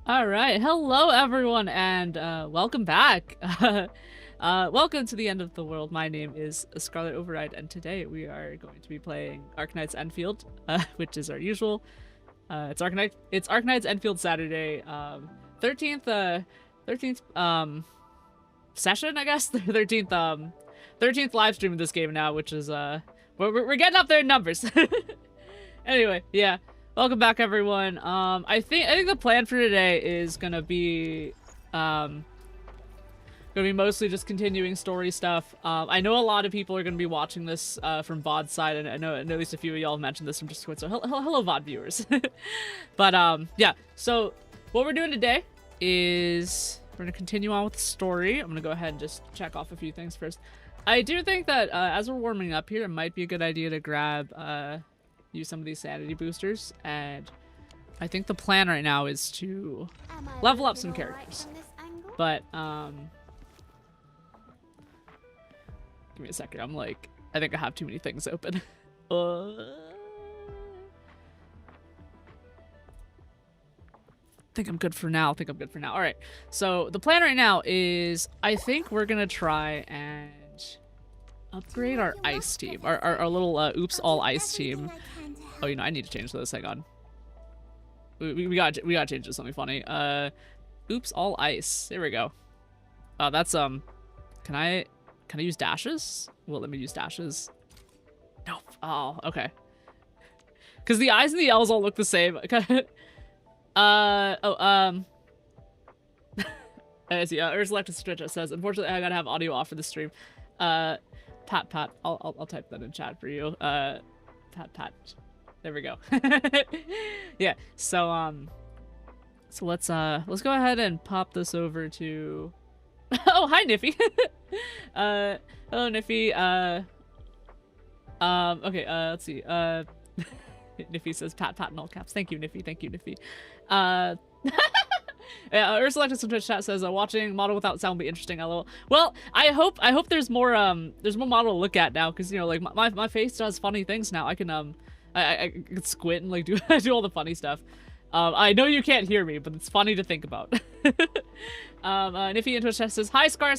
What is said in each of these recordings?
All right, hello everyone, and welcome back. Welcome to the end of the world. My name is Scarlet Override, and today we are going to be playing Arknights Endfield, which is our usual. It's Arknights Endfield Saturday, 13th, 13th session, I guess. 13th live stream of this game now, which is we're getting up there in numbers. Anyway, yeah. Welcome back, everyone. I think the plan for today is gonna be mostly just continuing story stuff. I know a lot of people are gonna be watching this from VOD side, and I know at least a few of y'all have mentioned this from Discord. So hello VOD viewers. But yeah. So what we're doing today is we're gonna continue on with the story. I'm gonna go ahead and just check off a few things first. I do think that as we're warming up here, it might be a good idea to grab use some of these sanity boosters, and I think the plan right now is to level up some characters. But give me a second. I think I have too many things open. think I'm good for now. All right. So the plan right now is I think we're gonna try and upgrade our ice team, our little oops all ice team. Oh, I need to change this. Hang on. We got to change to something funny. Oops all ice. There we go. That's can I use dashes? Well, let me use dashes. No. Oh, okay. Because the I's and the L's all look the same. I see. Urselectus Stretch says, unfortunately, I gotta have audio off for the stream. Pat. I'll type that in chat for you. Pat. There we go. Yeah. So let's go ahead and pop this over to. Oh, hi, Niffy. Hello, Niffy. Okay. Let's see. Niffy says Pat in all caps. Thank you, Niffy. Yeah, Urselectus from Twitch chat says watching model without sound will be interesting. LOL. Well, I hope there's more model to look at now, because like my face does funny things now. I can I can squint and like do all the funny stuff. I know you can't hear me, but it's funny to think about. Niffy in Twitch chat says hi, Scar.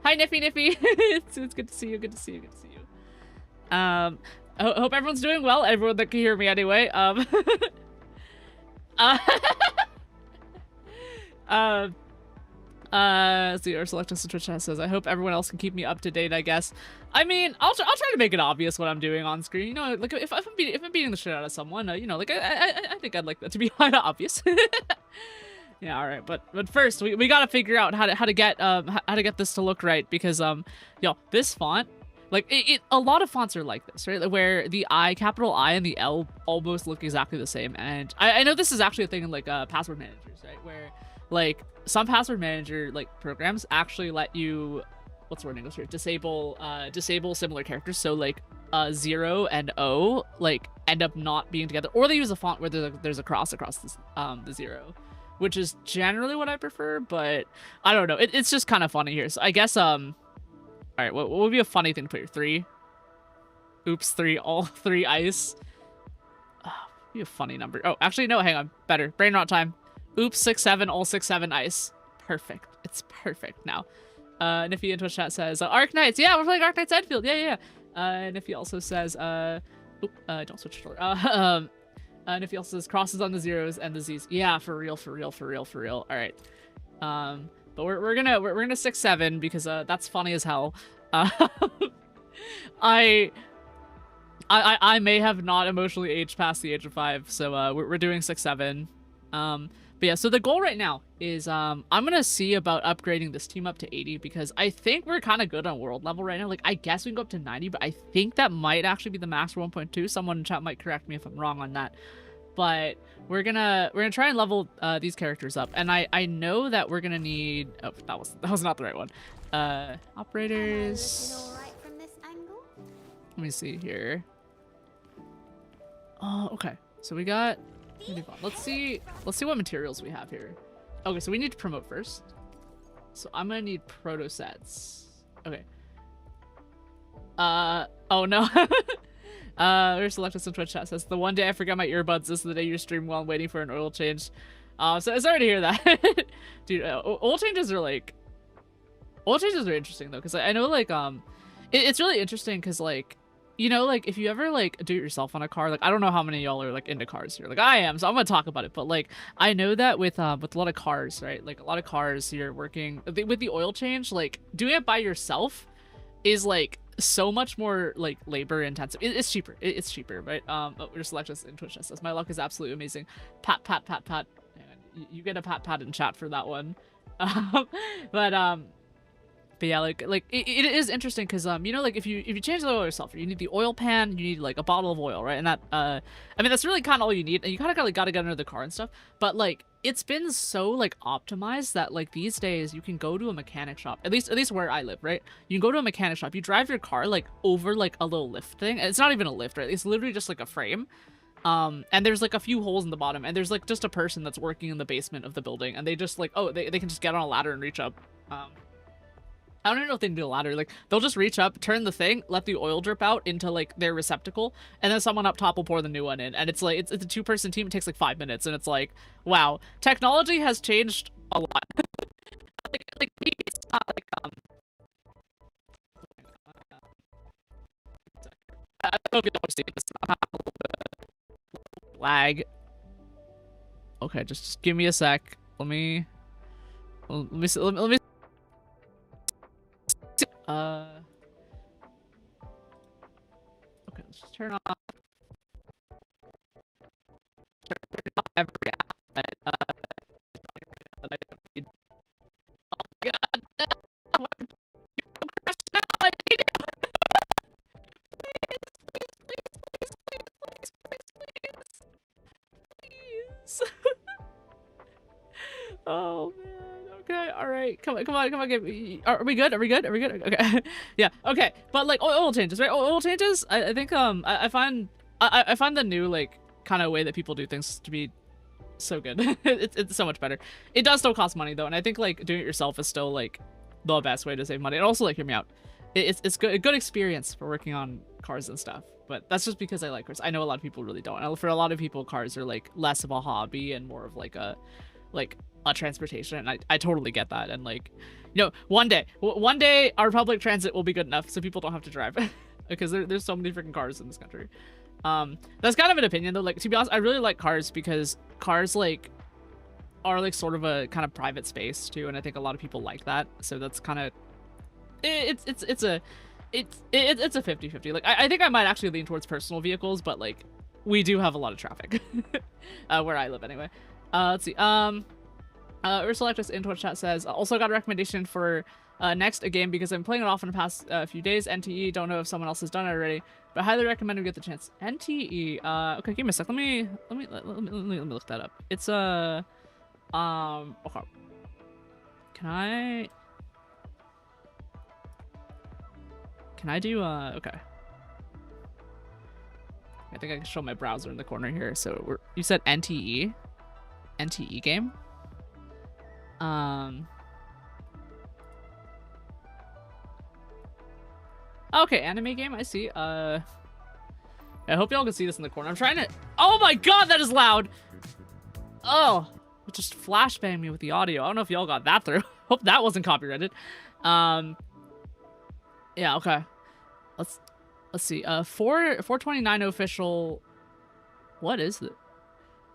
Hi, Niffy. it's good to see you. I hope everyone's doing well. Everyone that can hear me anyway. Let's see. Urselectus in Twitch chat says, I hope everyone else can keep me up to date, I guess. I mean, I'll try to make it obvious what I'm doing on screen. Like if I'm beating the shit out of someone, like I think I'd like that to be kind of obvious. Yeah, all right, but first we gotta figure out how to get this to look right, because this font, like a lot of fonts are like this, right? Where the capital I and the L almost look exactly the same, and I know this is actually a thing in like password managers, right? Where like some password manager like programs actually let you, what's the word in English here? Disable similar characters. So like 0 and O like end up not being together, or they use a font where there's a cross across the 0, which is generally what I prefer. But I don't know. It's just kind of funny here. So I guess all right. What would be a funny thing to put here? 3. Oops, 3. All 3 ice. Be a funny number. Oh, actually no. Hang on. Better. Brain rot time. Oops, 6, 7, all 6, 7 ice. Perfect. It's perfect now. Niffy in Twitch chat says, Arknights. Yeah, we're playing Arknights Endfield. Yeah. Niffy also says, don't switch to Niffy also says crosses on the 0s and the Z's. Yeah, for real. All right. But we're gonna 6, 7 because that's funny as hell. I may have not emotionally aged past the age of 5, so we're doing 6, 7. But yeah, so the goal right now is I'm gonna see about upgrading this team up to 80, because I think we're kind of good on world level right now. Like I guess we can go up to 90, but I think that might actually be the max for 1.2. Someone in chat might correct me if I'm wrong on that. But we're gonna try and level these characters up, and I know that we're gonna need, oh, that was not the right one. Operators. Let me see here. Oh, okay. So we got. Let's see what materials we have here. Okay, so we need to promote first. So I'm gonna need proto sets. Okay. Oh no. Urselectus in Twitch chat says, the one day I forgot my earbuds is the day you stream while I'm waiting for an oil change. So sorry to hear that. Dude, oil changes are like... Oil changes are interesting, though, because I know, like, it's really interesting, because, like, you know, like, if you ever, like, do it yourself on a car, like, I don't know how many of y'all are, like, into cars here. Like, I am, so I'm gonna talk about it, but, like, I know that with a lot of cars, right? Like, a lot of cars, you're working... With the oil change, like, doing it by yourself is, like, so much more, like, labor intensive. It's cheaper. It's cheaper, right? Oh, your selections in Twitch says, my luck is absolutely amazing. Pat, pat, pat, pat. You get a pat, pat in chat for that one. But yeah, like it is interesting because you know, like if you change the oil yourself, you need the oil pan, you need like a bottle of oil, right? And that I mean that's really kind of all you need, and you kind of gotta get under the car and stuff. But like it's been so like optimized that like these days you can go to a mechanic shop, at least where I live, right? You can go to a mechanic shop, you drive your car like over like a little lift thing. It's not even a lift, right? It's literally just like a frame. And there's like a few holes in the bottom, and there's like just a person that's working in the basement of the building, and they just like they can just get on a ladder and reach up. I don't even know if they can do a ladder. Like, they'll just reach up, turn the thing, let the oil drip out into, like, their receptacle, and then someone up top will pour the new one in. And it's, like, it's a two-person team. It takes, like, 5 minutes, and it's like, wow. Technology has changed a lot. like, it's not, like, I don't know if you don't see this. I'm having a little bit of lag. Okay, just give me a sec. Let me see. Let me okay, let's just turn off every app that I don't need. Oh my god! I'm crashing out! I need it! Please. Oh man. Okay, all right. Come on. Give me... Are we good? Okay. Yeah. Okay. But like oil changes, right? Oil changes. I think I find the new like kind of way that people do things to be so good. it's so much better. It does still cost money though, and I think like doing it yourself is still like the best way to save money. And also like hear me out. It's good, a good experience for working on cars and stuff. But that's just because I like cars. I know a lot of people really don't. And for a lot of people, cars are like less of a hobby and more of like a transportation, and I totally get that. And like, you know, one day our public transit will be good enough so people don't have to drive because there's so many freaking cars in this country. That's kind of an opinion though. Like, to be honest, I really like cars because cars like are like sort of a kind of private space too, and I think a lot of people like that. So that's kind of it's a 50-50. Like I think I might actually lean towards personal vehicles, but like we do have a lot of traffic where I live anyway. Let's see. Ursula just in Twitch chat says, also got a recommendation for next a game because I'm playing it off in the past few days. NTE, don't know if someone else has done it already, but highly recommend we get the chance. NTE, okay, give me a sec. Let me look that up. It's okay. Can I do okay. I think I can show my browser in the corner here. So you said NTE game. Okay, anime game, I see. I hope y'all can see this in the corner. I'm trying to... Oh my god, that is loud! Oh, it just flashbanged me with the audio. I don't know if y'all got that through. Hope that wasn't copyrighted. Yeah, okay. Let's see. 429 official... What is it?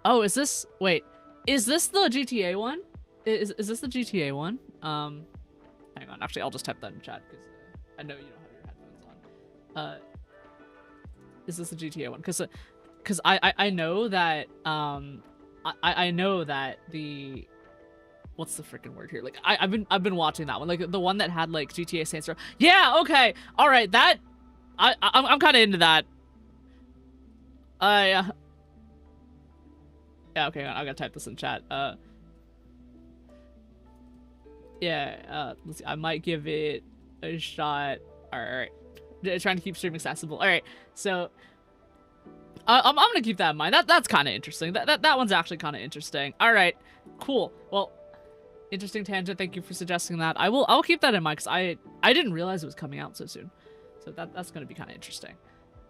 Oh, is this... Wait. Is this the GTA one? Is this the GTA one? Hang on. Actually, I'll just type that in chat because I know you don't have your headphones on. Is this the GTA one? Because I know that I know that the what's the freaking word here? Like I've been watching that one, like the one that had like GTA Saints Row. Yeah. Okay. All right. That I'm kind of into that. Yeah. Okay. I gotta type this in chat. Yeah, let's see. I might give it a shot. All right, trying to keep stream accessible. All right, so I'm gonna keep that in mind. That's kind of interesting. That one's actually kind of interesting. All right, cool. Well, interesting tangent. Thank you for suggesting that. I'll keep that in mind because I didn't realize it was coming out so soon. So that's gonna be kind of interesting.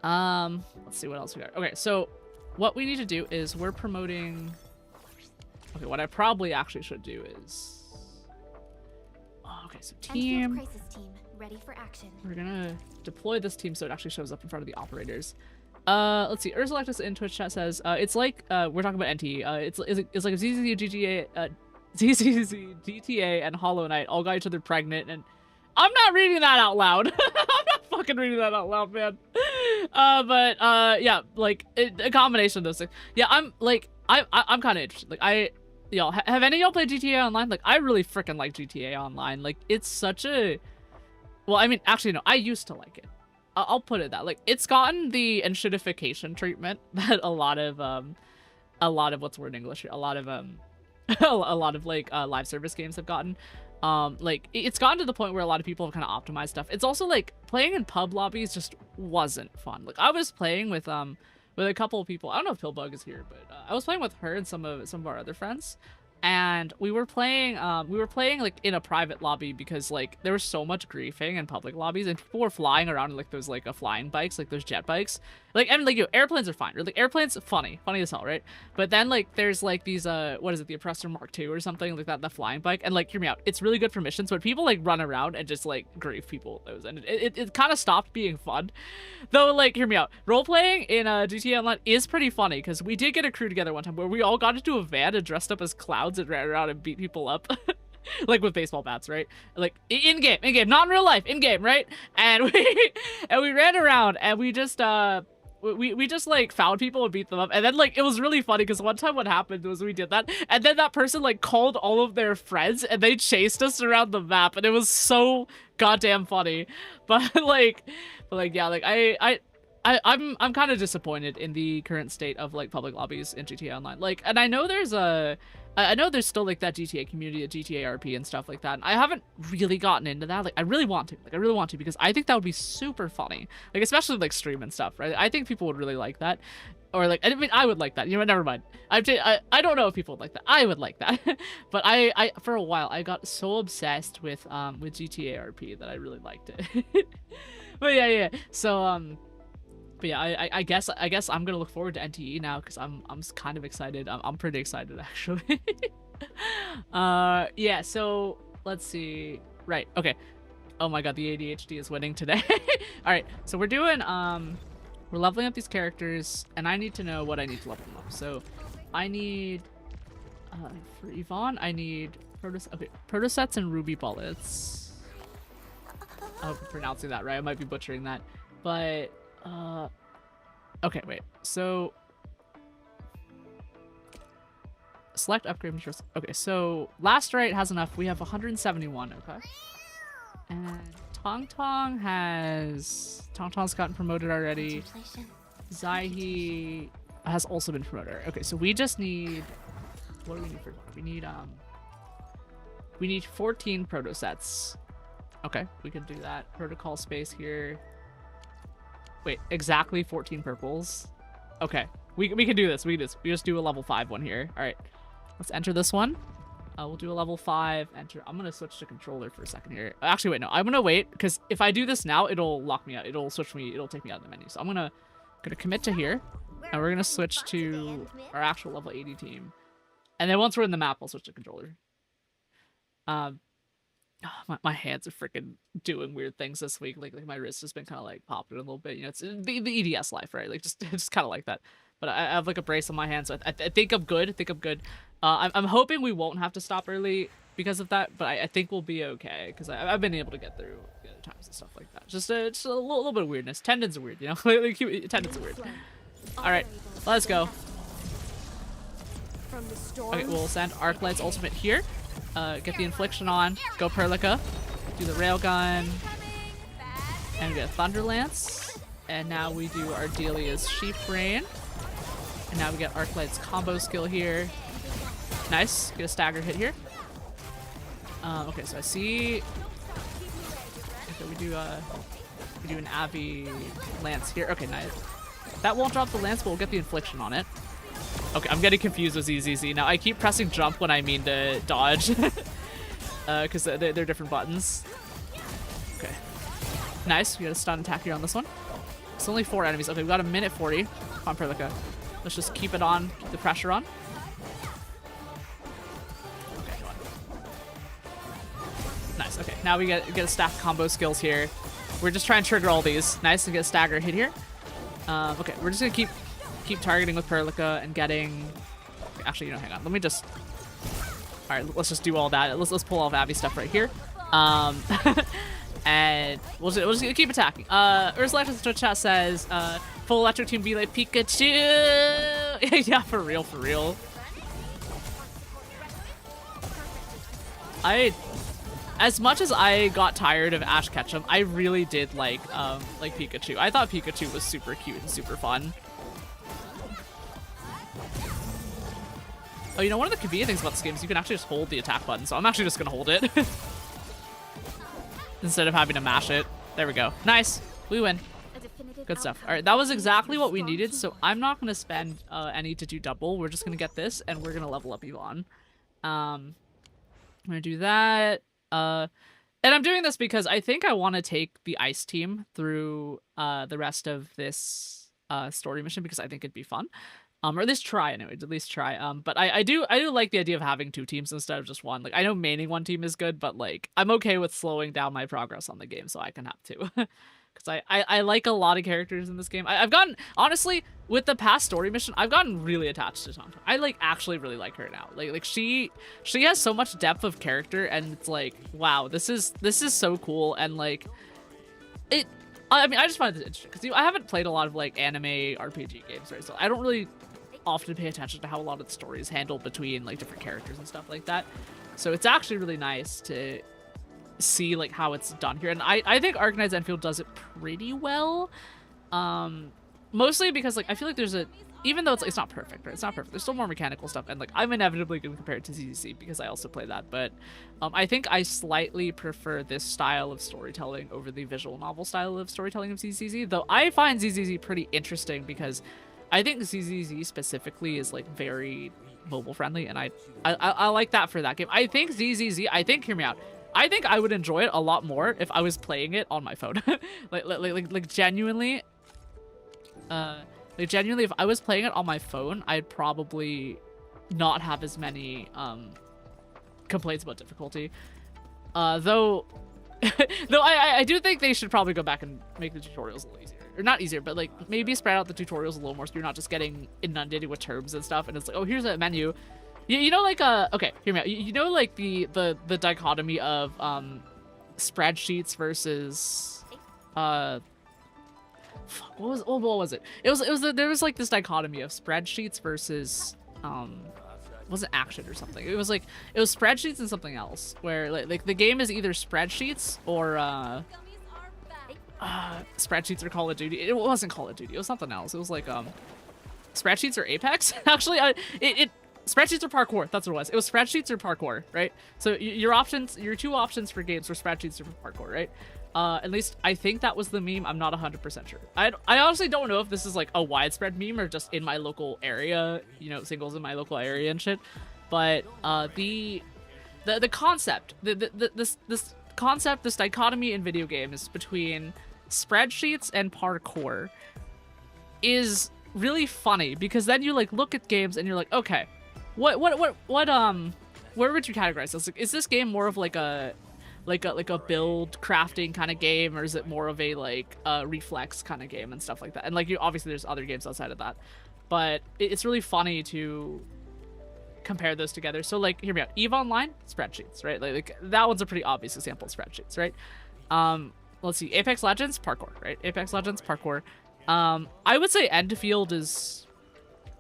Let's see what else we got. Okay, so what we need to do is we're promoting. Okay, what I probably actually should do is... Oh, okay, so team... Endfield crisis team, ready for action. We're gonna deploy this team so it actually shows up in front of the operators. Let's see. Ursalactus in Twitch chat says, it's like, we're talking about NT. It's like if ZZZ, GTA, ZZZ, GTA, and Hollow Knight all got each other pregnant, and I'm not reading that out loud. I'm not fucking reading that out loud, man. Yeah, like, a combination of those things. Yeah, I'm kind of interested. Like, y'all, have any of y'all played GTA Online? Like, I really freaking like GTA Online. Like, it's such a... Well, I mean, actually, no, I used to like it. I'll put it that. Like, it's gotten the enshittification treatment that a lot of what's the word in English? A lot of like live service games have gotten. Like, it's gotten to the point where a lot of people have kind of optimized stuff. It's also like playing in pub lobbies just wasn't fun. Like, I was playing with a couple of people. I don't know if Pillbug is here, but I was playing with her and some of our other friends. And we were playing like in a private lobby because like there was so much griefing in public lobbies and people were flying around in like those like flying bikes, like those jet bikes. Like, I mean, like, you know, airplanes are fine. Right? Like, airplanes funny as hell, right? But then like there's like these what is it, the Oppressor Mark II or something like that, the flying bike. And like, hear me out, it's really good for missions, but people like run around and just like grief people with those, and it kind of stopped being fun. Though, like, hear me out, role playing in GTA Online is pretty funny because we did get a crew together one time where we all got into a van and dressed up as clouds and ran around and beat people up. Like with baseball bats, right? Like in game, not in real life, in game, right? And we ran around and we just we just like found people and beat them up. And then like it was really funny because one time what happened was we did that and then that person like called all of their friends and they chased us around the map and it was so goddamn funny. But like yeah, like I'm kind of disappointed in the current state of like public lobbies in GTA Online. Like, and I know there's still like that GTA community, a GTA RP and stuff like that. And I haven't really gotten into that. Like, I really want to because I think that would be super funny. Like, especially like stream and stuff, right? I think people would really like that. Or like, I mean, I would like that. You know, never mind. I don't know if people would like that. I would like that. But I for a while I got so obsessed with GTA RP that I really liked it. But yeah. So but yeah, I guess I'm gonna look forward to NTE now because I'm kind of excited. I'm pretty excited actually. Yeah. So let's see. Right. Okay. Oh my god, the ADHD is winning today. All right. So we're doing we're leveling up these characters, and I need to know what I need to level them up. So I need for Yvonne, I need protosets and ruby bullets. I hope I'm pronouncing that right. I might be butchering that, but. Okay, wait. So select upgrade materials. Okay, so last right has enough. We have 171. Okay, and Tangtang's gotten promoted already. Zaihi has also been promoted. Okay, so we just need, what do we need for? We need 14 proto sets. Okay, we can do that. Protocol space here. Wait, exactly 14 purples. Okay, we can do this. We just do a level 5 one here. All right, let's enter this one. We'll do a level 5. Enter. I'm gonna switch to controller for a second here. Actually, wait, no. I'm gonna wait because if I do this now, it'll lock me out. It'll switch me. It'll take me out of the menu. So I'm gonna commit to here, and we're gonna switch to our actual level 80 team. And then once we're in the map, I'll switch to controller. My hands are freaking doing weird things this week. Like my wrist has been kind of like popping a little bit. You know, it's the EDS life, right? Like just kind of like that. But I have like a brace on my hand, so I think I'm good. I'm hoping we won't have to stop early because of that, but I think we'll be okay because I've been able to get through the other times and stuff like that. Just a little bit of weirdness. Tendons are weird, you know. Tendons are weird. All right, let's go. Okay, we'll send Arknights ultimate here. Get the infliction on, go Perlica, do the railgun, and we get Thunder Lance, and now we do our Delia's Sheep Brain, and now we get Arknight's combo skill here. Nice, get a stagger hit here. Okay, so I see. Okay, we do an Avi Lance here. Okay, nice. That won't drop the Lance, but we'll get the infliction on it. Okay, I'm getting confused with ZZZ now. I keep pressing jump when I mean to dodge. Because they're different buttons. Okay. Nice, we got a stun attack here on this one. It's only 4 enemies. Okay, we got a minute 40. Come on, Perlica. Let's just keep it on, keep the pressure on. Nice. Okay, now we get a stack of combo skills here. We're just trying to trigger all these. Nice to get a stagger hit here. Okay, we're just gonna keep targeting with Perlica and getting. Actually, hang on. Let me just. All right, let's just do all that. Let's pull off Abby stuff right here. And we'll just keep attacking. Ursula in Twitch chat says, "Full electric team be like Pikachu." Yeah, for real, for real. As much as I got tired of Ash Ketchum, I really did like Pikachu. I thought Pikachu was super cute and super fun. Oh, one of the convenient things about this game is you can actually just hold the attack button, so I'm actually just gonna hold it. Instead of having to mash it. There we go. Nice. We win. Good stuff. All right, that was exactly what we needed, so I'm not gonna spend any to do double. We're just gonna get this, and we're gonna level up Yvonne. I'm gonna do that. And I'm doing this because I think I want to take the ice team through the rest of this story mission because I think it'd be fun. Or at least try anyway. At least try. But I do like the idea of having 2 teams instead of just 1. Like I know maining 1 team is good, but like I'm okay with slowing down my progress on the game so I can have 2. Because I like a lot of characters in this game. I've gotten, honestly, with the past story mission, I've gotten really attached to Tangtang. I actually really like her now. Like she has so much depth of character, and it's like, wow, this is so cool. And like I mean, I just find this interesting because I haven't played a lot of like anime RPG games, right? So I don't really often pay attention to how a lot of the story is handled between like different characters and stuff like that. So it's actually really nice to see like how it's done here, and I think Arknights Endfield does it pretty well. Mostly because like I feel like there's even though it's not perfect, right? It's not perfect. There's still more mechanical stuff, and like I'm inevitably going to compare it to ZZZ because I also play that. But I think I slightly prefer this style of storytelling over the visual novel style of storytelling of ZZZ. Though I find ZZZ pretty interesting because I think ZZZ specifically is like very mobile friendly, and I like that for that game. I think ZZZ. Hear me out. I think I would enjoy it a lot more if I was playing it on my phone. like genuinely. Like genuinely, if I was playing it on my phone, I'd probably not have as many complaints about difficulty. Though I do think they should probably go back and make the tutorials a little easier. Or not easier, but like maybe spread out the tutorials a little more so you're not just getting inundated with terms and stuff, and it's like, oh, here's a menu. You know, like okay, hear me out. You know, like the dichotomy of spreadsheets versus what was it? There was like this dichotomy of spreadsheets versus wasn't action or something. It was spreadsheets and something else where like the game is either spreadsheets or spreadsheets or Call of Duty. It wasn't Call of Duty. It was something else. It was like spreadsheets or Apex. Actually, spreadsheets or parkour. That's what it was. It was spreadsheets or parkour, right? So your two options for games were spreadsheets or parkour, right? At least I think that was the meme. I'm not 100% sure. I honestly don't know if this is like a widespread meme or just in my local area, singles in my local area and shit. But the concept, this concept, this dichotomy in video games between spreadsheets and parkour is really funny because then you like look at games and you're like, okay, what where would you categorize this? Like, is this game more of like a build crafting kind of game, or is it more of a like reflex kind of game and stuff like that? And like obviously there's other games outside of that, but it's really funny to compare those together. So like, hear me out. EVE Online, spreadsheets, right? Like that one's a pretty obvious example of spreadsheets, right? Let's see, Apex Legends, parkour, right? Apex Legends, parkour. I would say Endfield is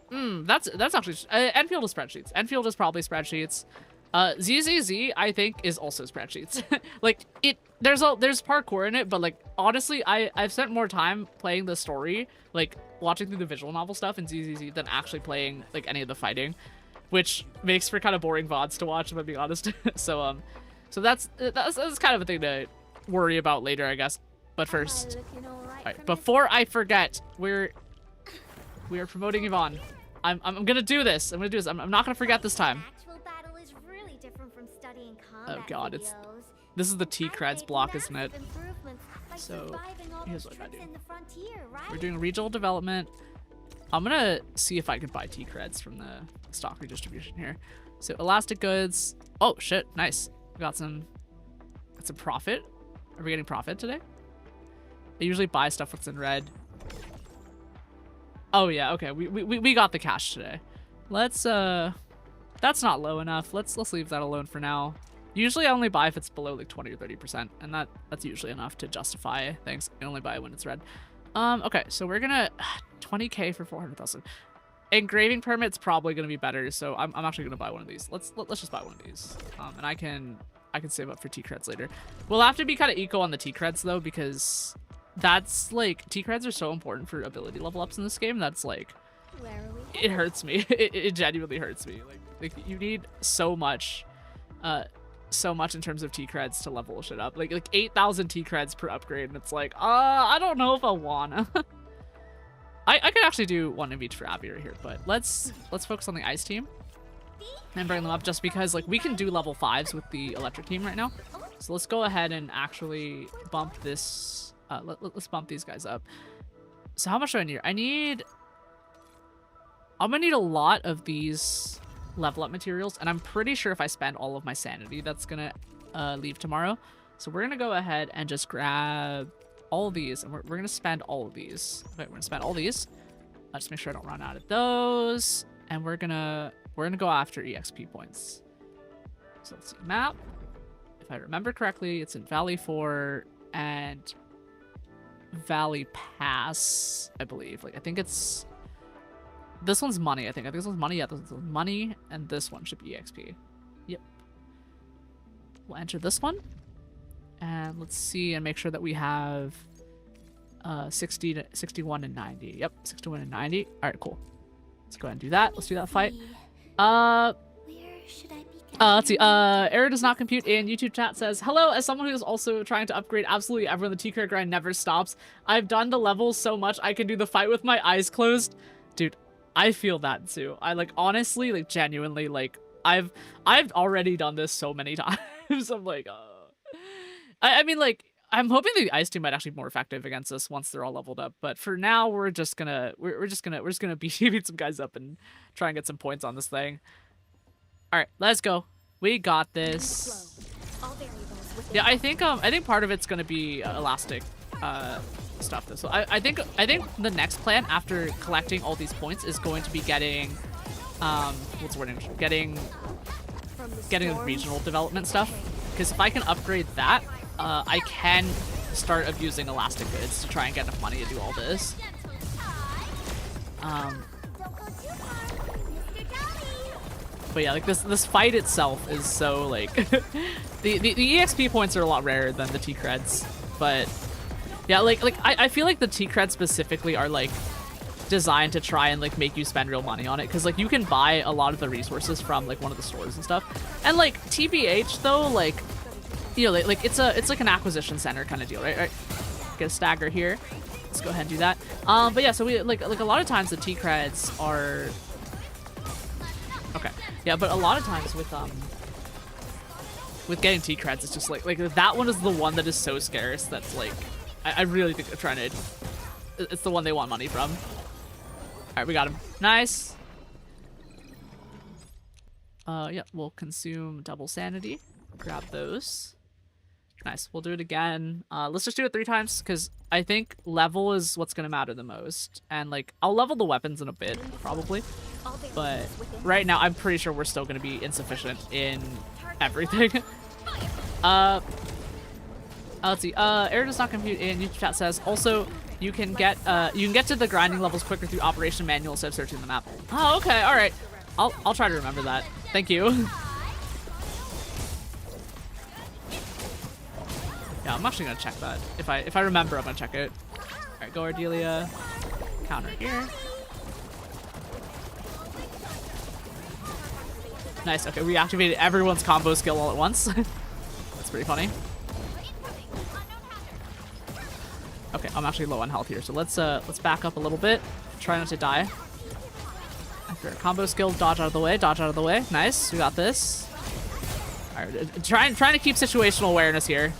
that's actually Endfield is spreadsheets. Endfield is probably spreadsheets. ZZZ I think is also spreadsheets. Like there's parkour in it, but like honestly I've spent more time playing the story, like watching through the visual novel stuff in ZZZ than actually playing like any of the fighting, which makes for kind of boring VODs to watch if I'm being honest. So that's kind of a thing to worry about later, I guess. But first, all right, before I forget, we are promoting Yvonne. I'm gonna do this. I'm not gonna forget this time. Oh god, this is the T-Creds block, isn't it? So here's what I do. We're doing regional development. I'm gonna see if I can buy T-Creds from the stock redistribution here. So elastic goods. Oh shit, nice. We got some get some profit. Are we getting profit today? I usually buy stuff what's in red. Oh yeah, okay. We got the cash today. Let's that's not low enough. Let's leave that alone for now. Usually I only buy if it's below like 20 or 30%, and that's usually enough to justify things. I only buy when it's red. Okay, so we're gonna 20k for 400,000. Engraving permit's probably gonna be better, so I'm actually gonna buy one of these. Let's just buy one of these. And I can save up for T-creds later. We'll have to be kind of eco on the T-creds though, because that's like T-creds are so important for ability level ups in this game. That's like, Where are we? it hurts me. It genuinely hurts me. Like you need so much in terms of T-creds to level shit up. Like 8,000 T-creds per upgrade, and it's like, I don't know if I wanna. I could actually do one of each for Abby right here, but let's focus on the ice team and bring them up, just because like we can do level 5s with the electric team right now. So let's go ahead and actually bump this. Let's bump these guys up. So how much do I need? I'm gonna need a lot of these level up materials, and I'm pretty sure if I spend all of my sanity, that's gonna leave tomorrow. So we're gonna go ahead and just grab all of these, and we're gonna spend all of these. Okay, we're gonna spend all these. Just make sure I don't run out of those, and we're gonna go after EXP points. So let's see, map. If I remember correctly, it's in Valley 4 and Valley Pass, I believe. Like I think it's this one's money. I think this one's money. Yeah, this one's money, and this one should be EXP. Yep. We'll enter this one. And let's see and make sure that we have 61 and 90. Yep, 61 and 90. All right, cool. Let's go ahead and do that. Let's do that fight. Where should I begin? Let's see. Error does not compute in YouTube chat says, hello, as someone who's also trying to upgrade absolutely everyone, the T-card grind never stops. I've done the levels so much I can do the fight with my eyes closed. Dude, I feel that too. I like honestly, like genuinely, like I've already done this so many times. I'm like, I mean, like, I'm hoping the ice team might actually be more effective against us once they're all leveled up. But for now, we're just gonna beat some guys up and try and get some points on this thing. All right, let's go. We got this. Yeah, I think part of it's gonna be elastic stuff. Though. So I think the next plan after collecting all these points is going to be getting what's the word? Getting the regional development stuff. Because if I can upgrade that, I can start abusing elastic goods to try and get enough money to do all this. But yeah, like this fight itself is so like the EXP points are a lot rarer than the T-creds, but yeah, like I feel like the T-creds specifically are like designed to try and like make you spend real money on it, because like you can buy a lot of the resources from like one of the stores and stuff, and like TBH though, like, you know, like it's like an acquisition center kind of deal, right? Get a stagger here. Let's go ahead and do that. But yeah, so we like a lot of times the T-creds are okay. Yeah, but a lot of times with getting T-creds, it's just like that one is the one that is so scarce that's like I really think they're trying to. It's the one they want money from. All right, we got him. Nice. Yeah, we'll consume double sanity. Grab those. Nice. We'll do it again. Let's just do it 3 times, because I think level is what's gonna matter the most. And like, I'll level the weapons in a bit, probably. But right now, I'm pretty sure we're still gonna be insufficient in everything. Let's see. Error does not compute in YouTube chat says also you can get to the grinding levels quicker through operation manual instead of searching the map. Oh, okay, all right. I'll try to remember that. Thank you. Yeah, I'm actually gonna check that. If I remember, I'm gonna check it. All right, go Ardelia. Counter here. Nice. Okay, we activated everyone's combo skill all at once. That's pretty funny. Okay, I'm actually low on health here, so let's back up a little bit. Try not to die. After a combo skill, dodge out of the way, dodge out of the way. Nice, we got this. All right, trying to keep situational awareness here.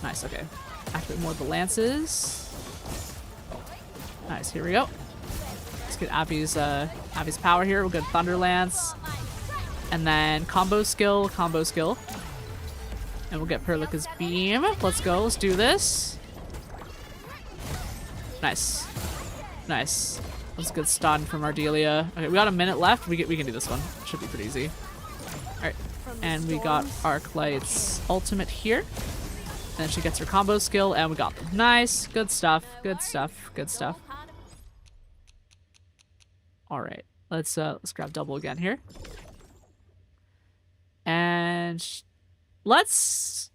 Nice, okay. Activate more of the lances. Nice, here we go. Let's get Abby's power here. We'll get Thunder Lance. And then combo skill, combo skill. And we'll get Perlica's beam. Let's go. Let's do this. Nice. Nice. That's a good stun from Ardelia. Okay, we got a minute left. We can do this one. Should be pretty easy. Alright. And we got Arknight's ultimate here. And she gets her combo skill, and we got them. Nice. Good stuff. Good stuff. Good stuff. Alright. Let's grab double again here. And let's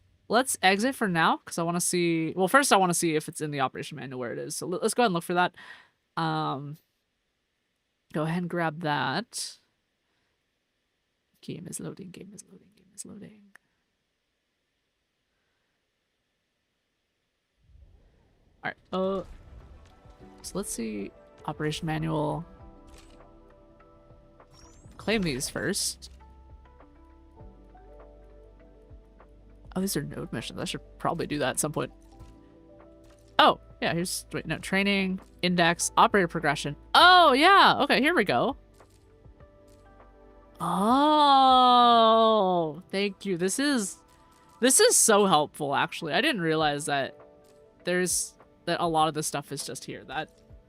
exit for now, because I want to see... Well, first I want to see if it's in the operation manual where it is. So let's go ahead and look for that. Go ahead and grab that. Game is loading, game is loading, game is loading. Alright, so let's see. Operation manual. Claim these first. Oh, these are node missions. I should probably do that at some point. Oh, yeah, here's... Wait, no. Training, index, operator progression. Oh, yeah. Okay, here we go. Oh, thank you. This is so helpful, actually. I didn't realize that that a lot of this stuff is just here.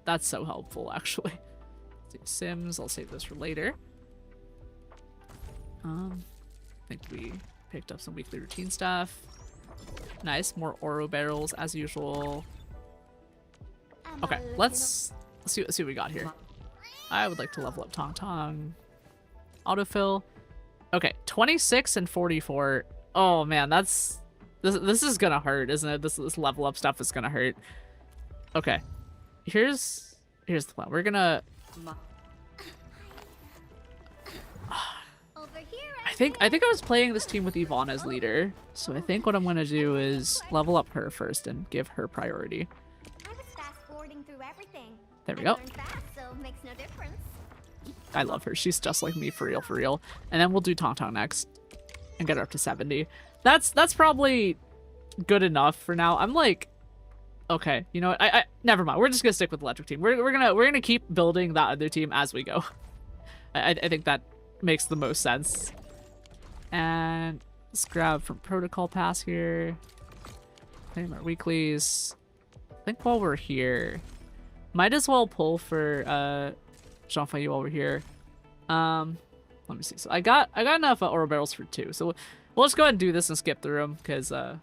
That's so helpful, actually. Sims, I'll save this for later. I think we picked up some weekly routine stuff. Nice, more Oro barrels as usual. Okay, let's see what we got here. I would like to level up Tangtang. Autofill. Okay, 26 and 44. Oh man, this is gonna hurt, isn't it? This level up stuff is gonna hurt. Okay, here's the plan. We're gonna. I think I was playing this team with Yvonne as leader, so I think what I'm gonna do is level up her first and give her priority. I was fast forwarding through everything. There we go. Fast, so it makes no difference. I love her. She's just like me, for real, for real. And then we'll do Tangtang next and get her up to 70. That's probably good enough for now. I'm like, okay, you know what? I never mind. We're just gonna stick with the electric team. We're gonna keep building that other team as we go. I think that makes the most sense. And let's grab from protocol pass here. Claim our weeklies. I think while we're here, might as well pull for Jean-Fayu while we're here. Let me see. So I got enough oro barrels for 2. So we'll just go ahead and do this and skip through them because got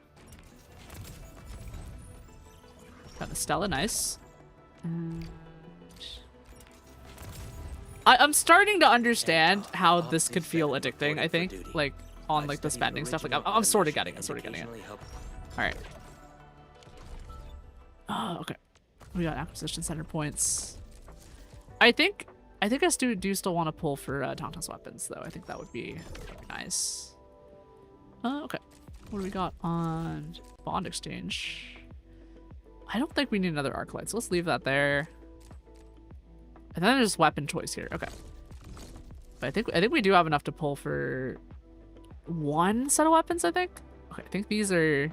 the Stella, nice. And I'm starting to understand how this could feel addicting, I think, like, on, like, the spending stuff. Like, I'm sort of getting it, Alright. Oh, okay. We got acquisition center points. I think I do still want to pull for Tangtang's weapons, though. I think that would be nice. Okay. What do we got on bond exchange? I don't think we need another Arknight, so let's leave that there. And then there's weapon choice here. Okay. But I think we do have enough to pull for 1 set of weapons, I think. Okay, I think these are...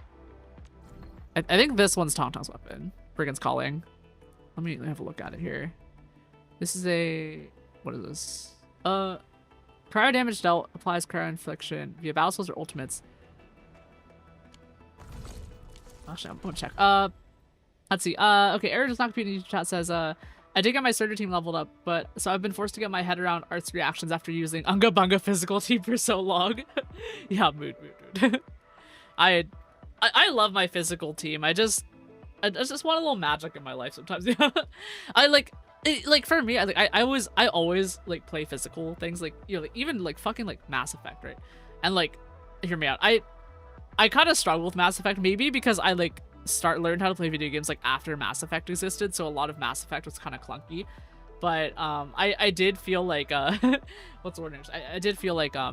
I think this one's Tangtang's weapon. Brigand's Calling. Let me have a look at it here. This is a... What is this? Cryo damage dealt applies cryo infliction via battle skills or ultimates. Actually, I'm gonna check. Let's see. Okay, Error does not compute in chat says, I did get my Surger team leveled up, but so I've been forced to get my head around Art's reactions after using Unga Bunga physical team for so long. Yeah, mood. I love my physical team. I just want a little magic in my life sometimes. I like for me, I always like play physical things, like, you know, like, even like fucking like Mass Effect, right? And like, hear me out. I kind of struggle with Mass Effect, maybe because I like learned how to play video games like after Mass Effect existed, so a lot of Mass Effect was kind of clunky. But I did feel like what's the word? I did feel like I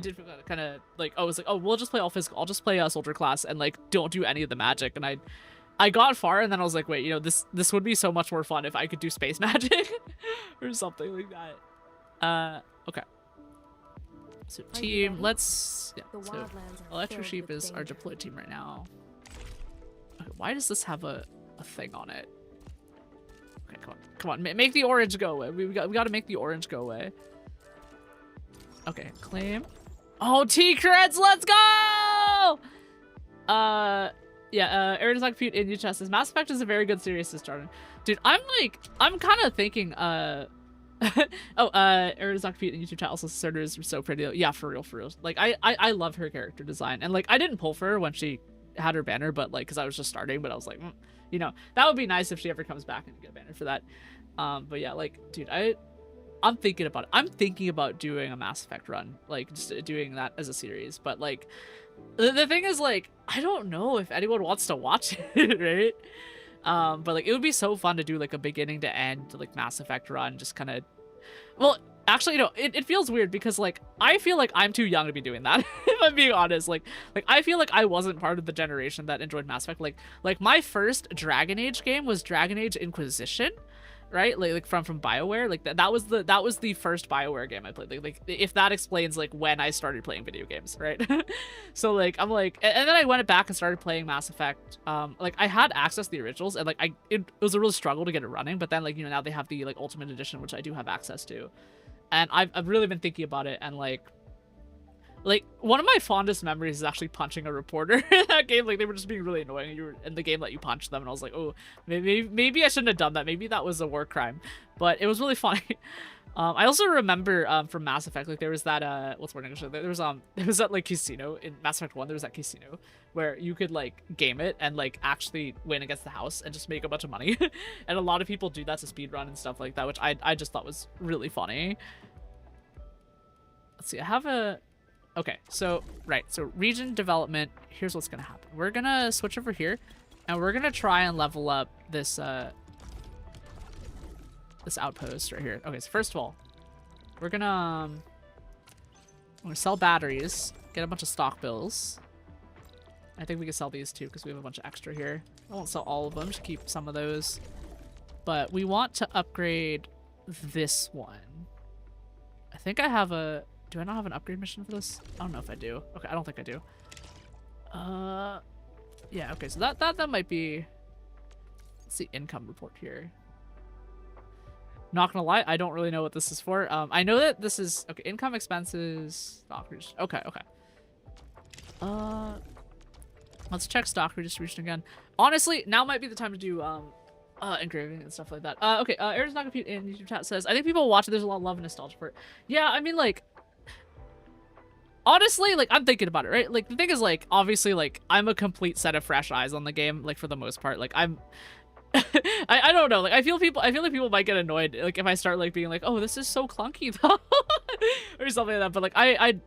did feel kind of like, oh, I was like, oh, we'll just play all physical. I'll just play a soldier class and like don't do any of the magic. And I got far, and then I was like, wait, you know, this would be so much more fun if I could do space magic or something like that. Okay. So team, let's so Electro Sheep is our deployed team right now. Okay, why does this have a thing on it? Okay, come on, make the orange go away. We got to make the orange go away. Okay, claim. Oh, T-Creds, let's go! Yeah, Aaron's like Compute in Utah says Mass Effect is a very good series to start in. Dude, I'm kind of thinking, oh, Aaron's not Compute in YouTube chat also said is so pretty. Yeah, for real. Like, I love her character design. And, like, I didn't pull for her when she had her banner, but, like, because I was just starting, but I was like, you know, that would be nice if she ever comes back and get a banner for that. But yeah, like, dude, I'm thinking about it. I'm thinking about doing a Mass Effect run, like, just doing that as a series. But, like, the thing is, like, I don't know if anyone wants to watch it, right? But, like, it would be so fun to do, like, a beginning to end, like, Mass Effect run, just kind of... Well, actually, no, it feels weird because, like, I feel like I'm too young to be doing that, if I'm being honest. Like, I feel like I wasn't part of the generation that enjoyed Mass Effect. Like my first Dragon Age game was Dragon Age Inquisition, right? Like from BioWare. Like, that was the first BioWare game I played. Like if that explains, like, when I started playing video games, right? So, like, I'm like... And then I went back and started playing Mass Effect. Like, I had access to the originals, and, like, it was a real struggle to get it running, but then, like, you know, now they have the, like, Ultimate Edition, which I do have access to. And I've really been thinking about it, and, like, one of my fondest memories is actually punching a reporter in that game. Like, they were just being really annoying, and you were in the game that you punched them, and I was like, oh, maybe I shouldn't have done that. Maybe that was a war crime. But it was really funny. I also remember from Mass Effect, like, there was that what's the word in English? There was that, like, casino in Mass Effect 1. There was that casino where you could, like, game it and, like, actually win against the house and just make a bunch of money. And a lot of people do that to speedrun and stuff like that, which I just thought was really funny. Let's see, I have a... Okay, so, right, so region development, here's what's gonna happen. We're gonna switch over here, and we're gonna try and level up this, this outpost right here. Okay, so first of all, we're gonna sell batteries, get a bunch of stock bills. I think we can sell these too, because we have a bunch of extra here. I won't sell all of them, just keep some of those. But we want to upgrade this one. I think I have a... Do I not have an upgrade mission for this? I don't know if I do. Okay, I don't think I do. Yeah, okay, so that might be... Let's see, income report here. Not gonna lie, I don't really know what this is for. I know that this is... Okay, income expenses... Stock redistribution. Okay. Let's check stock redistribution again. Honestly, now might be the time to do, engraving and stuff like that. Okay, Aaron's not compute in YouTube chat says, I think people watch it, there's a lot of love and nostalgia for it. Yeah, I mean, like... Honestly, like, I'm thinking about it, right? Like, the thing is, like, obviously, like, I'm a complete set of fresh eyes on the game, like, for the most part. Like, I'm... I don't know, like, I feel like people might get annoyed, like, if I start, like, being like, oh, this is so clunky, though, or something like that, but, like, I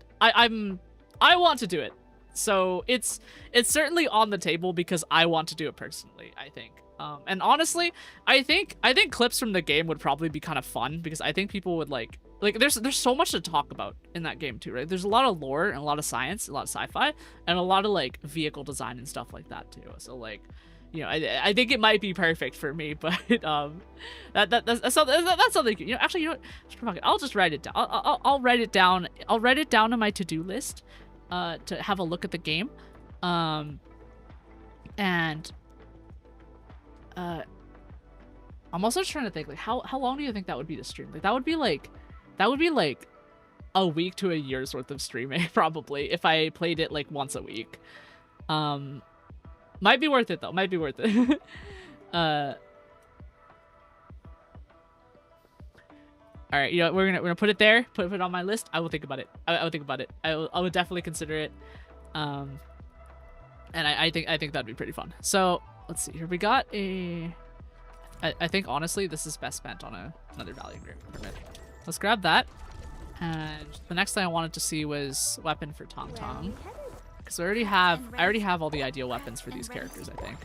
want to do it, so it's certainly on the table because I want to do it personally, I think, and honestly, I think clips from the game would probably be kind of fun, because I think people would, like, there's so much to talk about in that game, too, right? There's a lot of lore, and a lot of science, a lot of sci-fi, and a lot of, like, vehicle design and stuff like that, too, so, like, you know, I think it might be perfect for me, but that's something. You know, actually, you know what? I'll just write it down. I'll write it down. I'll write it down on my to-do list, to have a look at the game, and I'm also trying to think, like, how long do you think that would be to stream? Like, that would be like a week to a year's worth of streaming probably if I played it like once a week. Might be worth it though. Might be worth it. All right, you know, we're gonna put it there. Put it on my list. I will think about it. I will think about it. I would definitely consider it. And I think that'd be pretty fun. So let's see here. We got a. I think honestly this is best spent on another value permit. Let's grab that. And the next thing I wanted to see was weapon for Tangtang. Because I already have all the ideal weapons for these characters, I think.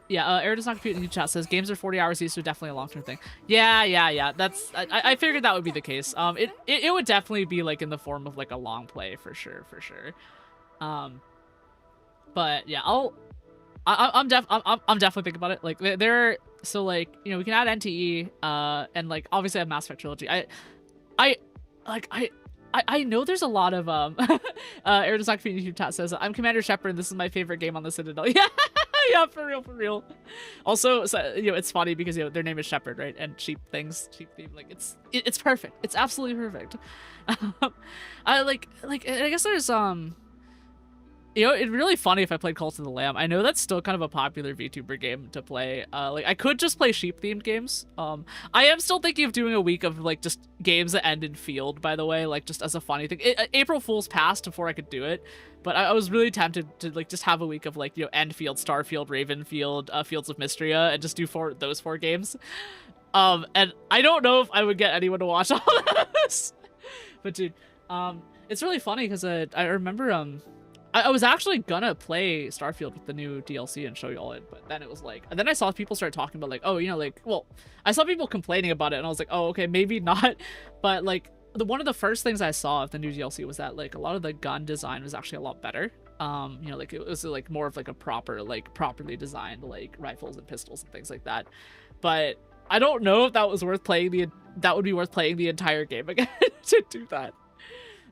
Yeah, Air does not compute in the chat says games are 40 hours each, so definitely a long-term thing. Yeah. That's I figured that would be the case. It would definitely be like in the form of like a long play for sure. But yeah, I'm definitely thinking about it. Like there, so like, you know, we can add NTE, and like obviously I have Mass Effect Trilogy. I know there's a lot of Air Design Community YouTube chat says I'm Commander Shepard and this is my favorite game on the Citadel. Yeah, for real, for real. Also, so, you know, it's funny because, you know, their name is Shepherd, right? And sheep things, sheep theme, like it's perfect. It's absolutely perfect. I like I guess there's you know, it'd be really funny if I played Cult of the Lamb. I know that's still kind of a popular VTuber game to play. Like I could just play sheep themed games. I am still thinking of doing a week of like just games that end in field, by the way, like just as a funny thing. April Fool's passed before I could do it, but I was really tempted to like just have a week of like, you know, Endfield, Starfield, Ravenfield, Fields of Mystria, and just do those four games. And I don't know if I would get anyone to watch all this. But dude, it's really funny because I remember I was actually gonna play Starfield with the new DLC and show you all it, but then it was like, and then I saw people start talking about like, oh, you know, like, well, I saw people complaining about it, and I was like, oh, okay, maybe not. But like, one of the first things I saw of the new DLC was that like a lot of the gun design was actually a lot better. You know, like it was like more of like a properly designed like rifles and pistols and things like that. But I don't know if that was worth playing that would be worth playing the entire game again to do that.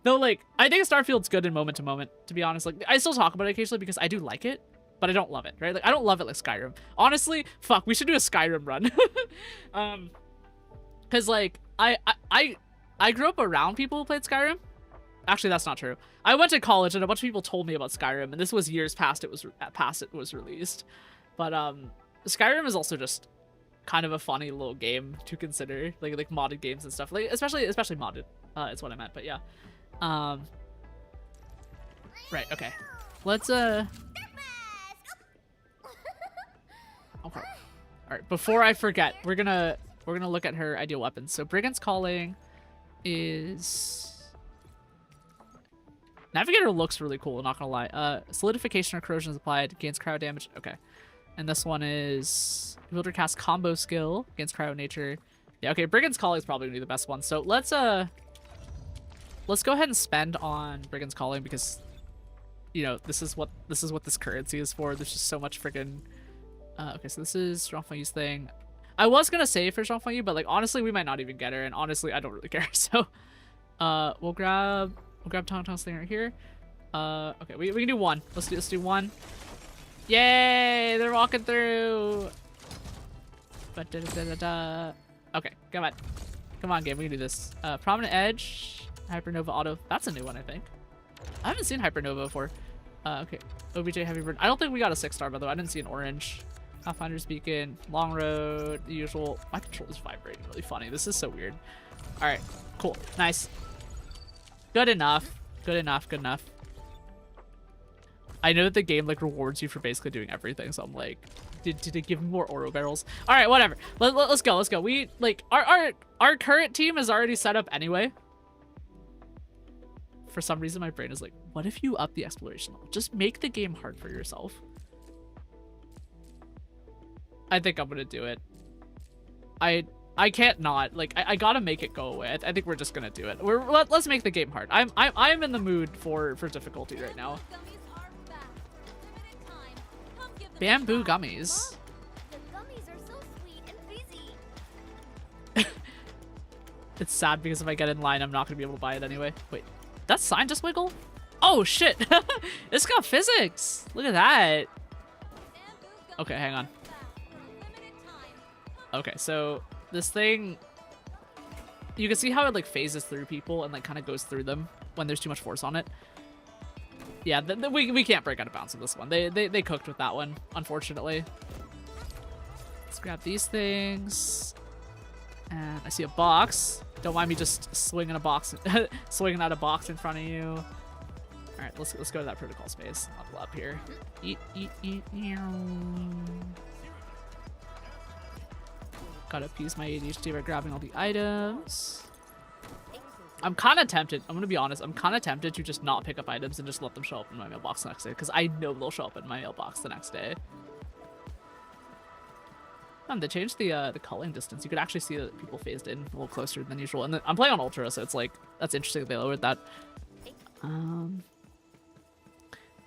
Though, like, I think Starfield's good in moment to moment, to be honest. Like, I still talk about it occasionally because I do like it, but I don't love it, right? Like, I don't love it like Skyrim. Honestly, fuck, we should do a Skyrim run. Because, like, I grew up around people who played Skyrim. Actually, that's not true. I went to college and a bunch of people told me about Skyrim, and this was years past it was released. But, Skyrim is also just kind of a funny little game to consider. Like modded games and stuff. Like, especially modded, is what I meant, but yeah. Right, okay. Let's, Okay. Alright, before I forget, we're gonna look at her ideal weapons. So Brigand's Calling is... Navigator looks really cool, not gonna lie. Solidification or corrosion is applied, gains cryo damage. Okay. And this one is Wielder Cast combo skill, against cryo nature. Yeah, okay, Brigand's Calling is probably gonna be the best one. So let's go ahead and spend on Brigand's Calling because, you know, this is what this currency is for. There's just so much friggin'... okay, so this is Jean Fayu's thing. I was gonna save for Jean Fayu, but like honestly, we might not even get her, and honestly, I don't really care. So, we'll grab Tangtang's thing right here. Okay, we can do one. Let's do one. Yay! They're walking through. Okay, come on, game. We can do this. Prominent Edge. Hypernova Auto. That's a new one, I think. I haven't seen Hypernova before. Okay. OBJ Heavy Burn. I don't think we got a 6-star, by the way. I didn't see an orange. Pathfinder's Beacon. Long Road. The usual. My controller's vibrating really funny. This is so weird. Alright. Cool. Nice. Good enough. Good enough. Good enough. I know that the game, like, rewards you for basically doing everything, so I'm like, did it give me more Oro barrels? Alright, whatever. Let's go. Let's go. We, like, our current team is already set up anyway. For some reason, my brain is like, what if you up the exploration level? Just make the game hard for yourself. I think I'm gonna do it. I can't not. Like, I gotta make it go away. I think we're just gonna do it. Let's make the game hard. I'm in the mood for difficulty right now. Bamboo gummies. The gummies are so sweet and fizzy. It's sad because if I get in line, I'm not gonna be able to buy it anyway. Wait. That sign just wiggle? Oh shit! It's got physics! Look at that! Okay, hang on. Okay, so this thing... You can see how it like phases through people and like kind of goes through them when there's too much force on it. Yeah, we can't break out of bounds with this one. They cooked with that one, unfortunately. Let's grab these things. And I see a box. Don't mind me just swinging a box, swinging out a box in front of you. All right, let's go to that protocol space. Level up here. Eat. Gotta appease my ADHD by grabbing all the items. I'm kind of tempted. I'm gonna be honest. I'm kind of tempted to just not pick up items and just let them show up in my mailbox the next day because I know they'll show up in my mailbox the next day. They changed the culling distance. You could actually see that people phased in a little closer than usual. And I'm playing on Ultra, so it's like, that's interesting that they lowered that.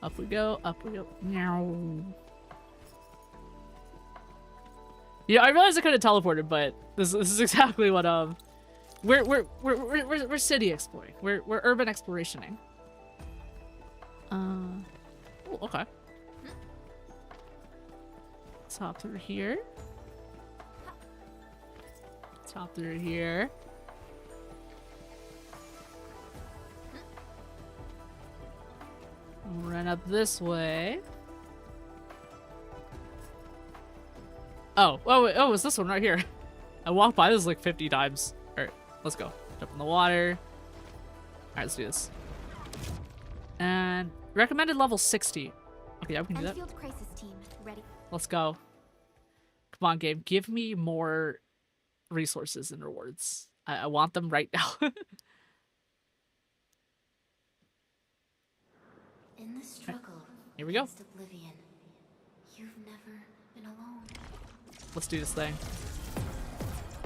Up we go, up we go. Meow. Yeah, I realized I could have teleported, but this is exactly what we're city exploring. We're urban explorationing. Ooh, okay. Let's hop through here. Let's hop through here. Run up this way. Oh, it's this one right here. I walked by this like 50 times. All right, let's go. Jump in the water. All right, let's do this. And recommended level 60. Okay, yeah, we can do that. Endfield crisis team ready. Let's go. Come on, game. Give me more resources and rewards. I want them right now. In the struggle Here we go. against oblivion, you've never been alone. Let's do this thing.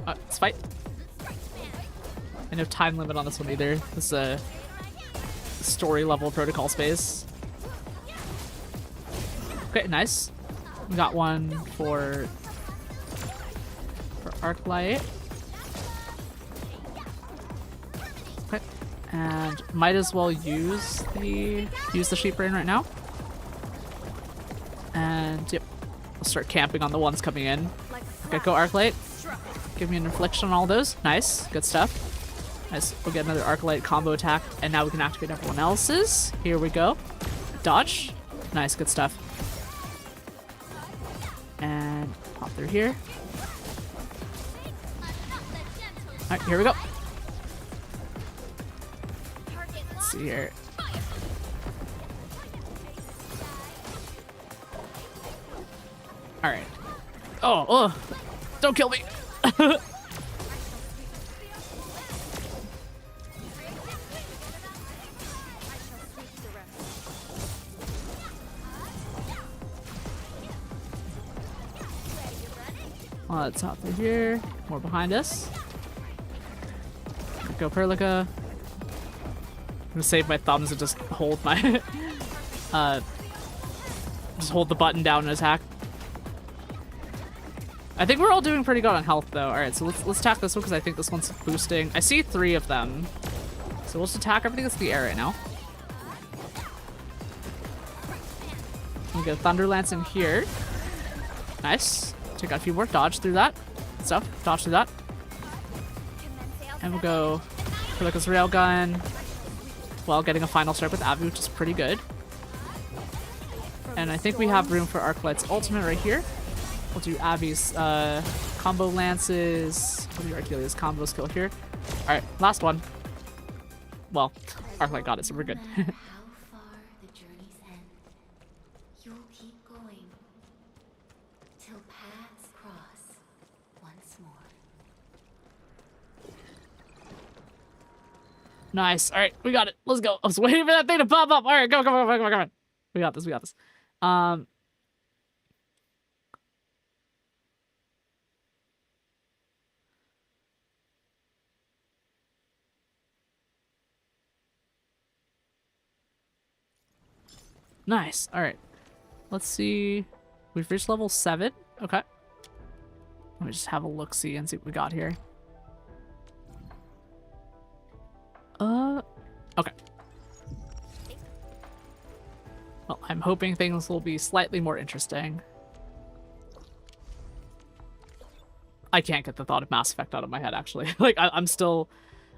Let's fight. And no time limit on this one either. This is a story level protocol space. Okay, nice. We got one for Arknight. Okay. And might as well use the sheep brain right now. And yep. We'll start camping on the ones coming in. Okay, go Arknight. Give me an infliction on all those. Nice. Good stuff. Nice. We'll get another Arknight combo attack. And now we can activate everyone else's. Here we go. Dodge. Nice. Good stuff. And pop through here. Alright, here we go. Let's see here. Alright. Oh, don't kill me. Let's hop through here. More behind us. Go Perlica. I'm gonna save my thumbs and just hold my just hold the button down and attack. I think we're all doing pretty good on health though. Alright, so let's attack this one because I think this one's boosting. I see 3 of them. So we'll just attack everything that's in the air right now. We'll get a Thunder Lance in here. Nice. Take out a few more. Dodge through that. Stuff. Dodge through that. And we'll go for like this railgun while getting a final strike with Avi, which is pretty good. And I think we have room for Arknight's ultimate right here. We'll do Avi's combo lances. We'll do Archelia's combo skill here. Alright, last one. Well, Arknight got it, so we're good. How far the journey's end, you'll keep going till paths cross once more. Nice. Alright, we got it. Let's go. I was waiting for that thing to pop up. Alright, come on. We got this. Nice. Alright. Let's see. We've reached level 7. Okay. Let me just have a look-see and see what we got here. Okay. Well, I'm hoping things will be slightly more interesting. I can't get the thought of Mass Effect out of my head, actually. Like, I'm still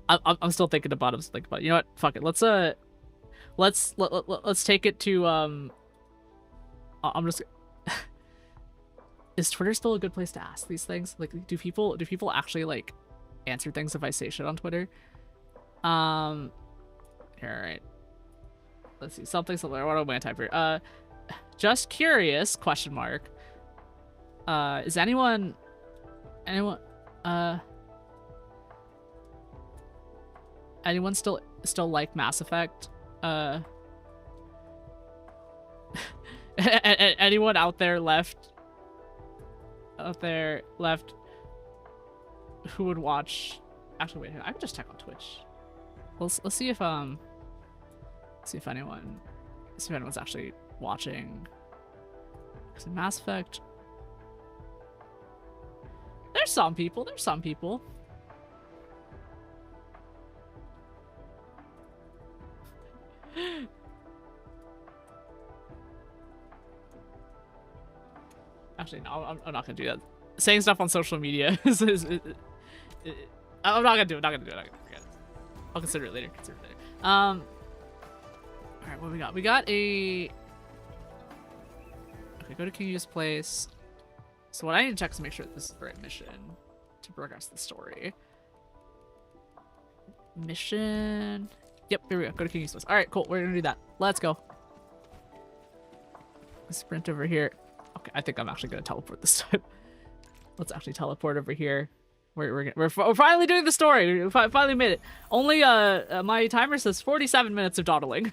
thinking about it. You know what? Fuck it. Let's take it to I'm just. Is Twitter still a good place to ask these things? Like, do people actually like answer things if I say shit on Twitter? All right. Let's see. Something similar. What am I gonna type here? Just curious, question mark. Is anyone still like Mass Effect? Anyone out there left who would watch? Actually, wait, I can just check on Twitch. Let's see if anyone's actually watching. Is it Mass Effect? There's some people. Actually, no, I'm not gonna do that. Saying stuff on social media I'm not gonna do it. Not gonna do it. Forget it. I'll consider it later. All right, what we got? We got a. Okay, go to King Yu's place. So what I need to check is to make sure that this is the right mission to progress the story. Mission. Yep, here we go. Go to King Yu's place. All right, cool. We're gonna do that. Let's go. Sprint over here. Okay, I think I'm actually gonna teleport this time. Let's actually teleport over here. We're finally doing the story. We finally made it. Only my timer says 47 minutes of dawdling.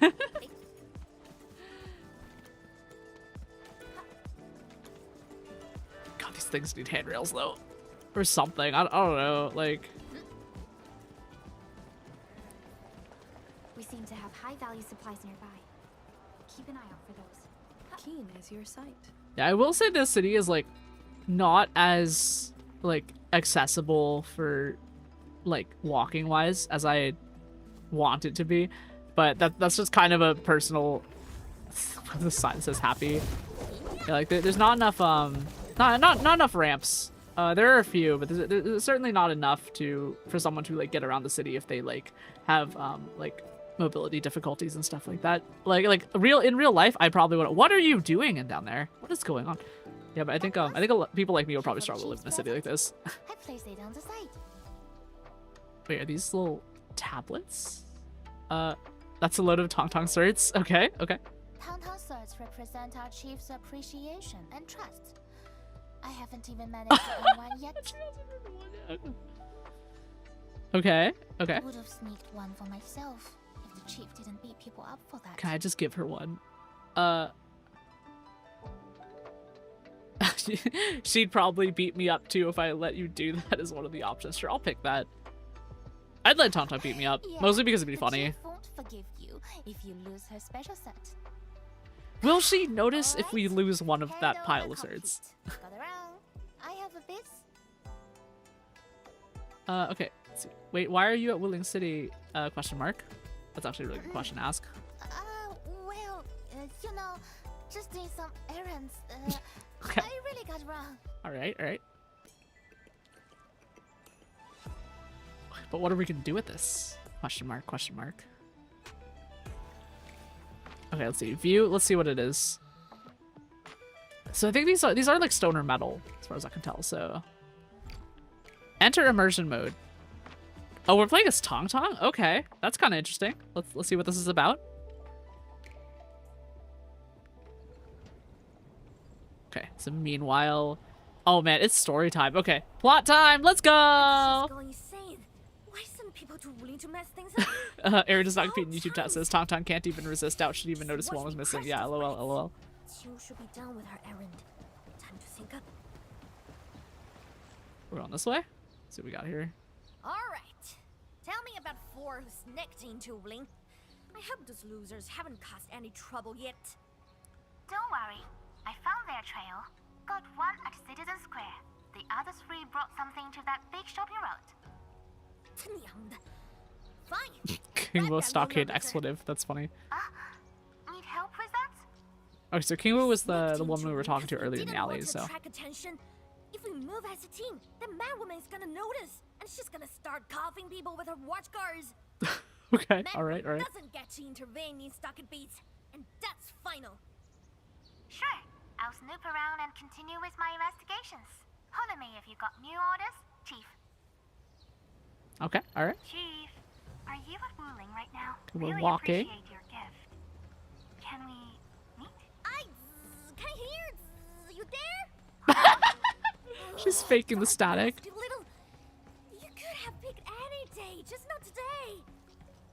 God, these things need handrails though, or something. I don't know. Like, We seem to have high-value supplies nearby. Keep an eye out for those. Keen as your sight. yeah, I will say this city is like not as like accessible for like walking wise as I want it to be, but that's just kind of a personal. The sign says happy. Yeah, like there's not enough not enough ramps. There are a few, but there's certainly not enough for someone to like get around the city if they like have like mobility difficulties and stuff like that. Like in real life, I probably would. What are you doing in down there? What is going on? Yeah, but I think people like me will probably struggle to live in a city like this. I placed it on the site. Wait, are these little tablets? That's a load of Tangtang certs. Okay. Tangtang certs represent our chief's appreciation and trust. I haven't even managed to earn one yet. Okay. Would have sneaked one for myself if the chief didn't beat people up for that. Can I just give her one? She'd probably beat me up too if I let you do that as one of the options. Sure, I'll pick that. I'd let Tangtang beat me up, Yeah, mostly because it'd be the funny. chief won't forgive you if you lose her special set. Will she notice if we Alright, lose one of that handover pile of certs? complete. Got around. I have a bit. Okay. Let's see. Wait, why are you at Willing City? Question mark. That's actually a really good question to ask. Well, you know, just doing some errands. Okay. I really got wrong. All right. But what are we gonna do with this? Question mark. Okay, let's see. View. Let's see what it is. So I think these are like stoner metal, as far as I can tell. So enter immersion mode. Oh, we're playing as Tangtang? Okay, that's kind of interesting. Let's see what this is about. Okay, so meanwhile, oh man, it's story time. Okay, plot time. Let's go. Going insane. Why isn't people too willing to mess things up? Aaron does not compete in YouTube chat says Tangtang can't even resist. Doubt should even notice one was missing. Yeah, lol. You should be done with her errand. Time to sync up. We're on this way. Let's see what we got here. Alright. Tell me about four who sneaked into Bling. I hope those losers haven't caused any trouble yet. Don't worry. I found their trail. Got one at Citizen Square. The other three brought something to that big shopping road. 他娘的. Fine. King Wu stockade expletive. That's funny. Need help with that? Okay, so King Wu was the woman we were talking to earlier in the alley, so. Attract attention. If we move as a team, the mad woman is gonna notice, and she's gonna start coughing people with her watch guards. Okay, Mad alright. woman doesn't get to intervene in stockade beats, and that's final. Sure. I'll snoop around and continue with my investigations. Holler me if you got new orders, Chief. Okay, alright. Chief, are you at Wuling right now? We're Really walking. appreciate your gift. Can we meet? I can't hear. You there? She's faking the static. You could have picked any day, just not today.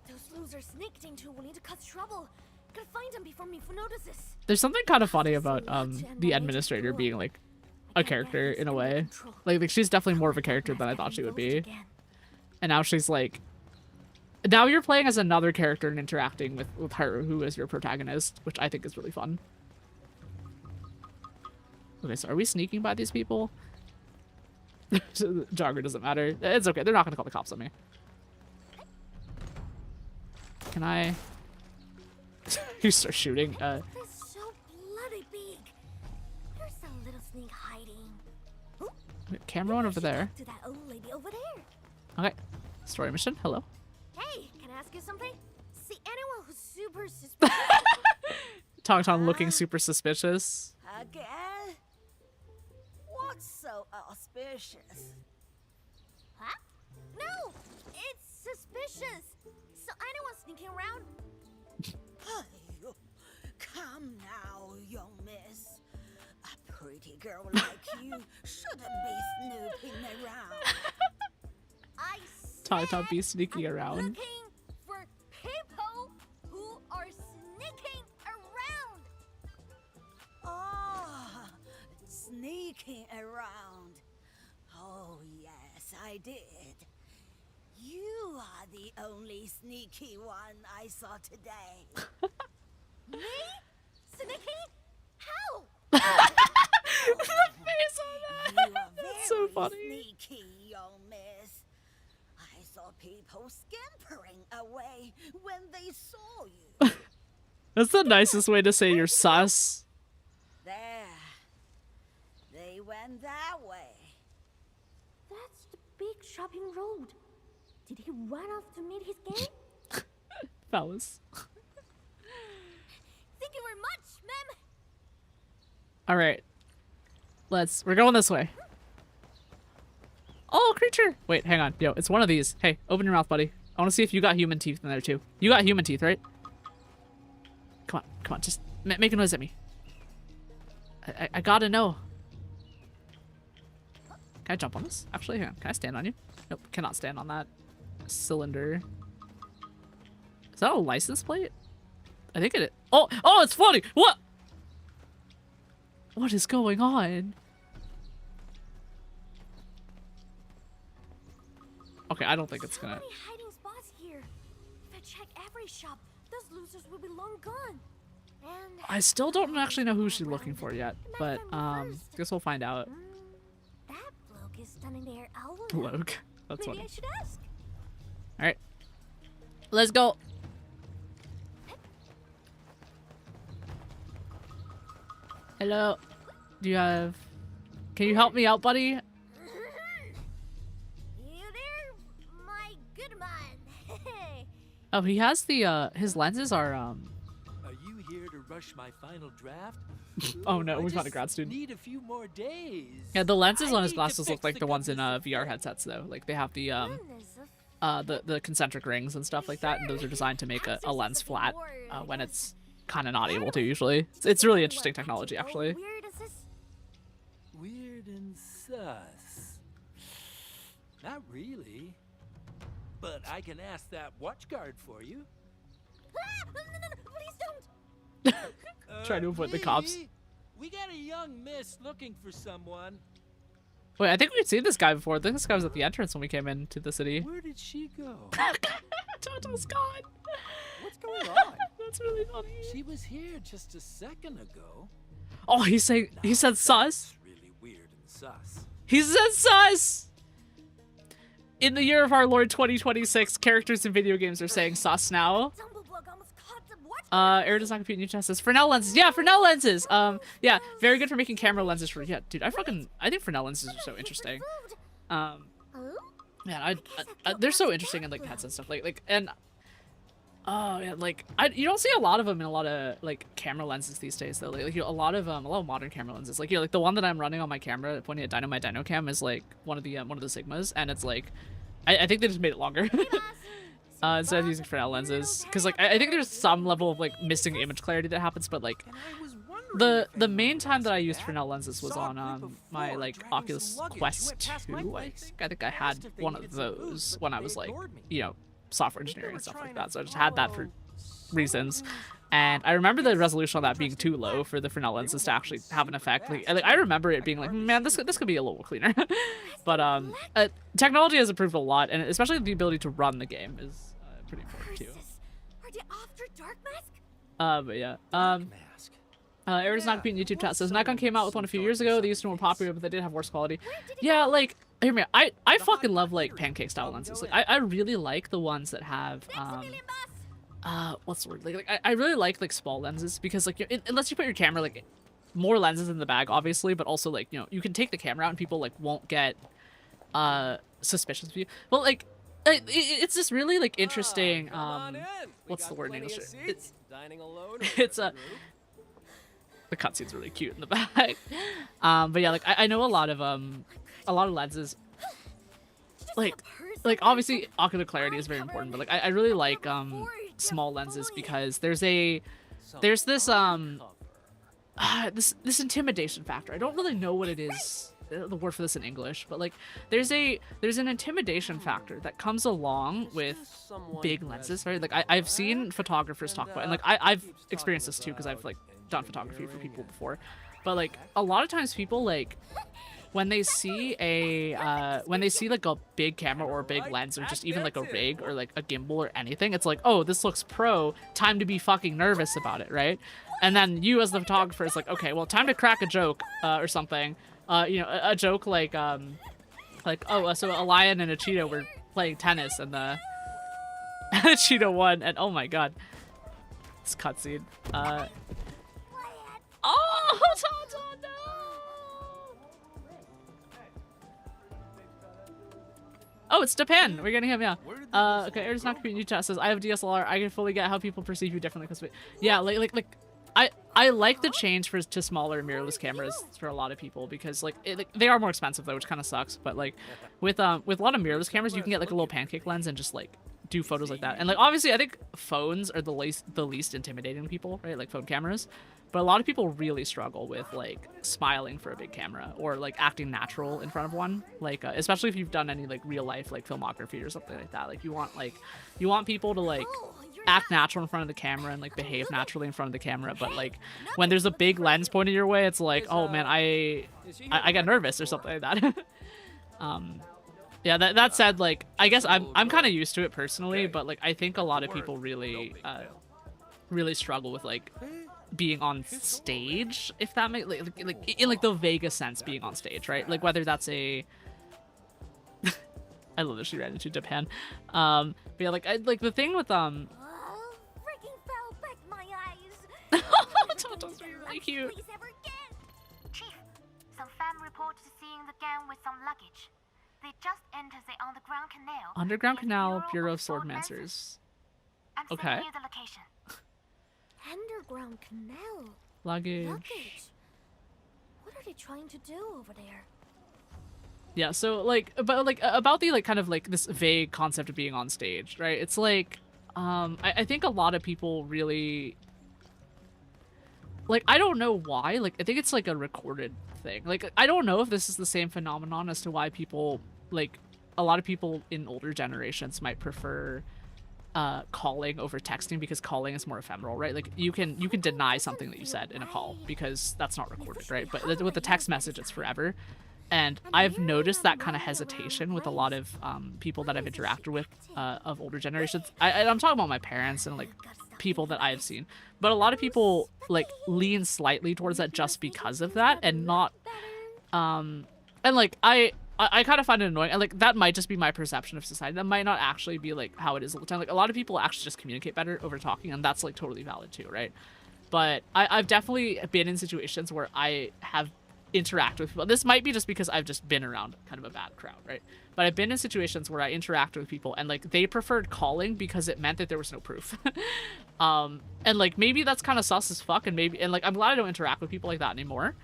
Those losers sneaked into Wuling to cause trouble. Gotta find them before Mifu notices. There's something kind of funny about the administrator being like a character in a way. Like she's definitely more of a character than I thought she would be. And now she's like, now you're playing as another character and interacting with her, who is your protagonist, which I think is really fun. Okay, so are we sneaking by these people? Jogger doesn't matter. It's okay. They're not gonna call the cops on me. Can I? You start shooting. They're so bloody big. Here's a little sneak hide camera one over there. To that old lady over there. Okay. Story mission. Hello. Hey, can I ask you something? See anyone who's super suspicious? Tangtang looking super suspicious. Again? What's so auspicious? Huh? No, it's suspicious. So anyone sneaking around? Hey, come now, young miss. A pretty girl like you shouldn't be snooping around. I Tangtang be said sneaking I'm around. looking for people who are sneaking around. Ah, sneaking around. Oh, yes, I did. You are the only sneaky one I saw today. Me? Sneaking? How? The face on that. You are That's so very funny. sneaky, young miss. I saw people scampering away when they saw you. That's the nicest way to say you're sus. There. They went that way. That's the big shopping road. Did he run off to meet his gang? Fellas. Thank you very much, ma'am. Alright. We're going this way. Oh, creature! Wait, hang on. Yo, it's one of these. Hey, open your mouth, buddy. I want to see if you got human teeth in there, too. You got human teeth, right? Come on, just make a noise at me. I gotta know. Can I jump on this? Actually, hang on. Can I stand on you? Nope, cannot stand on that cylinder. Is that a license plate? I think it is. Oh, it's floating! What? What is going on? Okay, I don't think it's gonna... So many hiding spots here. If I check every shop, those losers will be long gone. And I still don't actually know who she's looking for yet, but guess we'll find out. that bloke is standing there alone. Bloke. That's Maybe funny. I should ask. Alright. Let's go. Hello. Do you have... Can you help me out, buddy? You there, my good man. Oh, he has the, his lenses are, Are you here to rush my final draft? Oh no, I we found a just grad student. Need a few more days. Yeah, the lenses I on his need to glasses look fix like the ones in goodness of VR headsets though. Like they have the Goodness of the concentric rings and stuff like that, and those are designed to make a lens flat when it's kind of not able to usually. It's really interesting technology actually. Weird is this? Weird and sus. Not really. But I can ask that watch guard for you. Ah, no, please don't. Try to avoid the cops. Lee, we got a young miss looking for someone. Wait, I think we've seen this guy before. I think this guy was at the entrance when we came into the city. Where did she go? Toto's gone. What's going on? That's really funny. She was here just a second ago. Oh, he said sus. That's really weird and sus. He said sus. In the year of our Lord 2026, characters in video games are saying sus now. Dumblebug almost caught the watch. Air does not compute new tests. Fresnel lenses. Yeah, Fresnel lenses. Yeah, very good for making camera lenses for, yeah, dude, I think Fresnel lenses are so interesting. Oh? Man, they're so interesting in, like, pets and stuff. Oh, yeah, like, you don't see a lot of them in a lot of, like, camera lenses these days, though. Like, a lot of modern camera lenses. Like, like, the one that I'm running on my camera, pointing at my Dino Cam, is, like, one of the Sigmas, and it's, like, I think they just made it longer. Instead of using Fresnel lenses. Because, like, I think there's some level of, like, missing image clarity that happens, but, like, And I was wondering the main time that I used Fresnel lenses was on my like Oculus Quest 2. I think I had one of those when I was like, you know, software engineering and stuff like that. So I just had that for reasons. And I remember the resolution on that being too low for the Fresnel lenses to actually have an effect. Like I remember it being like, man, this could be a little cleaner. But technology has improved a lot, and especially the ability to run the game is pretty important too. Are they after Dark Mask? But yeah. mask. Air does not compete in YouTube chat says Nikon came out with one a few years ago. They used to be more popular, but they did have worse quality. Yeah, like hear me. I fucking love like pancake style lenses. Like I really like the ones that have what's the word? Like I really like small lenses because like unless you put your camera like more lenses in the bag, obviously, but also like, you know, you can take the camera out and people like won't get suspicious of you. Well, like it's this really like interesting what's the word in English? It's a the cutscene's really cute in the back. But yeah, like I know a lot of lenses, like obviously ocular clarity is very important, but like I really like small lenses because there's this this intimidation factor. I don't really know what it is, the word for this in English, but like there's an intimidation factor that comes along with big lenses, right? Like I've seen photographers talk about, and like I've experienced this too because I've like done photography for people before, but like a lot of times people like when they see like a big camera or a big lens or just even like a rig or like a gimbal or anything, it's like, oh, this looks pro, time to be fucking nervous about it, right? And then you as the photographer is like, okay, well, time to crack a joke or something, you know, a joke like oh, so a lion and a cheetah were playing tennis and the cheetah won, and oh my god, this cutscene. Oh, Tangtang, no! Oh, it's Japan. We're getting him, yeah. Okay, Air's not computing chat says, I have DSLR. I can fully get how people perceive you differently. Cause yeah, like I like the change to smaller mirrorless cameras for a lot of people because like they are more expensive though, which kind of sucks. But like with a lot of mirrorless cameras, you can get like a little pancake lens and just like do photos like that. And like obviously, I think phones are the least intimidating to people, right? Like phone cameras. But a lot of people really struggle with like smiling for a big camera or like acting natural in front of one. Like especially if you've done any like real life like filmography or something like that. Like you want people to like act natural in front of the camera and like behave naturally in front of the camera. But like when there's a big lens pointed your way, it's like, oh man, I get nervous or something like that. Yeah, that said, like I guess I'm kind of used to it personally, but like I think a lot of people really struggle with like being on stage, if that makes like in like the vaguest sense, being on stage, right? Like whether that's a I love that she ran into Japan. But yeah, like the thing with freaking fell back my eyes. Tangtang's really cute. Chief, some fam reported seeing the gang with some luggage. They just entered the underground canal. Underground near the Canal, Bureau of Swordmancers. I'm Okay. sending you the location. Underground canal. Luggage. What are they trying to do over there? Yeah, so like, but like about the like kind of like this vague concept of being on stage, right? It's like, I think a lot of people really, like, I don't know why, like, I think it's like a recorded thing. Like, I don't know if this is the same phenomenon as to why people, like, a lot of people in older generations might prefer calling over texting because calling is more ephemeral, right? Like you can deny something that you said in a call because that's not recorded, right? But with the text message, it's forever. And I've noticed that kind of hesitation with a lot of people that I've interacted with of older generations. I'm talking about my parents and like people that I've seen, but a lot of people like lean slightly towards that just because of that, and not and like I kind of find it annoying, and like that might just be my perception of society. That might not actually be like how it is all the time. Like a lot of people actually just communicate better over talking, and that's like totally valid too, right? But I've definitely been in situations where I have interacted with people. This might be just because I've just been around kind of a bad crowd, right? But I've been in situations where I interacted with people and like they preferred calling because it meant that there was no proof. And like maybe that's kind of sus as fuck, and like I'm glad I don't interact with people like that anymore.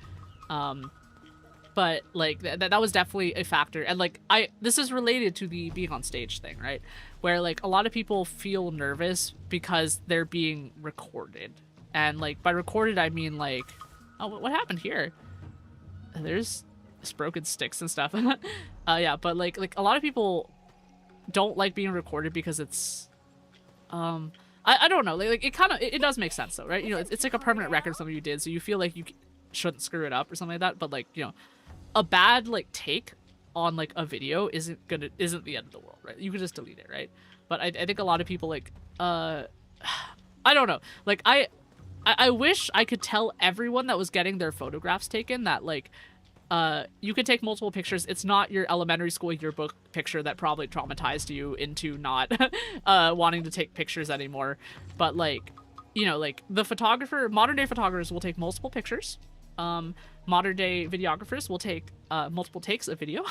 But like that was definitely a factor. And like this is related to the being on stage thing, right? Where like a lot of people feel nervous because they're being recorded. And like by recorded I mean like, oh, what happened here? There's broken sticks and stuff. Yeah, but like a lot of people don't like being recorded because it's I don't know, like it does make sense though, right? You know, it's like a permanent record something you did, so you feel like you shouldn't screw it up or something like that. But like, you know, a bad like take on like a video isn't the end of the world, right? You can just delete it, right? But I think a lot of people like I don't know, like I wish I could tell everyone that was getting their photographs taken that like you could take multiple pictures. It's not your elementary school yearbook picture that probably traumatized you into not wanting to take pictures anymore. But like, you know, like the modern day photographers will take multiple pictures, modern day videographers will take multiple takes of video.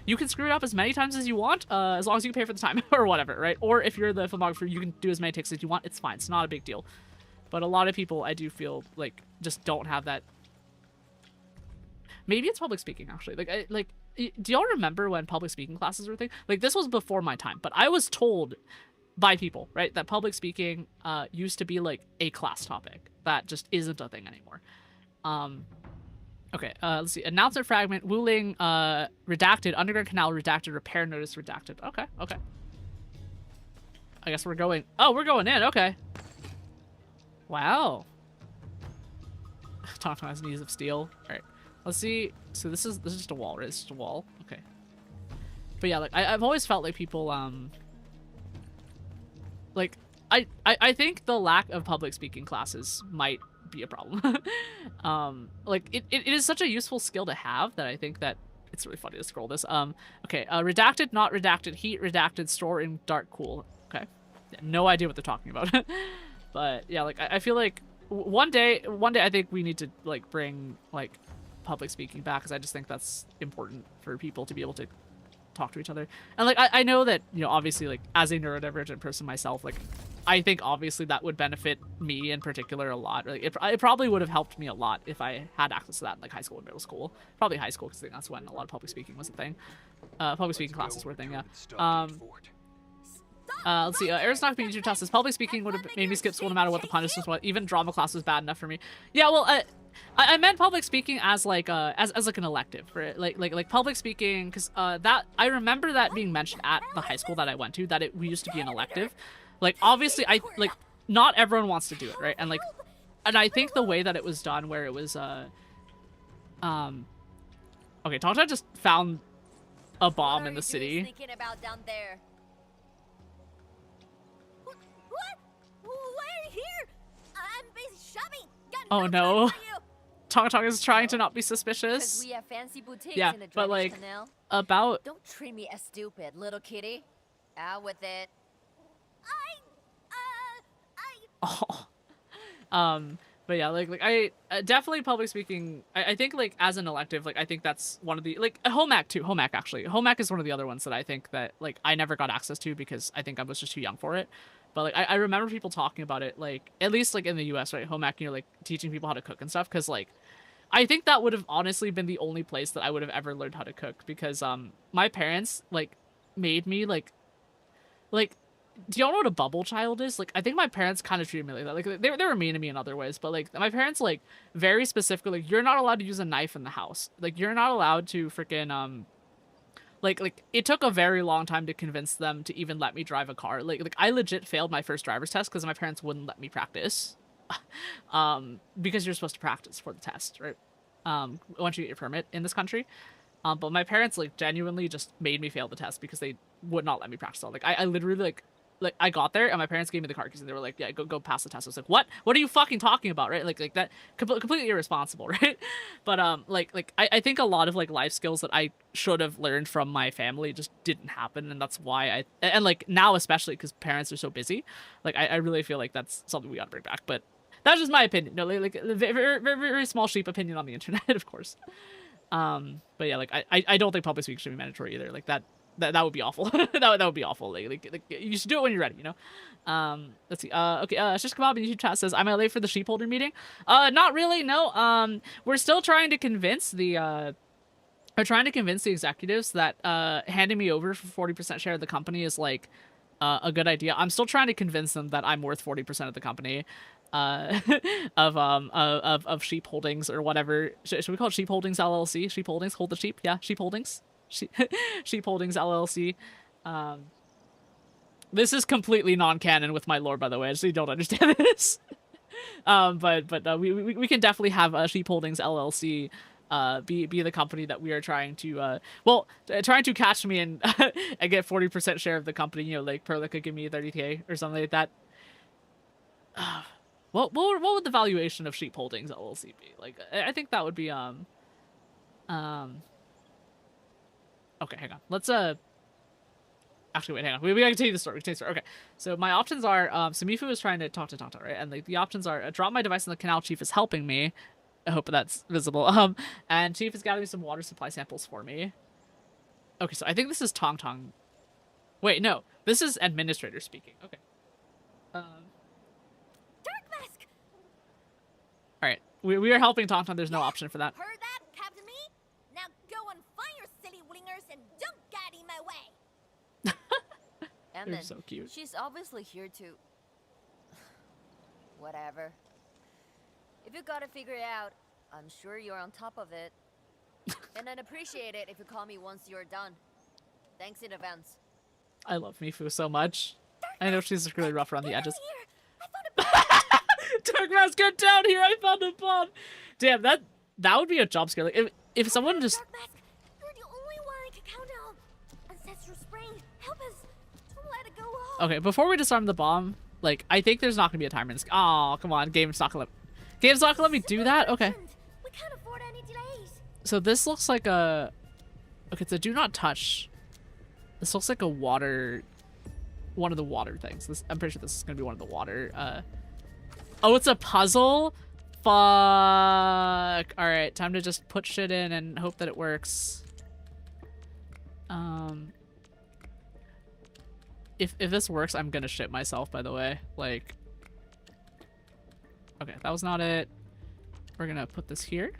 You can screw it up as many times as you want, as long as you can pay for the time or whatever, right? Or if you're the filmographer, you can do as many takes as you want. It's fine. It's not a big deal. But a lot of people, I do feel like, just don't have that. Maybe it's public speaking, actually. Do y'all remember when public speaking classes were a thing? Like, this was before my time, but I was told by people, right, that public speaking used to be like a class topic that just isn't a thing anymore. Okay, let's see. Announcement fragment, Wuling, redacted, underground canal redacted, repair notice redacted. Okay, okay. I guess we're going, oh, we're going in, okay. Wow. Tangtang has knees of steel. Alright, let's see. So this is just a wall, right? It's just a wall. Okay. But yeah, like, I've always felt like people, like, I think the lack of public speaking classes might be a problem. Like, it is such a useful skill to have that I think that it's really funny to scroll this. Okay, redacted, not redacted, heat, redacted, store in dark cool. Okay. Yeah, no idea what they're talking about. But yeah, like, I feel like one day I think we need to, like, bring, like, public speaking back, because I just think that's important for people to be able to talk to each other. And like, I know that, you know, obviously, like, as a neurodivergent person myself, like, I think obviously that would benefit me in particular a lot. Like, it probably would have helped me a lot if I had access to that in, like, high school and middle school. Probably high school, because I think that's when a lot of public speaking was a thing. Public speaking classes were a thing, yeah. Let's see, Aerosnock being YouTube says public speaking would have made me skip school no matter what the punishment was. Even drama class was bad enough for me. Yeah, well, I meant public speaking as like as like an elective, right? Like public speaking, because that I remember that being mentioned at the high school that I went to, that we used to be an elective. Like, obviously, not everyone wants to do it, right? And like, and I think the way that it was done, where it was okay, Tangtang just found a bomb in the city. Thinking about down there? What? Why are you here? I'm busy shopping. Got Oh time no. for you. Tangtang is trying to not be suspicious. We have fancy boutiques Yeah, in the but Drainage like, Canal. about Don't treat me as stupid, little kitty. Out with it. oh. But yeah, like I definitely public speaking. I think like as an elective, like I think that's one of the, like, HOMAC too. HOMAC actually. HOMAC is one of the other ones that I think that like I never got access to because I think I was just too young for it. But like I remember people talking about it, like at least like in the US, right? HOMAC, you know, like teaching people how to cook and stuff, because like I think that would have honestly been the only place that I would have ever learned how to cook, because my parents like made me like do y'all know what a bubble child is? Like, I think my parents kind of treated me like that. Like, they were mean to me in other ways, but like my parents like very specifically, like, you're not allowed to use a knife in the house. Like, you're not allowed to freaking like it took a very long time to convince them to even let me drive a car. Like I legit failed my first driver's test because my parents wouldn't let me practice. Because you're supposed to practice for the test, right? Once you get your permit in this country. But my parents like genuinely just made me fail the test because they would not let me practice all. Like I literally like I got there and my parents gave me the car keys and they were like, yeah, go pass the test. I was like, what are you fucking talking about, right? Like that completely irresponsible, right? But I think a lot of like life skills that I should have learned from my family just didn't happen, and that's why and like now especially because parents are so busy, like I really feel like that's something we gotta bring back. But that's just my opinion. No, like a very small sheep opinion on the internet, of course. But yeah, like I don't think public speaking should be mandatory either. Like that would be awful. that would be awful. Like you should do it when you're ready, you know. Let's see. Okay. Shish Kebab in YouTube chat says, "Am I late for the sheep holder meeting?" Not really. No. We're still trying to convince the executives that handing me over for 40% share of the company is like a good idea. I'm still trying to convince them that I'm worth 40% of the company. Of sheep holdings or whatever. Should we call it sheep holdings LLC? Sheep holdings, hold the sheep. Yeah, sheep holdings. Sheep holdings LLC. This is completely non-canon with my lore, by the way, so you don't understand this. But we can definitely have a sheep holdings LLC be the company that we are trying to trying to catch me and and get 40% share of the company. You know, like Perla could give me 30K or something like that. What would the valuation of Sheep Holdings LLC be? Like, I think that would be okay, hang on. Let's actually wait, hang on. We gotta continue the story. Okay. So my options are so Mifu is trying to talk to Tangtang, right? And like the options are drop my device in the canal chief is helping me. I hope that's visible. And Chief is gathering some water supply samples for me. Okay, so I think this is Tangtang. Wait, no. This is administrator speaking. Okay. Dark Mask! Alright. We are helping Tangtang. There's no option for that. Heard that, Captain Me? Now go and find your silly wingers and don't get in my way. And They're then so cute. she's obviously here to... Whatever. If you gotta figure it out, I'm sure you're on top of it. And I'd appreciate it if you call me once you're done. Thanks in advance. I love Mifu so much. I know she's really rough around the edges. Here, I found a Dark Mask, get down here! I found a bomb! Damn, that would be a jump scare. Like, if someone just... Dark Mask, you're the only one I can count on. Ancestral Spring, help us. Don't let it go off. Okay, before we disarm the bomb, like, I think there's not gonna be a timer in this. Oh, come on, game's not gonna let me do that? Okay. We can't afford any delays. So this looks like a... Okay, it's a do not touch. This looks like a water... One of the water things. I'm pretty sure this is gonna be one of the water, Oh, it's a puzzle? Fuck. Alright, time to just put shit in and hope that it works. If this works, I'm gonna shit myself, by the way. Like... Okay, that was not it. We're gonna put this here.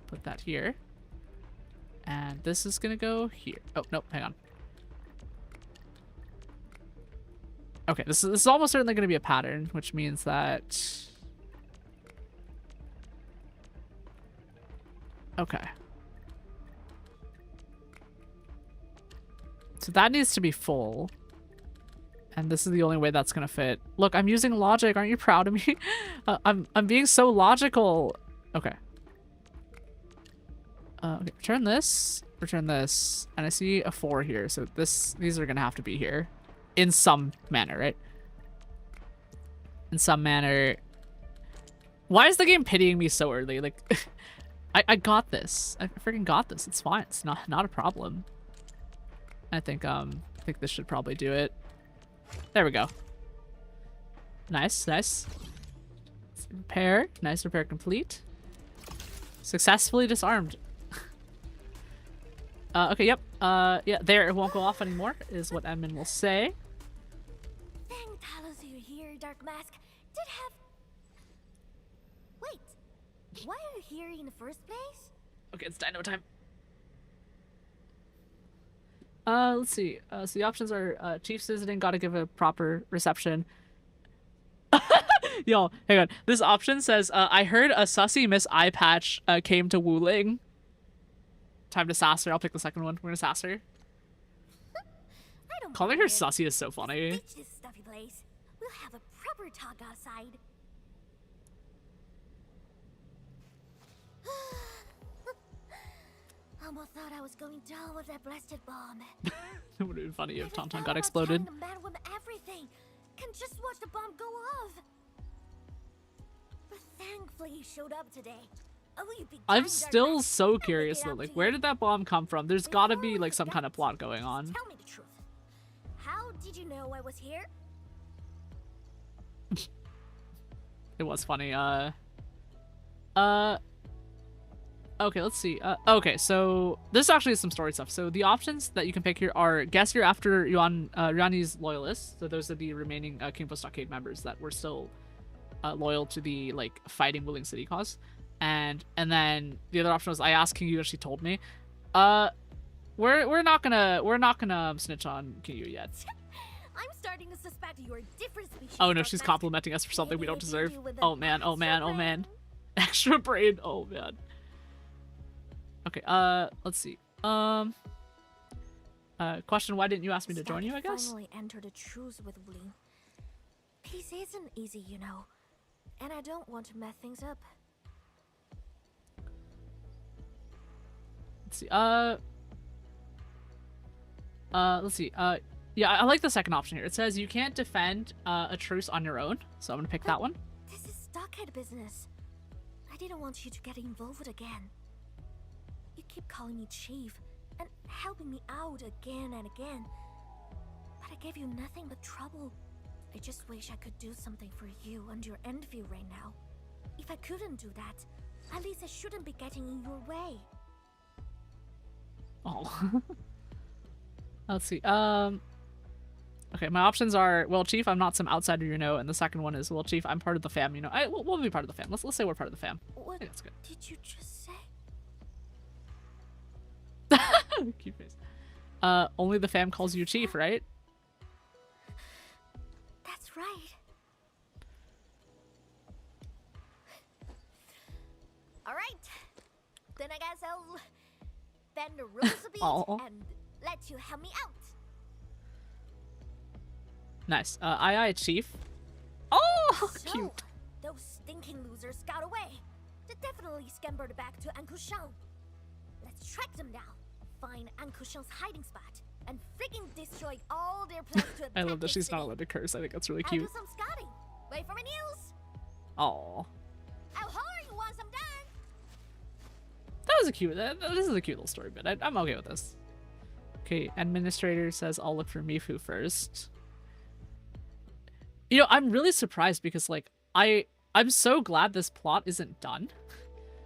Put that here. And this is gonna go here. Oh, no, hang on. Okay, this is almost certainly gonna be a pattern, which means that... Okay. So that needs to be full. And this is the only way that's gonna fit. Look, I'm using logic. Aren't you proud of me? I'm being so logical. Okay. Okay, return this, and I see a 4 here. So these are gonna have to be here, in some manner, right? In some manner. Why is the game pitying me so early? Like, I got this. I freaking got this. It's fine. It's not a problem. I think this should probably do it. There we go. Nice, nice. Repair. Nice repair complete. Successfully disarmed. Okay, yep. Yeah, there, it won't go off anymore, is what admin will say. Thank Talos you're here, Dark Mask. Did have... Wait, why are you here in the first place? Okay, it's dino time. Let's see. So the options are, Chief's visiting, gotta give a proper reception. Yo, hang on. This option says, I heard a sussy Miss Eye Patch came to Wuling. Time to sass her. I'll pick the second one. We're gonna sass her. I don't Calling her mind it. sussy is so funny. Ditch this stuffy place. We'll have a proper talk outside. Almost thought I was going down with that blasted bomb. It would have been funny if Never Tauntaun thought got about exploded. telling the man with everything. Can just watch the bomb go off. But thankfully he showed up today. Oh, you big I'm time, still Dark Mask. so How did curious they though, get like, up to where you? did that bomb come from? There's gotta be Before like some kind of that, plot going on. Tell me the truth. How did you know I was here? It was funny. Okay, let's see. Okay, so this actually is some story stuff. So the options that you can pick here are guess you're after Yuani's loyalists. So those are the remaining King Post Stockade members that were still loyal to the like fighting Wuling City cause. And then the other option was I asked King Yu and she told me. We're not gonna snitch on King Yu yet. I'm starting to suspect you're a different species. Oh no, Dark she's Mask. complimenting us for something we Maybe don't I did deserve. you with Oh an man, oh man, extra oh man. brain. Extra brain. Oh man. Okay, let's see. Question, why didn't you ask me to join you, I guess? Finally entered a truce with Wuling. Peace isn't easy, you know. And I don't want to mess things up. Let's see. Let's see. Yeah, I like the second option here. It says you can't defend a truce on your own, so I'm gonna pick that one. This is stockhead business. I didn't want you to get involved again. You keep calling me chief and helping me out again and again. But I gave you nothing but trouble. I just wish I could do something for you and your Endfield right now. If I couldn't do that, at least I shouldn't be getting in your way. Oh. Let's see. Okay, my options are, well, Chief, I'm not some outsider you know, and the second one is, well, Chief, I'm part of the fam, you know. We'll be part of the fam. Let's say we're part of the fam. What I think that's good. did you just say? Cute face. Only the fam calls you Chief, right? That's right. All right. Then I guess I'll bend the rules a bit Aw. and let you help me out. Nice. Aye, Chief. Oh, So, cute. those stinking losers got away. They definitely scampered back to Uncle Sean. Let's track them down, find Uncle Sean's hiding spot, and freaking destroy all their plans to attack I love that the she's not city. allowed to curse. I think that's really I'll cute. do some scouting. Wait for my news. Oh, I'll holler you once I'm done. that was a cute. This is a cute little story bit. I'm okay with this. Okay, administrator says I'll look for Mifu first. You know, I'm really surprised because like I'm so glad this plot isn't done.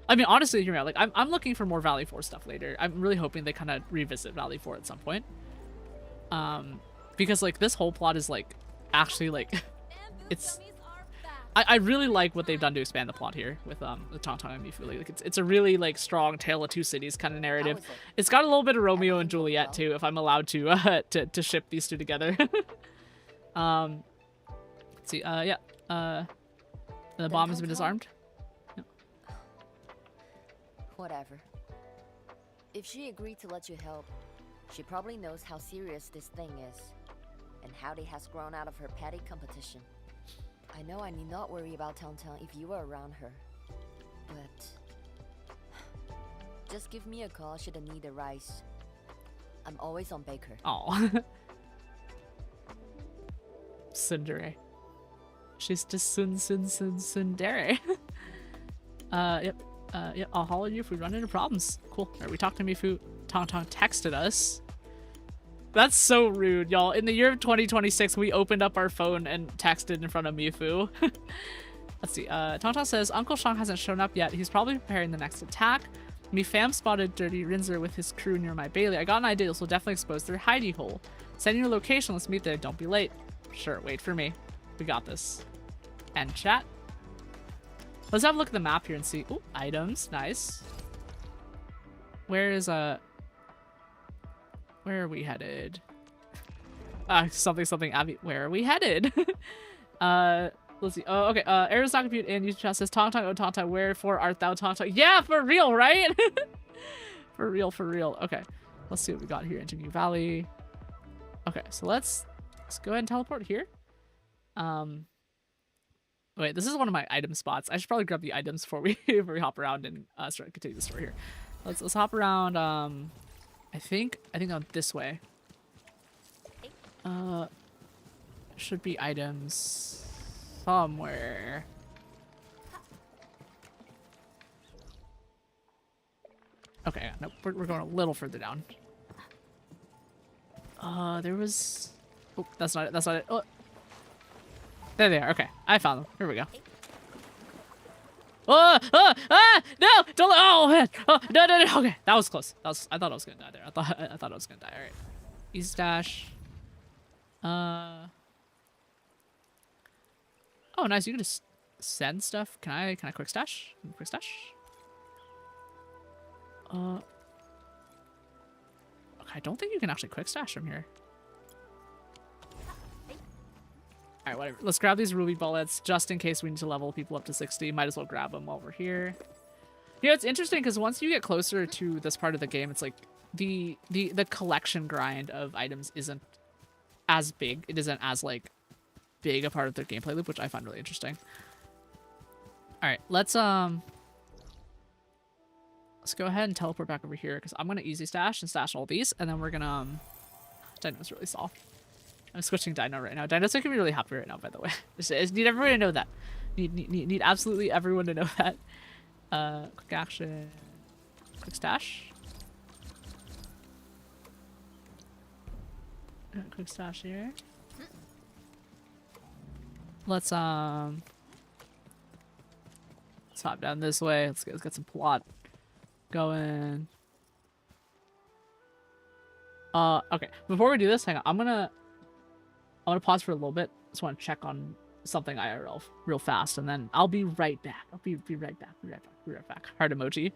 I mean, honestly, hear me out. Like, I'm looking for more Valley 4 stuff later. I'm really hoping they kind of revisit Valley 4 at some point. Because like this whole plot is like actually like it's. I really like what they've done to expand the plot here with the Tangtang and Mifu. Like it's a really like strong Tale of Two Cities kind of narrative. It's got a little bit of Romeo and Juliet too, if I'm allowed to ship these two together. Let's see. Yeah. The bomb has been disarmed. Yep. Whatever. If she agreed to let you help, she probably knows how serious this thing is, and how it has grown out of her petty competition. I know I need not worry about Tangtang if you are around her, but just give me a call should the need arise. I'm always on Baker. Oh. Tsundere. She's just Tsundere. Yep. Yep, I'll holler at you if we run into problems. Cool. Alright, we talked to Mifu. Tangtang texted us. That's so rude, y'all. In the year of 2026, we opened up our phone and texted in front of Mifu. Let's see. Tangtang says, Uncle Shang hasn't shown up yet. He's probably preparing the next attack. Me fam spotted Dirty Rinzer with his crew near my Bailey. I got an idea, this will definitely expose their hidey hole. Send your location, let's meet there. Don't be late. Sure, wait for me. We got this. End chat. Let's have a look at the map here and see. Ooh, items. Nice. Where is where are we headed? Something Abby. Where are we headed? Let's see. Oh, okay. Error's not compute in YouTube chat says Tangtang, oh Tangtang, wherefore art thou Tangtang? Yeah, for real, right? For real, for real. Okay. Let's see what we got here into New Valley. Okay, so let's go ahead and teleport here. Wait, this is one of my item spots. I should probably grab the items before we before we hop around and continue the story here. Let's hop around. I think on this way. Should be items somewhere. Okay, no, we're going a little further down. There was. Oh, that's not it. That's not it. Oh. There they are. Okay, I found them. Here we go. No! Don't. Oh man! Oh, no! Okay, that was close. I thought I was gonna die there. I thought I was gonna die. All right. Easy stash. Oh, nice. You can just send stuff. Can I quick stash? Quick stash. Okay, I don't think you can actually quick stash from here. Alright, whatever. Let's grab these ruby bullets just in case we need to level people up to 60. Might as well grab them while we're here. You know, it's interesting because once you get closer to this part of the game, it's like the collection grind of items isn't as big. It isn't as like big a part of the gameplay loop, which I find really interesting. Alright, let's go ahead and teleport back over here because I'm gonna easy stash and stash all these, and then we're gonna Dino's really soft. I'm switching Dino right now. Dino's making me really happy right now, by the way. Just need everyone to know that. Need absolutely everyone to know that. Quick action. Quick stash. Quick stash here. Let's Let's hop down this way. Let's get some plot going. Okay. Before we do this, hang on. I'm gonna pause for a little bit. Just want to check on something IRL real fast, and then I'll be right back. I'll be right back. Be right back. Heart emoji.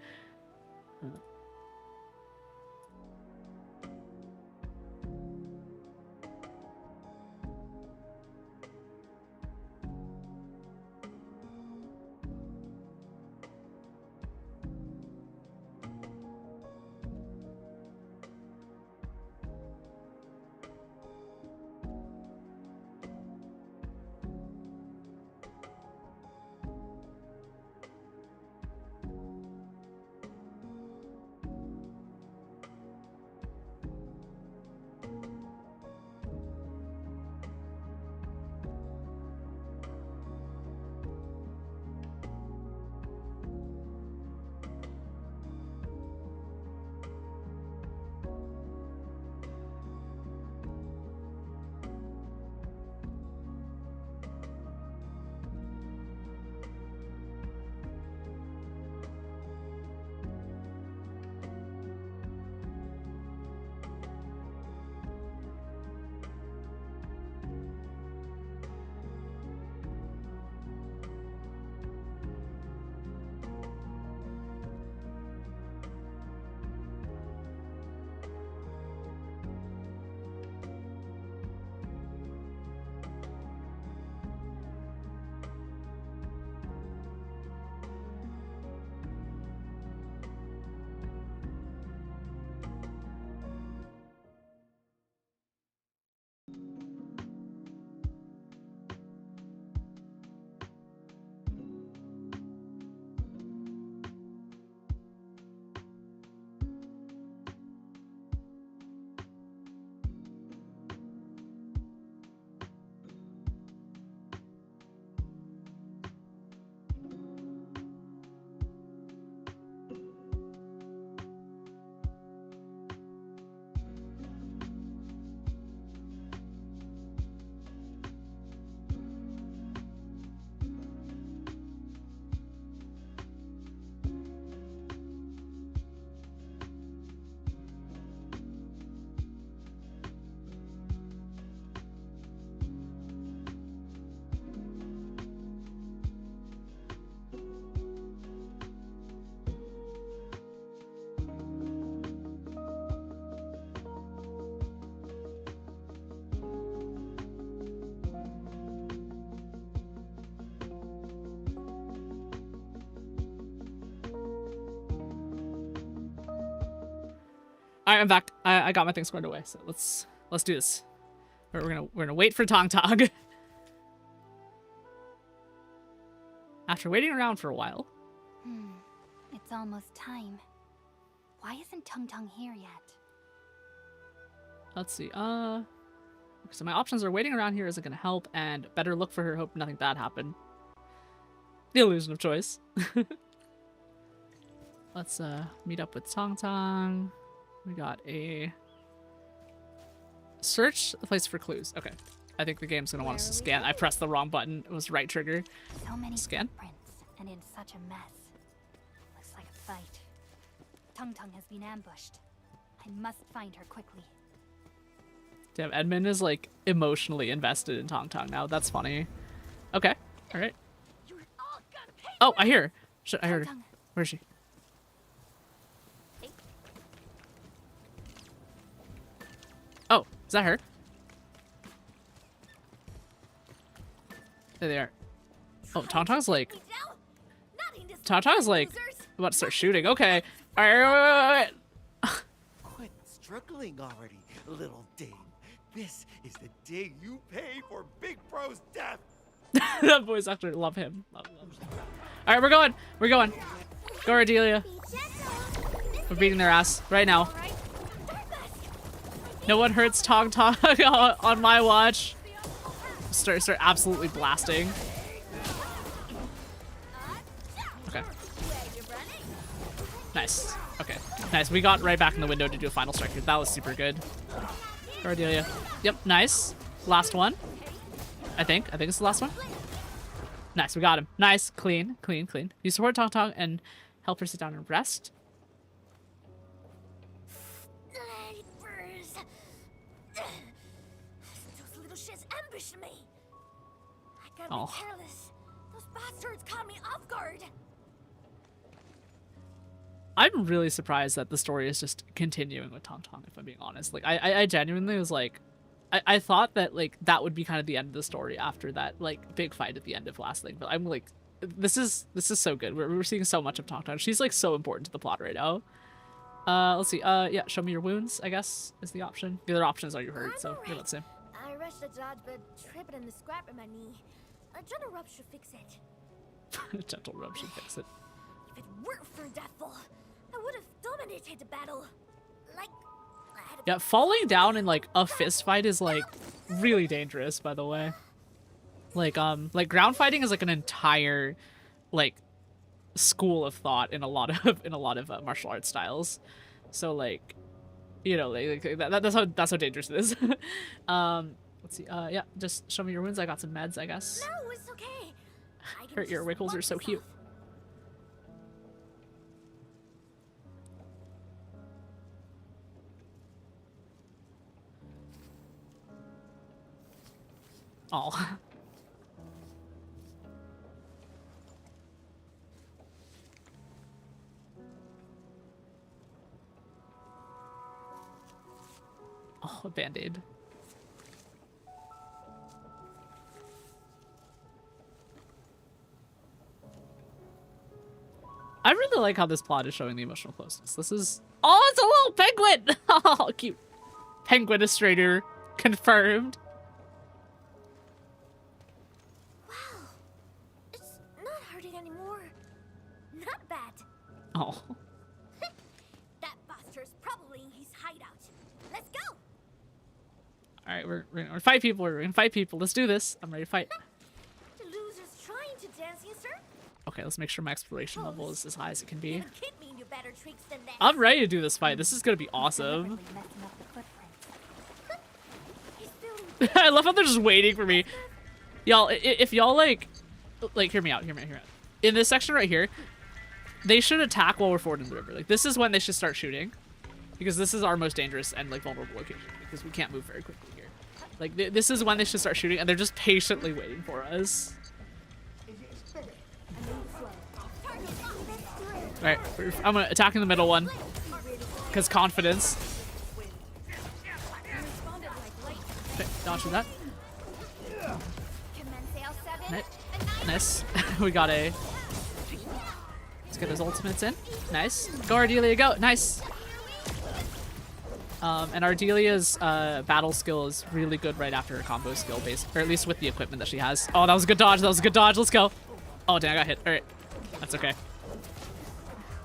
All right, I'm back. I got my thing squared away, so let's do this. We're gonna wait for Tangtang. After waiting around for a while. It's almost time. Why isn't Tangtang here yet? Let's see. So my options are waiting around here isn't gonna help, and better look for her, hope nothing bad happened. The illusion of choice. Let's meet up with Tangtang. We got a search the place for clues. Okay. I think the game's gonna want us to scan. I pressed the wrong button. It was right trigger. So many Scan. footprints and in such a mess. Looks like a fight. Tangtang has been ambushed. I must find her quickly. Damn, Edmund is like emotionally invested in Tangtang now. That's funny. Okay. All right. Oh, I hear her. Shit, I heard her. Where is she? Oh, is that her? There they are. Oh, Tangtang's like... Tangtang's like about to start shooting. Okay. All right, wait. Quit struggling already, little dame. This is the day you pay for Big Bro's death. That voice actor, love him. Love. All right, we're going. We're going. Go, Ardelia. We're beating their ass right now. No one hurts Tangtang on my watch. Start absolutely blasting. Okay. Nice. Okay. Nice. We got right back in the window to do a final strike here. That was super good. Ardelia. Yep. Nice. Last one. I think it's the last one. Nice, we got him. Nice, clean, clean, clean. You support Tangtang and help her sit down and rest. Snipers! Those little shits ambushed me. I can't Oh. be careless. Those bastards caught me off guard. I'm really surprised that the story is just continuing with Tangtang, if I'm being honest. Like, I genuinely was like, I thought that, like, that would be kind of the end of the story after that, like, big fight at the end of last thing. But I'm like, this is so good. We're seeing so much of Tangtang. She's, like, so important to the plot right now. Let's see. Yeah, show me your wounds, I guess, is the option. The other options are you hurt, so yeah, let's see. I rushed the dodge, but tripped and the scrap in my knee. A gentle rub should fix it. Gentle rub should fix it. If it weren't for Deathfall, I would have dominated the battle. Like, I had a Yeah, falling down in, like, a fist fight is, like, really dangerous, by the way. Like ground fighting is, like, an entire, like, school of thought in a lot of martial arts styles. So, like, you know, like that's how dangerous it is. Let's see. Yeah, just show me your wounds. I got some meds, I guess. No, it's okay. I can Hurt your just wiggles walk are so this cute. off. Oh. Oh, a band-aid. I really like how this plot is showing the emotional closeness. This is... Oh, it's a little penguin! Oh, cute. Penguinistrator confirmed. Wow, it's not hurting anymore. Not bad. Oh. That bastard's probably in his hideout. Let's go. All right, we're gonna fight people. We're gonna fight people. Let's do this. I'm ready to fight. The loser's trying to dance here, sir. Okay, let's make sure my exploration level is as high as it can be. Even kid me into better tricks than that. I'm ready to do this fight. This is gonna be awesome. He's feeling I love how they're just waiting for me. Y'all, if y'all like, hear me out. In this section right here, they should attack while we're fording the river. Like, this is when they should start shooting. Because this is our most dangerous and, like, vulnerable location. Because we can't move very quickly here. Like, this is when they should start shooting, and they're just patiently waiting for us. Alright, I'm gonna attack in the middle one. Because confidence. Okay, dodge that. Nice. We got a... Let's get those ultimates in. Nice. Go, Ardelia, go. Nice. And Ardelia's battle skill is really good right after her combo skill base, or at least with the equipment that she has. Oh, that was a good dodge. Let's go. Oh, dang, I got hit. All right. That's okay.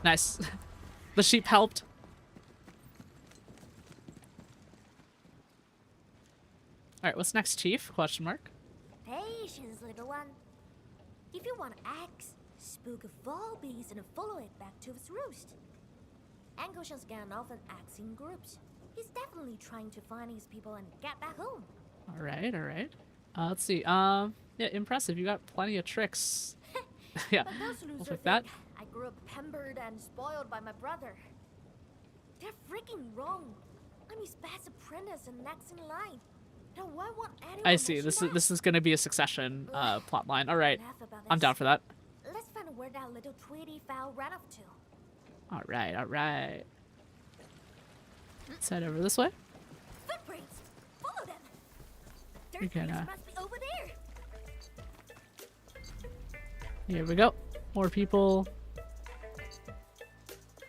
Nice. The sheep helped. All right, what's next, Chief? Question mark. patience, little one. If you want to axe, spook a fall beast and follow it back to its roost. Angoshan's gang often acts in groups. He's definitely trying to find his people and get back home. All right. Let's see. Yeah, impressive. You got plenty of tricks. Yeah, But those we'll losers take that. think I grew up pampered and spoiled by my brother. They're freaking wrong. I'm his best apprentice and next in line. Now why want anyone I see. but This is gonna be a succession plot line. All right, Enough about I'm this. down for that. Let's find where that little Tweety fowl ran off to. All right. Let's head over this way. Footprints! Follow them! Their You're place gonna- must be over there! Here we go. More people.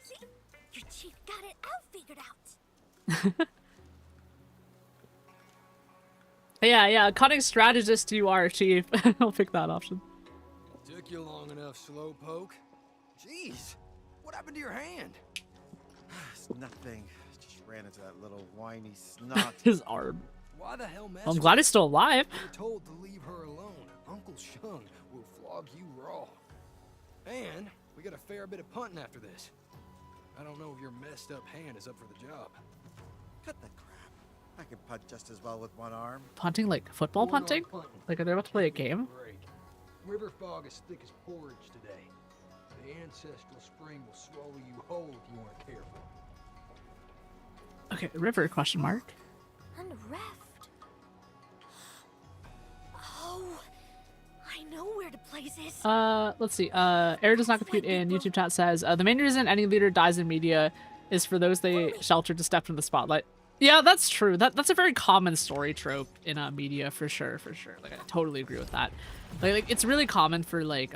See? Your chief got it out figured out! Yeah. Cunning strategist you are, Chief. I'll pick that option. Took you long enough, slowpoke. Jeez, what happened to your hand? It's nothing. Just ran into that little whiny snot. His arm. Why the hell mess Well, I'm with glad her? he's still alive. You're told to leave her alone. Uncle Shung will flog you raw. And we got a fair bit of punting after this. I don't know if your messed up hand is up for the job. Cut the crap. I can punt just as well with one arm. Punting like football Going on punting? punting. Like, are they about to play a game? Great. River fog is thick as porridge today. The ancestral spring will swallow you whole if you aren't careful. Okay, river, question mark. And Reft. Oh, I know where the place is. Let's see. Error does not compute in YouTube chat says, the main reason any leader dies in media is for those they sheltered to step from the spotlight. Yeah, that's true. That's a very common story trope in media for sure. Like, I totally agree with that. Like it's really common for like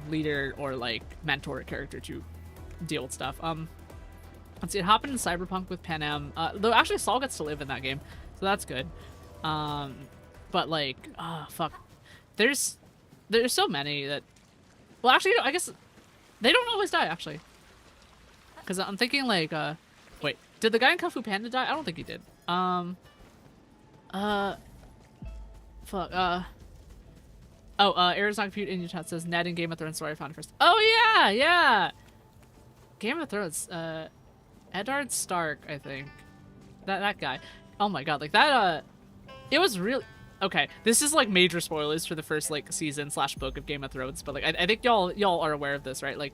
leader or like mentor character to deal with stuff. Let's see. It happened in Cyberpunk with Panem. Though actually Saul gets to live in that game, so that's good. But like, fuck. There's so many that. Well, actually, no, I guess they don't always die actually. Because I'm thinking like, wait, did the guy in Kung Fu Panda die? I don't think he did. Fuck. Error's not compute in your chat says Ned in Game of Thrones story I found first. Oh yeah. Game of Thrones. Eddard Stark, I think. That guy. Oh my god, like that. It was really. Okay, this is like major spoilers for the first like season / book of Game of Thrones, but like I think y'all are aware of this, right? Like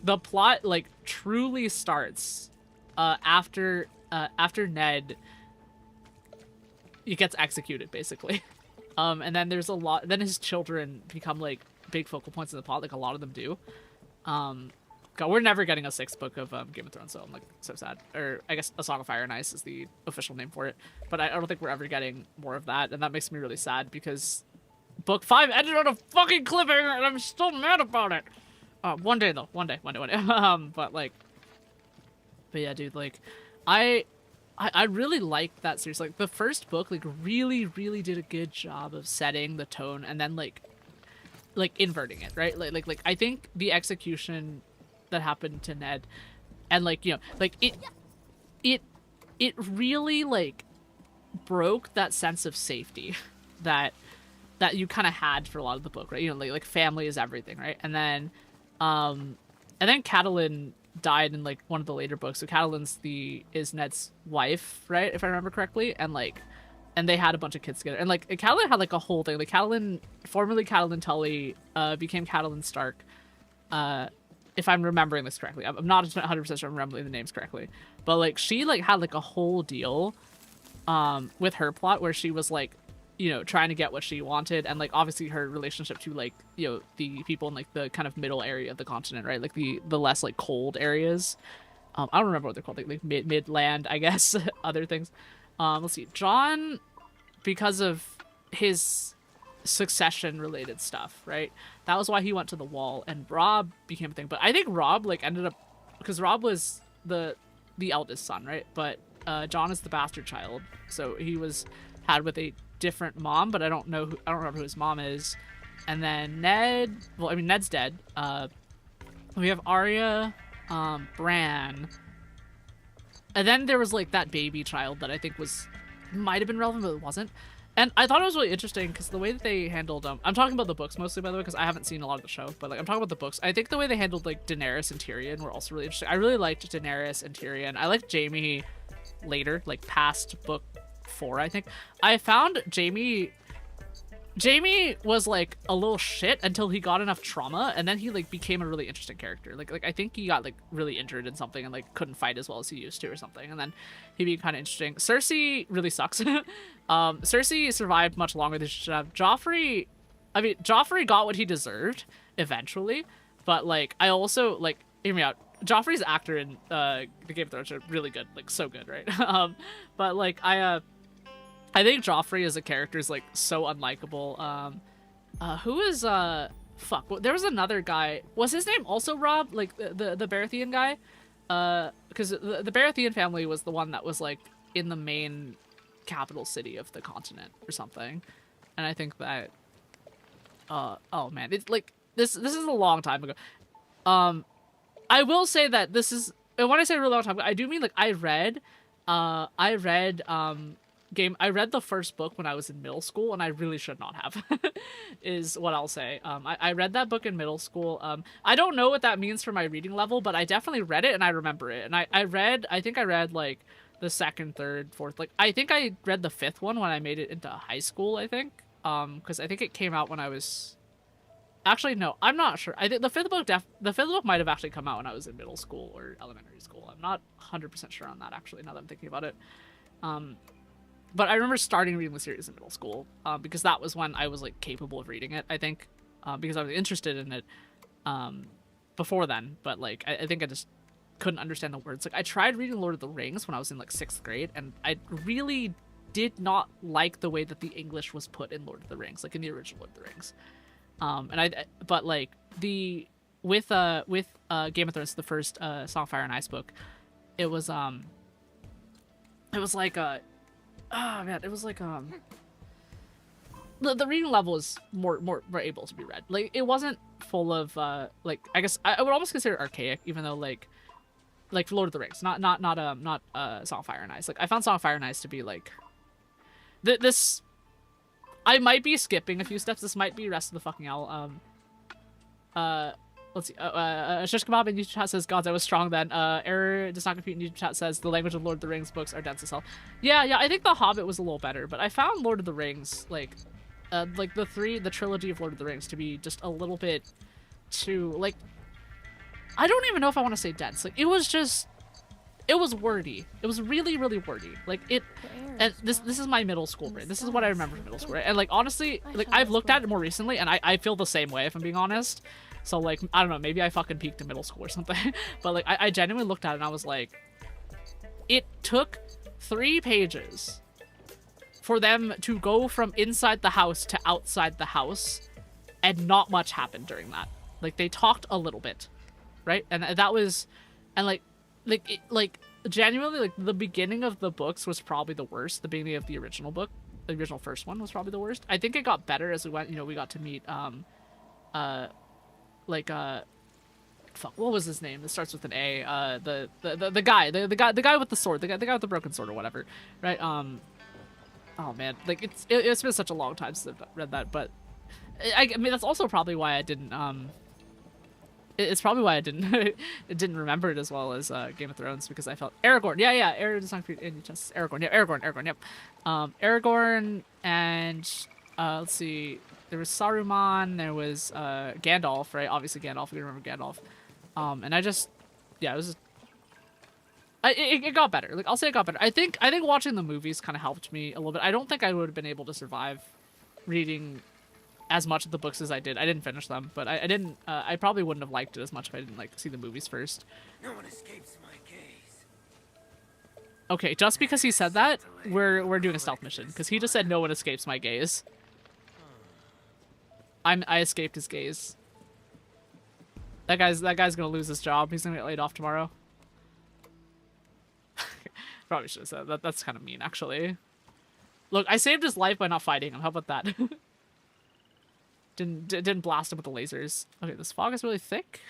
the plot like truly starts after Ned he gets executed basically. And then there's a lot, then his children become like big focal points in the plot, like a lot of them do. God, we're never getting a 6th book of Game of Thrones, so I'm like so sad. Or I guess A Song of Fire and Ice is the official name for it. But I don't think we're ever getting more of that, and that makes me really sad because book 5 ended on a fucking cliffhanger, and I'm still mad about it. One day though, one day. But yeah, dude, like, I really liked that series. Like the first book, like really did a good job of setting the tone, and then like inverting it, right? Like I think the execution that happened to Ned, and like, you know, like it really like broke that sense of safety that you kind of had for a lot of the book, right? You know, like family is everything, right? And then Catelyn died in like one of the later books. So Catelyn's is Ned's wife, right? If I remember correctly, and they had a bunch of kids together. And like Catelyn had like a whole thing. Like Catelyn, formerly Catelyn Tully, became Catelyn Stark. If I'm remembering this correctly, I'm not 100% sure I'm remembering the names correctly, but like she like had like a whole deal with her plot where she was like, you know, trying to get what she wanted, and like obviously her relationship to like, you know, the people in like the kind of middle area of the continent, right? Like the less like cold areas. I don't remember what they're called, like midland, I guess. Other things. Let's see. Jon, because of his succession related stuff, right? That was why he went to the Wall, and Robb became a thing. But I think Robb like ended up, because Robb was the eldest son, right? But Jon is the bastard child, so he was had with a different mom, but I don't remember who his mom is. And then Ned, well, I mean Ned's dead. We have Arya, Bran, and then there was like that baby child that I think might have been relevant, but it wasn't. And I thought it was really interesting because the way that they handled I'm talking about the books mostly, by the way, because I haven't seen a lot of the show, but like I'm talking about the books. I think the way they handled like Daenerys and Tyrion were also really interesting. I really liked Daenerys and Tyrion. I liked Jaime later, like past book 4, I think. I found Jaime was like a little shit until he got enough trauma, and then he like became a really interesting character. Like I think he got like really injured in something and like couldn't fight as well as he used to or something, and then he became kind of interesting. Cersei really sucks. Cersei survived much longer than she should have. Joffrey got what he deserved eventually, but like I also like, hear me out, Joffrey's actor in the Game of Thrones are really good, like so good, right? But like I think Joffrey as a character is like so unlikable. Who is fuck? There was another guy. Was his name also Robb? Like the Baratheon guy? Because the Baratheon family was the one that was like in the main capital city of the continent or something. And I think that oh man, it's like this is a long time ago. I will say that this is, and when I say a really long time ago, I do mean like I read the first book when I was in middle school, and I really should not have, is what I'll say. I read that book in middle school. I don't know what that means for my reading level, but I definitely read it and I remember it. And I think I read like the 2nd, 3rd, 4th, like I think I read the 5th one when I made it into high school, I think. Because I think it came out when I was Actually, no, I'm not sure. I think the fifth book might have actually come out when I was in middle school or elementary school. I'm not 100% sure on that, actually, now that I'm thinking about it. But I remember starting reading the series in middle school, because that was when I was, like, capable of reading it, I think, because I was interested in it before then. But, like, I think I just couldn't understand the words. Like, I tried reading Lord of the Rings when I was in, like, 6th grade, and I really did not like the way that the English was put in Lord of the Rings, like, in the original Lord of the Rings. But like with Game of Thrones, the first Song of Fire and Ice book, it was like the reading level was more more able to be read. Like, it wasn't full of like, I guess I would almost consider it archaic, even though like Lord of the Rings, not Song of Fire and Ice. Like, I found Song of Fire and Ice to be like this. I might be skipping a few steps. This might be Rest of the Fucking Owl. Let's see. Shish Kebab in YouTube chat says, "Gods, I was strong then." Error does not compute in YouTube chat says, "The language of Lord of the Rings books are dense as hell." Yeah. I think The Hobbit was a little better, but I found Lord of the Rings, like the trilogy of Lord of the Rings, to be just a little bit too, like, I don't even know if I want to say dense. Like, it was wordy. It was really, really wordy. Like, it, and this is my middle school brain. This is what I remember from middle school, right? And, like, honestly, like, I've looked at it more recently, and I feel the same way, if I'm being honest. So, like, I don't know, maybe I fucking peaked in middle school or something. But, like, I genuinely looked at it, and I was like, it took 3 pages for them to go from inside the house to outside the house, and not much happened during that. Like, they talked a little bit, right? And that was, and, like, genuinely, like, the beginning of the books was probably the worst. The beginning of the original book, the original first one, was probably the worst. I think it got better as we went. You know, we got to meet fuck, what was his name? It starts with an A. The guy with the sword, the guy with the broken sword or whatever, right? Oh man, like, it's been such a long time since I've read that, but I mean, that's also probably why I didn't it's probably why I didn't remember it as well as Game of Thrones, because I felt Aragorn. Yeah, Aragorn does not create any justice. Aragorn, yeah, Aragorn, yep. Aragorn, and let's see, there was Saruman, there was Gandalf, right? Obviously Gandalf, we remember Gandalf. And I just, yeah, it was just, it got better. Like, I'll say it got better. I think watching the movies kind of helped me a little bit. I don't think I would have been able to survive reading as much of the books as I did. I didn't finish them, but I didn't, I probably wouldn't have liked it as much if I didn't, like, see the movies first. No one escapes my gaze. Okay, just because he said that, we're doing a stealth mission, because he just said no one escapes my gaze. I escaped his gaze. That guy's gonna lose his job. He's gonna get laid off tomorrow. Probably should have said that. That's kind of mean, actually. Look, I saved his life by not fighting him. How about that? Didn't blast him with the lasers. Okay, this fog is really thick.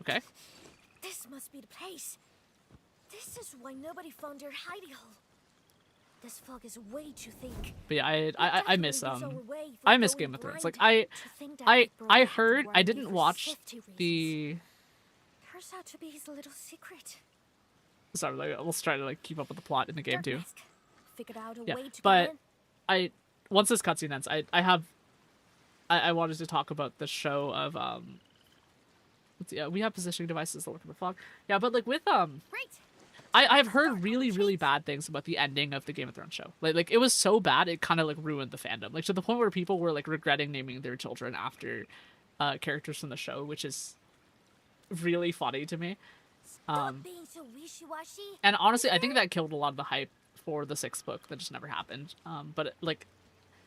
Okay. This must be the place. This is why nobody found your hidey hole. This fog is way too thick. But yeah, I miss Game of Thrones. Like, I heard, I didn't watch the. Turns out to be his little secret. Sorry, like, let's try to, like, keep up with the plot in the game too. Figured out a Yeah, way to but get in. once this cutscene ends, I wanted to talk about the show of let's see, we have positioning devices that look at the fog. Yeah, but like with Great. I've heard really, really bad things about the ending of the Game of Thrones show. Like it was so bad, it kind of like ruined the fandom. Like to the point where people were like regretting naming their children after characters from the show, which is really funny to me. Stop being so wishy-washy. And honestly, I think that killed a lot of the hype for the 6th book that just never happened. But like,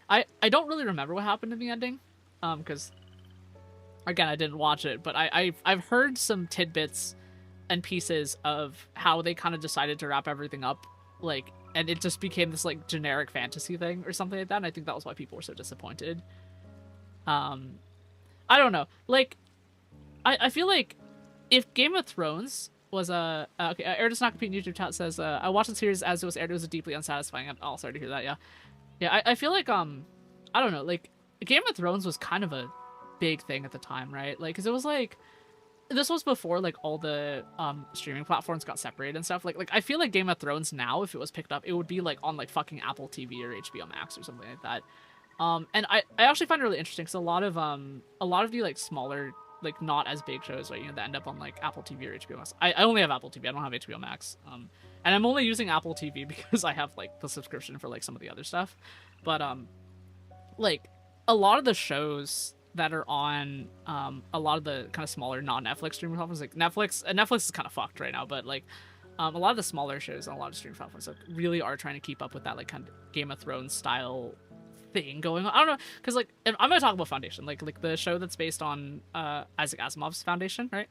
I don't really remember what happened in the ending, because again, I didn't watch it. But I've heard some tidbits and pieces of how they kind of decided to wrap everything up, like, and it just became this like generic fantasy thing or something like that. And I think that was why people were so disappointed. I don't know. Like, I feel like if Game of Thrones was a okay, Air Does Not Compete YouTube chat says I watched the series as it was aired. It was a deeply unsatisfying. Oh, sorry to hear that. Yeah. I feel like I don't know. Like Game of Thrones was kind of a big thing at the time, right? Like, cause it was like this was before like all the streaming platforms got separated and stuff. Like I feel like Game of Thrones now, if it was picked up, it would be like on like fucking Apple TV or HBO Max or something like that. And I actually find it really interesting because a lot of the like smaller, like not as big shows, right, you know, that end up on like Apple TV or HBO Max. I only have Apple TV. I don't have HBO Max. And I'm only using Apple TV because I have like the subscription for like some of the other stuff. But like a lot of the shows that are on a lot of the kind of smaller non-Netflix streaming platforms, like Netflix is kind of fucked right now, but like a lot of the smaller shows on a lot of streaming platforms like really are trying to keep up with that like kind of Game of Thrones style thing going on. I don't know, because like I'm gonna talk about Foundation, like the show that's based on Isaac Asimov's Foundation, right?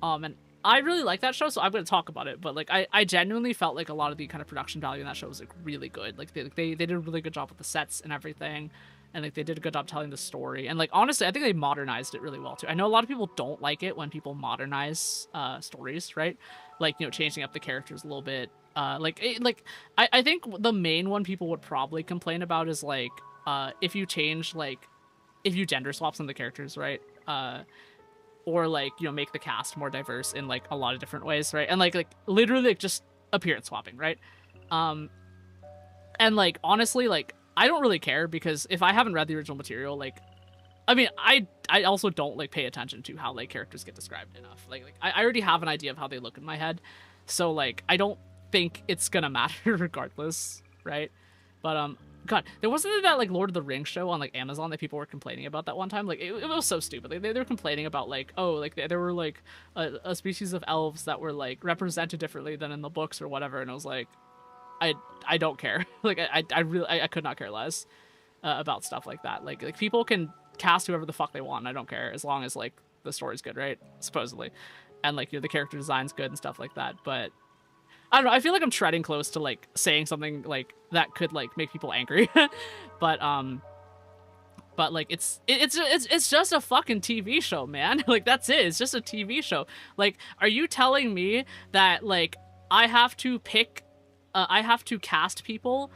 And I really like that show, so I'm gonna talk about it. But like I genuinely felt like a lot of the kind of production value in that show was like really good. Like they did a really good job with the sets and everything, and like they did a good job telling the story. And like honestly, I think they modernized it really well too. I know a lot of people don't like it when people modernize stories, right? Like, you know, changing up the characters a little bit. I think the main one people would probably complain about is like if you change, like if you gender swap some of the characters, right? Or like, you know, make the cast more diverse in like a lot of different ways, right? And like literally like just appearance swapping, right? And like honestly, like I don't really care, because if I haven't read the original material, like I mean, I also don't like pay attention to how like characters get described enough. Like I already have an idea of how they look in my head, so like I don't think it's gonna matter regardless, right? But God, there wasn't that like Lord of the Rings show on like Amazon that people were complaining about that one time. Like it was so stupid. Like, they were complaining about like, oh, like there were like a species of elves that were like represented differently than in the books or whatever, and I was like, I don't care. Like I really could not care less about stuff like that. Like people can cast whoever the fuck they want, and I don't care, as long as like the story's good, right? Supposedly, and like, you know, the character design's good and stuff like that. But I don't know, I feel like I'm treading close to like saying something like that could like make people angry. but like it's just a fucking TV show, man. Like that's it. It's just a TV show. Like, are you telling me that like I have to cast people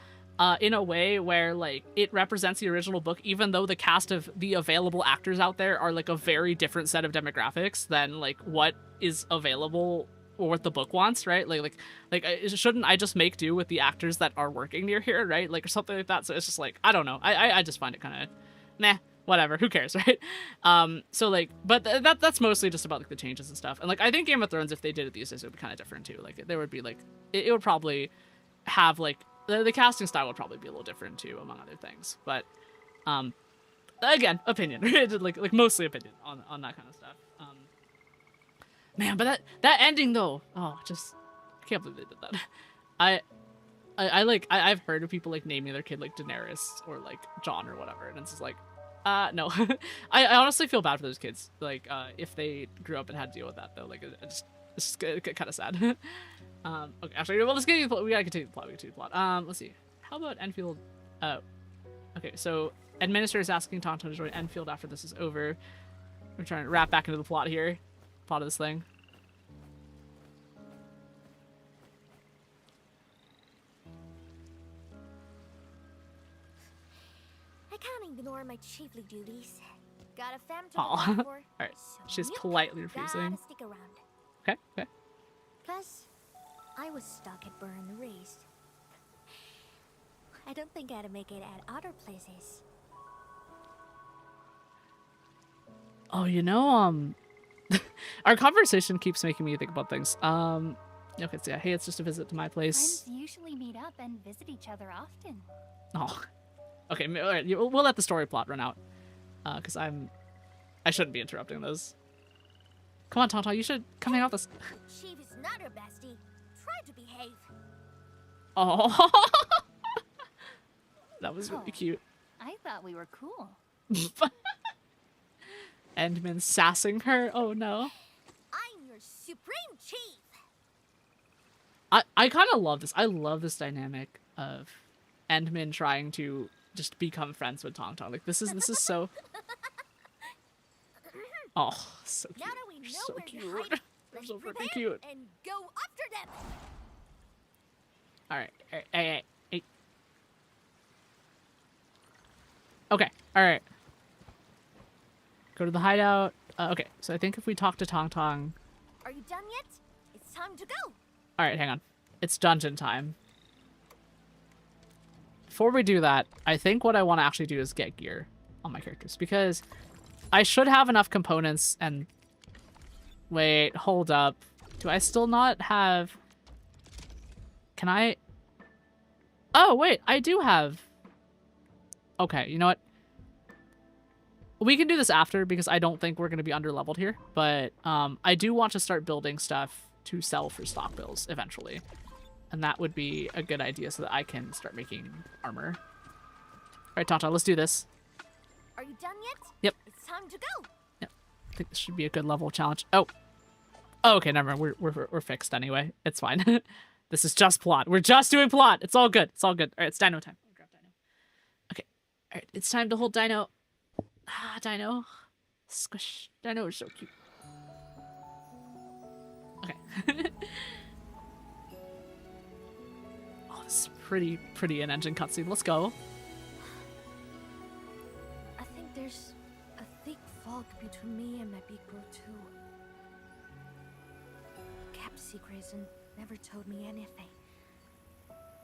in a way where like it represents the original book, even though the cast of the available actors out there are like a very different set of demographics than like what is available or what the book wants, right? Like shouldn't I just make do with the actors that are working near here, right? Like, or something like that. So it's just like, I don't know. I just find it kind of nah, whatever, who cares, right? So like, but that's mostly just about like the changes and stuff. And like I think Game of Thrones, if they did it these days, it would be kind of different too. Like there would be like it would probably have like the casting style would probably be a little different too, among other things. But again, opinion. like mostly opinion on that kind of stuff. Man, but that ending though, oh, just I can't believe they did that. I've heard of people like naming their kid like Daenerys or like Jon or whatever, and it's just like no. I honestly feel bad for those kids, like if they grew up and had to deal with that though. Like it's just kind of sad. Okay, actually, well, let's get we gotta continue the plot. Let's see, how about Endfield? Okay, so Administrator is asking Tangtang to join Endfield after this is over. We're trying to wrap back into the plot here. Plot of this thing. I can't ignore my chiefly duties. Got a fam to Aw. look for. Alright, So she's you politely refusing. gotta stick around. Okay. Plus, I was stuck at Burn the Raised. I don't think I'd make it at other places. Oh, you know, our conversation keeps making me think about things. Okay, so yeah, hey, it's just a visit to my place. Friends usually meet up and visit each other often. Oh, okay, all right, we'll let the story plot run out, because I shouldn't be interrupting those. Come on, Tangtang, you should come hang out with us. Chief is not your bestie. Try to behave. Oh, that was really cute. I thought we were cool. Endman sassing her. Oh no. I'm your supreme chief. I kind of love this. I love this dynamic of Endman trying to just become friends with Tangtang. Like this is so. Oh, so cute. Now that we know So where cute. to hide, They're let's so freaking prepare cute. and go after them. All right. Hey. Okay. All right. Go to the hideout. Okay. So I think if we talk to Tangtang. Are you done yet? It's time to go. All right. Hang on. It's dungeon time. before we do that, I think what I want to actually do is get gear on my characters, because I should have enough components and... Wait, hold up. Do I still not have... Can I... Oh, wait, I do have... Okay, you know what? We can do this after, because I don't think we're going to be under-leveled here. But I do want to start building stuff to sell for stock bills eventually. And that would be a good idea so that I can start making armor. Alright, Tangtang, let's do this. Are you done yet? Yep. It's time to go. Yep. I think this should be a good level challenge. Oh. Oh, okay, never mind. We're fixed anyway. It's fine. This is just plot. We're just doing plot. It's all good. It's all good. Alright, it's dino time. Grab dino. Okay. Alright, it's time to hold dino. Ah, dino. Squish. Dino is so cute. Okay. Oh, this is pretty in-engine cutscene. Let's go. I think there's a thick fog between me and my big bro too. Kept secrets and never told me anything.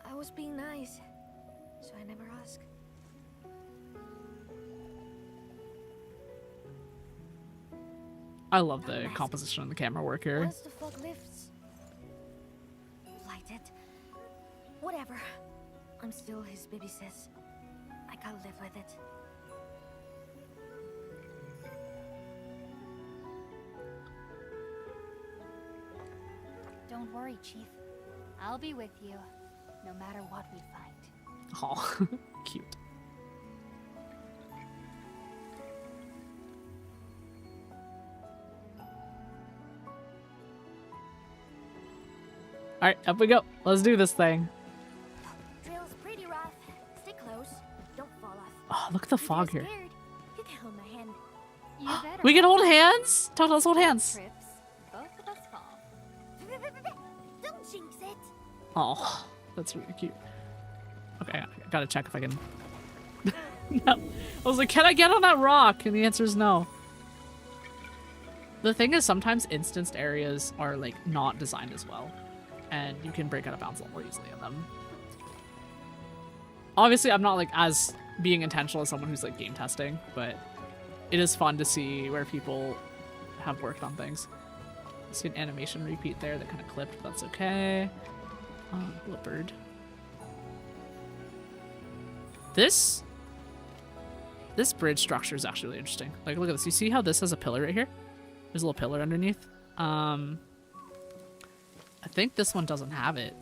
I was being nice, so I never asked. I love the composition and the camera work here. Once the fog lifts, light it. Whatever. I'm still his baby sis. I gotta live with it. Don't worry, Chief. I'll be with you, no matter what we find. Oh, cute. Alright, up we go. Let's do this thing. Trail's pretty rough. Stay close. Don't fall off. Oh, look at the If you're fog here. scared, you can hold my hand. You better. We can hold hands? Tangtang, let's hold hands. Trips. Both of us fall. Don't jinx it. Oh, that's really cute. Okay, I gotta check if I can... No. I was like, can I get on that rock? And the answer is no. The thing is, sometimes instanced areas are, like, not designed as well. And you can break out of bounds a lot more easily in them. Obviously, I'm not, like, as being intentional as someone who's, like, game testing, but it is fun to see where people have worked on things. I see an animation repeat there that kind of clipped, but that's okay. Little bird. This bridge structure is actually really interesting. Like, look at this. You see how this has a pillar right here? There's a little pillar underneath. I think this one doesn't have it.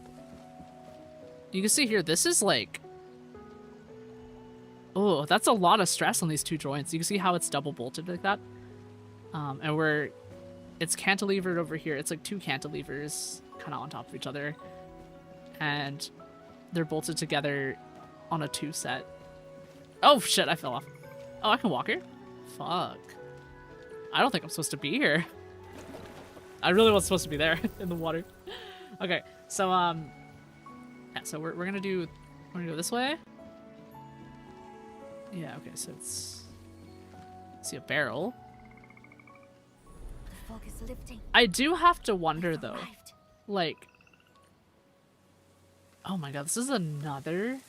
You can see here, this is like... Oh, that's a lot of stress on these two joints. You can see how it's double bolted like that. And where it's cantilevered over here. It's like two cantilevers kind of on top of each other. And they're bolted together on a 2 set. Oh, shit, I fell off. Oh, I can walk here? Fuck. I don't think I'm supposed to be here. I really was supposed to be there in the water. Okay, so yeah, so we're gonna do this way. Yeah, okay, so it's see a barrel. The fog is lifting. I do have to wonder We've though, arrived. like, oh my god, this is another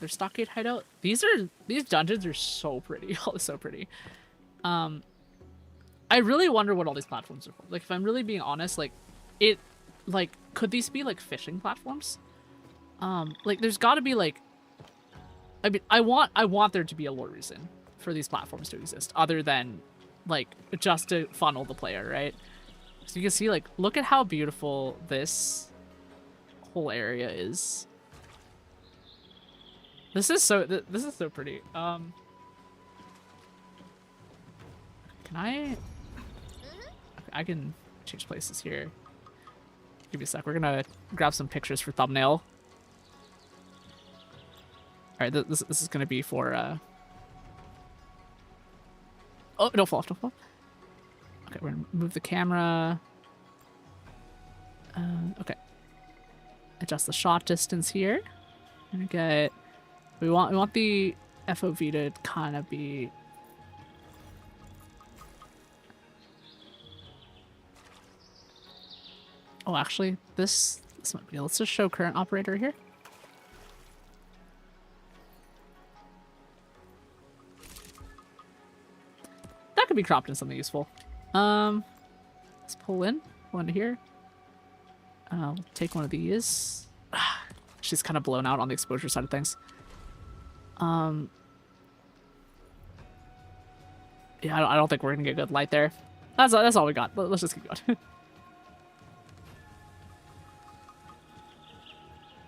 stockade hideout. These dungeons are so pretty. Oh, so pretty. I really wonder what all these platforms are for. Like, if I'm really being honest, like, could these be, like, fishing platforms? Like, there's gotta be, like... I mean, I want there to be a lore reason for these platforms to exist, other than, like, just to funnel the player, right? So you can see, like, look at how beautiful this whole area is. This is so pretty. Can I can change places here. Give me a sec. We're gonna grab some pictures for thumbnail. All right, this is gonna be for. Oh, don't fall off! Don't fall. Okay, we're gonna move the camera. Okay. Adjust the shot distance here. And get. We want the FOV to kind of be. Oh, actually, this might be. Let's just show current operator here. could be cropped into something useful. Let's pull into here. Take one of these. She's kind of blown out on the exposure side of things. Yeah, I don't think we're gonna get good light there. That's all we got. Let's just keep going.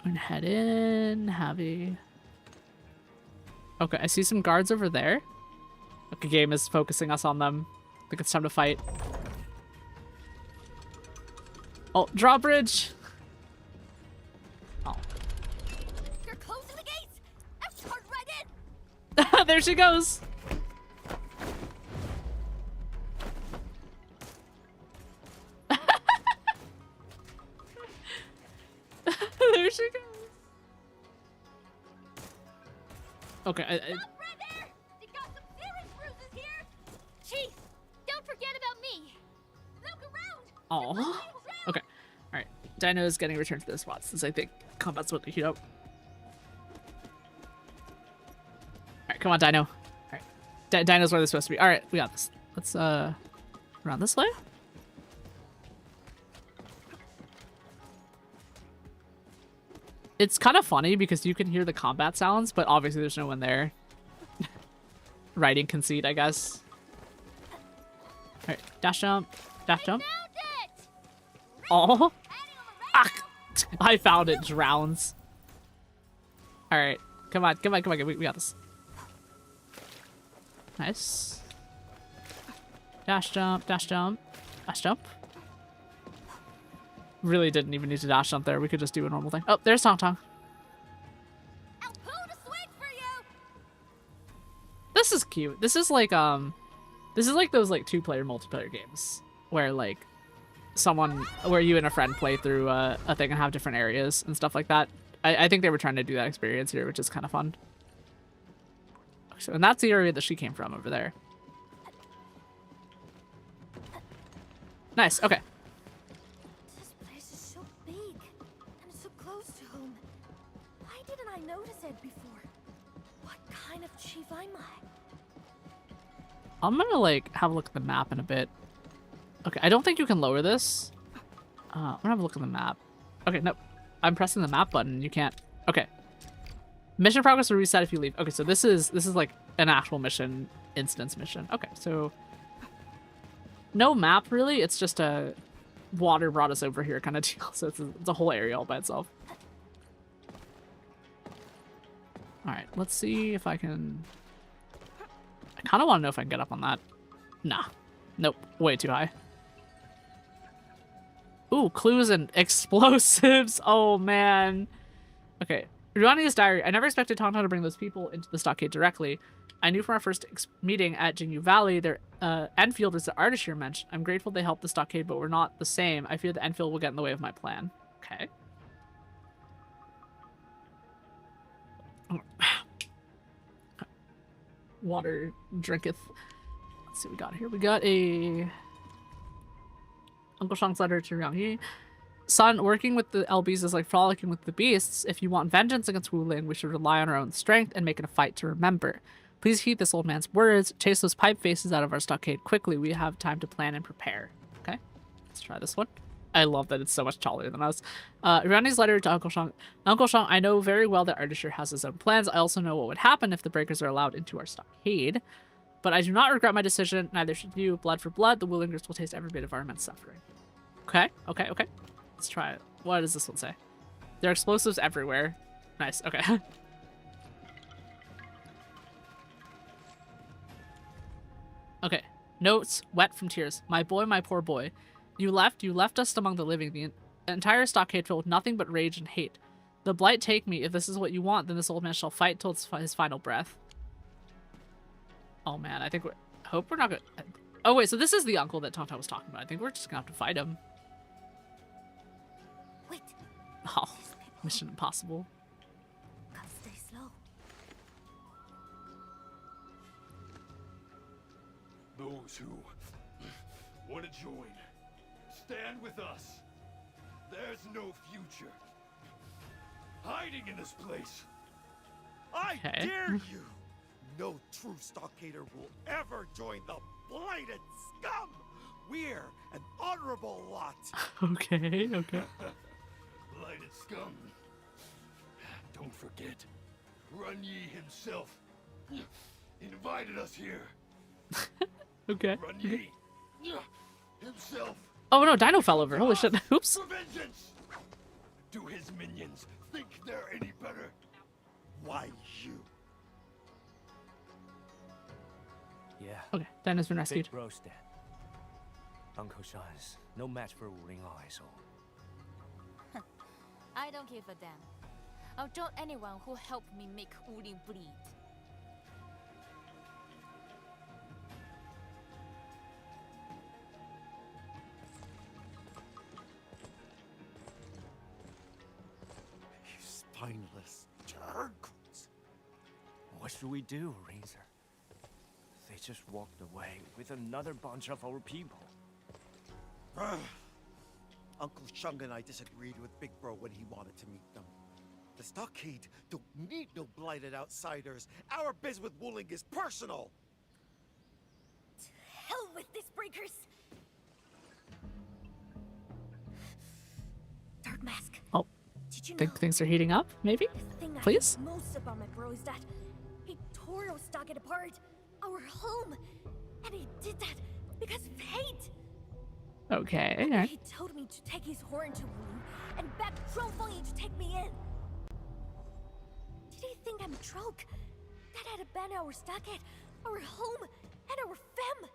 I'm gonna head in, heavy. Okay, I see some guards over there. Okay, game is focusing us on them. I think it's time to fight. Oh, drawbridge! Oh. You're closing the gates! I've turned right in! There she goes! There she goes. Okay, Look right there! You got some serious bruises here! Chief, don't forget about me! Look around! Oh. Okay. Alright. Dino is getting returned to the spot since I think combat's about to heat up. Alright, come on, Dino. Alright. Dino's where they're supposed to be. Alright, we got this. Let's run this way. It's kind of funny because you can hear the combat sounds, but obviously there's no one there. Writing conceit, I guess. Alright, dash jump. Dash jump. Oh. Ah, I found it. Drowns. Alright. Come on. We got this. Nice. Dash jump. Dash jump. Dash jump. Really didn't even need to dash jump there. We could just do a normal thing. Oh, there's Tangtang. I'll pull the switch for you. This is cute. This is like those like 2-player multiplayer games where like where you and a friend play through a thing and have different areas and stuff like that. I think they were trying to do that experience here, which is kind of fun. So, and that's the area that she came from over there. Nice. Okay. This place is so big and so close to home. Why didn't I notice it before? What kind of chief am I? I'm gonna like have a look at the map in a bit. Okay, I don't think you can lower this. I'm gonna have a look at the map. Okay, nope. I'm pressing the map button. You can't. Okay. Mission progress will reset if you leave. Okay, so this is like an actual mission, instance mission. Okay, so no map really. It's just a water brought us over here kind of deal. So it's a whole area all by itself. All right, let's see if I can. I kind of want to know if I can get up on that. Nah. Nope. Way too high. Ooh, clues and explosives. Oh, man. Okay. Ruani's diary. I never expected Tangtang to bring those people into the stockade directly. I knew from our first meeting at Jingyu Valley, their Endfield is the artist you mentioned. I'm grateful they helped the stockade, but we're not the same. I fear the Endfield will get in the way of my plan. Okay. Water drinketh. Let's see what we got here. We got a Uncle Shang's letter to Liang Yi. Son, working with the LBs is like frolicking with the beasts. If you want vengeance against Wu Ling, we should rely on our own strength and make it a fight to remember. Please heed this old man's words. Chase those pipe faces out of our stockade quickly. We have time to plan and prepare. Okay, let's try this one. I love that it's so much taller than us. Irani's letter to Uncle Shang. Uncle Shang, I know very well that Ardashir has his own plans. I also know what would happen if the breakers are allowed into our stockade. But I do not regret my decision. Neither should you. Blood for blood. The Woolingers will taste every bit of our immense suffering. Okay. Let's try it. What does this one say? There are explosives everywhere. Nice. Okay. Okay. Notes. Wet from tears. My boy, my poor boy. You left us among the living. The entire stockade filled with nothing but rage and hate. The blight take me. If this is what you want, then this old man shall fight till his final breath. Oh man, I think hope we're not gonna. Oh wait, so this is the uncle that Tangtang was talking about. I think we're just gonna have to fight him. Wait. Oh, mission impossible. Gotta stay slow. Those who want to join, stand with us. There's no future hiding in this place. I Okay. dare you! No true stockader will ever join the blighted scum! We're an honorable lot. Okay, okay. Blighted scum. Don't forget, Runyi himself invited us here. Okay. Runyi himself. Oh no, Dino fell over. Holy shit. Oops. For vengeance. Do his minions think they're any better? Why you? Yeah. Okay, Dino's been rescued. Big bro's dead. Uncle Sean's no match for Wu Ling Ai, so. I don't give a damn. I'll join anyone who helped me make Uli bleed. You spineless jerks. What should we do, Razor? They just walked away with another bunch of our people. Uncle Shung and I disagreed with Big Bro when he wanted to meet them. The stockade don't need no blighted outsiders. Our biz with Wuling is personal. Hell with this breakers! Third mask. Oh, Did you know? think things are heating up, maybe? The thing Please? I hate most about my bro is that he tore our stockade apart, our home, and he did that because of hate. Okay, And alright. he told me to take his horn to Wuling and back Tromfoni to take me in. Did he think I'm a troke that had abandoned our stockade, our home, and our fam?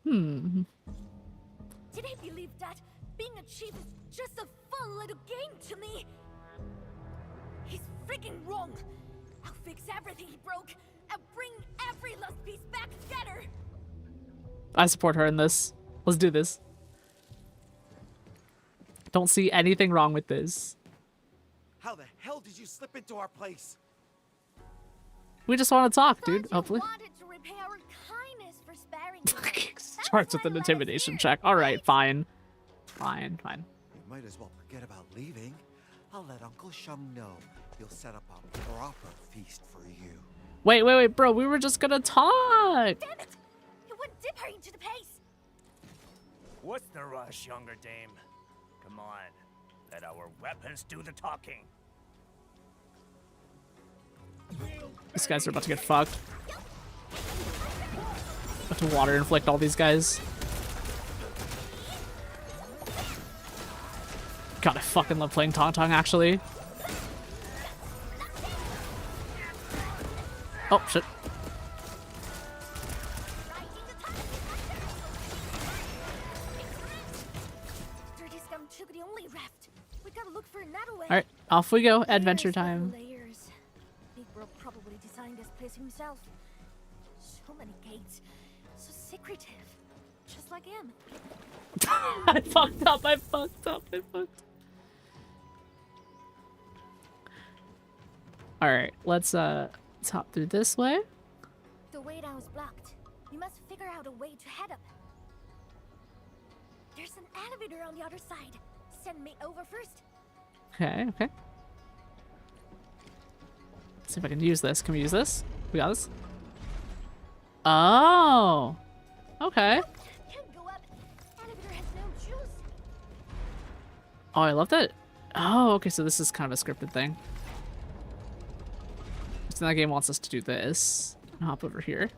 Hmm. Did he believe that being a chief is just a fun little game to me? He's freaking wrong. I'll fix everything he broke and bring every lost piece back together. I support her in this. Let's do this. Don't see anything wrong with this. How the hell did you slip into our place? We just want to talk, Thought dude. you Hopefully. wanted to repay our kindness for sparing me. Starts with an intimidation check. Alright, fine. Fine, fine. You might as well forget about leaving. I'll let Uncle Shung know. He'll set up a proper feast for you. Wait, bro. We were just gonna talk. Damn it! You wouldn't dip her into the pace. What's the rush, younger dame? Come on, let our weapons do the talking. These guys are about to get fucked. About to water inflict all these guys. God, I fucking love playing Tangtang, actually. Oh, shit. Dirty scum took the only raft. We gotta look for another way. Alright, off we go. Adventure Layers time. within layers. Big Bro probably designed this place himself. So many gates. So secretive. Just like him. I fucked up. Alright, let's hop through this way. The way down is blocked. We must figure out a way to head up. There's an elevator on the other side. Send me over first. Okay. Let's see if I can use this. Can we use this? We got this? Oh. Okay. Can't go up. Elevator has no juice. Oh, I love that. Oh, okay, so this is kind of a scripted thing. So that game wants us to do this. And hop over here.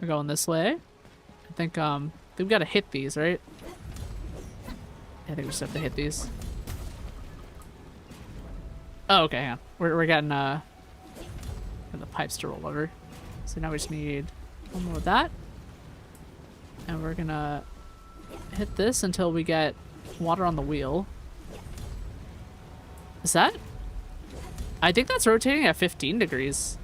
We're going this way. I think we've got to hit these, right? I think we just have to hit these. Oh, okay, hang on. We're getting the pipes to roll over. So now we just need one more of that. And we're gonna hit this until we get water on the wheel. Is that? I think that's rotating at 15 degrees.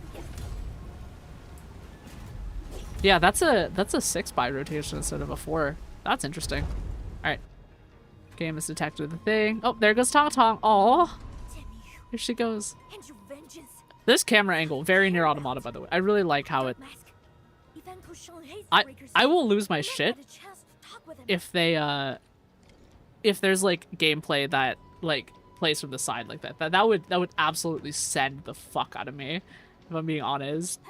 Yeah, that's a 6x rotation instead of a 4. That's interesting. Alright. Game has detected the thing. Oh, there goes Tangtang. Aw. Here she goes. And your vengeance. This camera angle, very near Automata, by the way. I really like how it... Mask. Even Kushon hates I breakers. will lose my Never shit had a chance to talk with him. if they if there's like gameplay that like plays from the side like that. That would absolutely send the fuck out of me, if I'm being honest.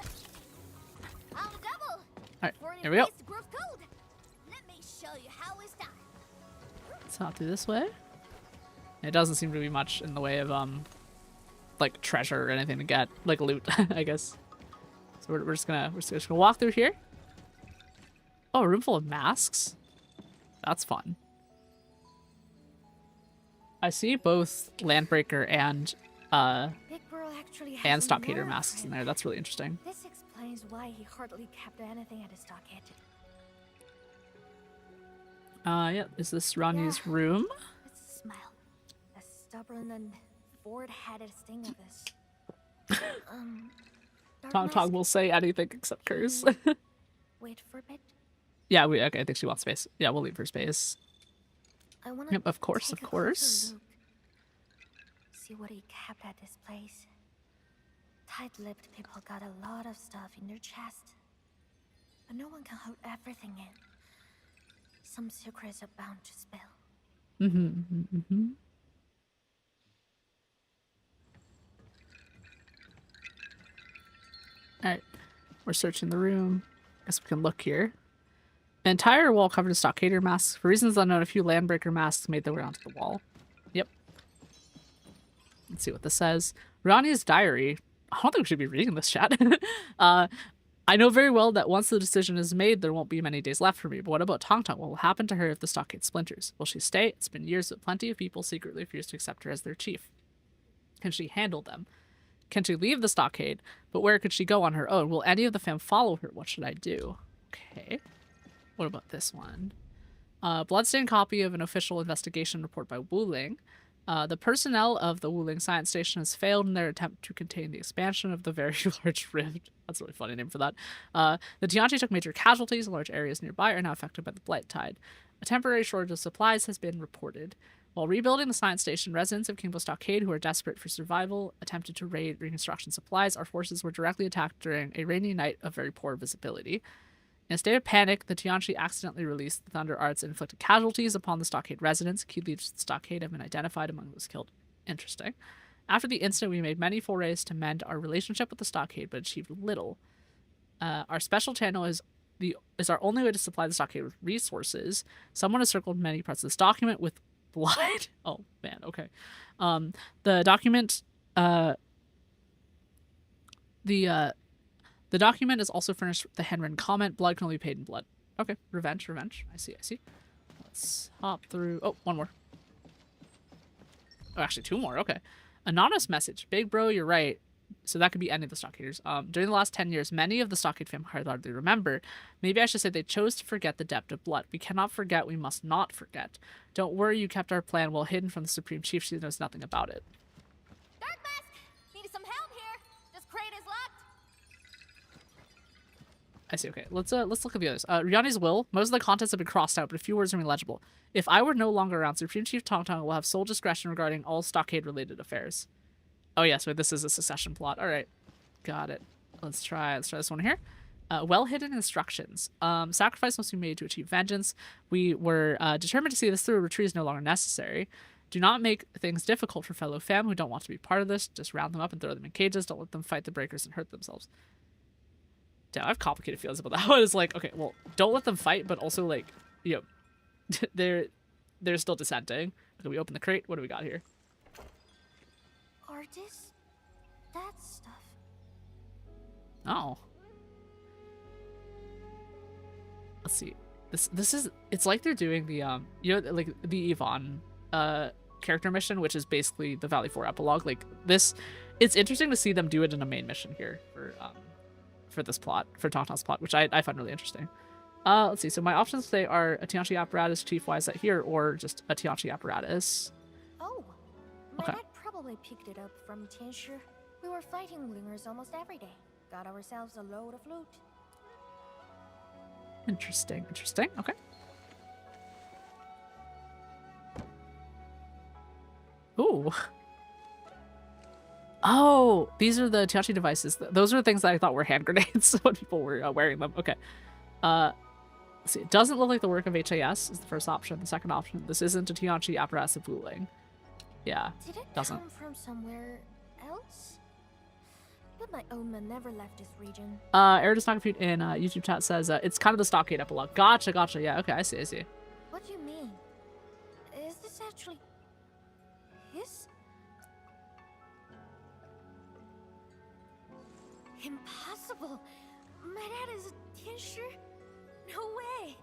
I'll double. Alright, here we go. Let me show you how it's done. Let's hop through this way. It doesn't seem to be much in the way of like treasure or anything to get, like loot, I guess. So we're just gonna walk through here. Oh, a room full of masks. That's fun. I see both Landbreaker and Stockhader masks in there. That's really interesting. This explains why he hardly kept anything at his stockade. Yeah, is this Ronnie's room? It's a smile. A stubborn and forward-headed sting of this. Tangtang will say anything except curse. Wait for a bit. Yeah, okay, I think she wants space. Yeah, we'll leave her space. I wanna Yep, of course, take of a closer course. look. See what he kept at this place. Tight-lipped people got a lot of stuff in their chest. But no one can hold everything in. Some secrets are bound to spill. Alright, we're searching the room. Guess we can look here. An entire wall covered in Stockhader masks. For reasons unknown, a few Landbreaker masks made their way onto the wall. Yep. Let's see what this says. Ronnie's diary. I don't think we should be reading this, chat. I know very well that once the decision is made, there won't be many days left for me. But what about Tangtang? What will happen to her if the stockade splinters? Will she stay? It's been years, but plenty of people secretly refuse to accept her as their chief. Can she handle them? Can she leave the stockade? But where could she go on her own? Will any of the fam follow her? What should I do? Okay. What about this one? Bloodstained copy of an official investigation report by Wuling. The personnel of the Wuling Science Station has failed in their attempt to contain the expansion of the very large rift. That's a really funny name for that. The Tianchi took major casualties. Large areas nearby are now affected by the blight tide. A temporary shortage of supplies has been reported. While rebuilding the science station, residents of Kingbo Stockade, who are desperate for survival, attempted to raid reconstruction supplies. Our forces were directly attacked during a rainy night of very poor visibility. In a state of panic, the Tianchi accidentally released the Thunder Arts and inflicted casualties upon the stockade residents. Key leaders of the stockade have been identified among those killed. Interesting. After the incident, we made many forays to mend our relationship with the stockade, but achieved little. Our special channel is our only way to supply the stockade with resources. Someone has circled many parts of this document with blood. Oh man, okay. The document the document is also furnished with the handwritten comment, blood can only be paid in blood. Okay, revenge. I see. Let's hop through. Oh, one more. Oh, actually, two more. Okay. Anonymous message. Big bro, you're right. So that could be any of the stockaders. During the last 10 years, many of the stockade fam hardly remember. Maybe I should say they chose to forget the depth of blood. We cannot forget. We must not forget. Don't worry, you kept our plan well hidden from the Supreme Chief. She knows nothing about it. Dark Mask! Need some help here! This crate is locked! I see. Okay, let's look at the others. Riani's will. Most of the contents have been crossed out, but a few words remain legible. If I were no longer around, Supreme Chief Tangtang will have sole discretion regarding all stockade-related affairs. Oh yes, wait, this is a succession plot. All right, got it. Let's try this one here. Well-hidden instructions. Sacrifice must be made to achieve vengeance. We were determined to see this through. Retreat is no longer necessary. Do not make things difficult for fellow fam who don't want to be part of this. Just round them up and throw them in cages. Don't let them fight the breakers and hurt themselves. Damn, I have complicated feelings about that one. It's like, okay, well, don't let them fight, but also like, you know, they're still dissenting. Okay, we open the crate. What do we got here? Artist? That stuff. Oh. Let's see. This is, it's like they're doing the you know, like the Yvonne character mission, which is basically the Valley 4 epilogue. Like this, it's interesting to see them do it in a main mission here for this plot, for Tangtang's plot, which I find really interesting. Let's see. So my options today are a Tianchi apparatus, chief wise that here, or just a Tianchi apparatus. Oh, my Okay. dad probably picked it up from Tianshi. We were fighting Lingers almost every day. Got ourselves a load of loot. Interesting. Okay. Ooh. Oh, these are the Tianchi devices. Those are the things that I thought were hand grenades when people were wearing them. Okay. Let's see. It doesn't look like the work of HAS is the first option. The second option, this isn't a Tianchi apparatus of Wuling. Yeah, Did it doesn't. come from somewhere else? But my own man never left this region. Eridus Knockfeed in YouTube chat says it's kind of the stockade epilogue. Gotcha, gotcha. Yeah, okay, I see. What do you mean? Is this actually his? Impossible! My dad is a Tianshu? No way!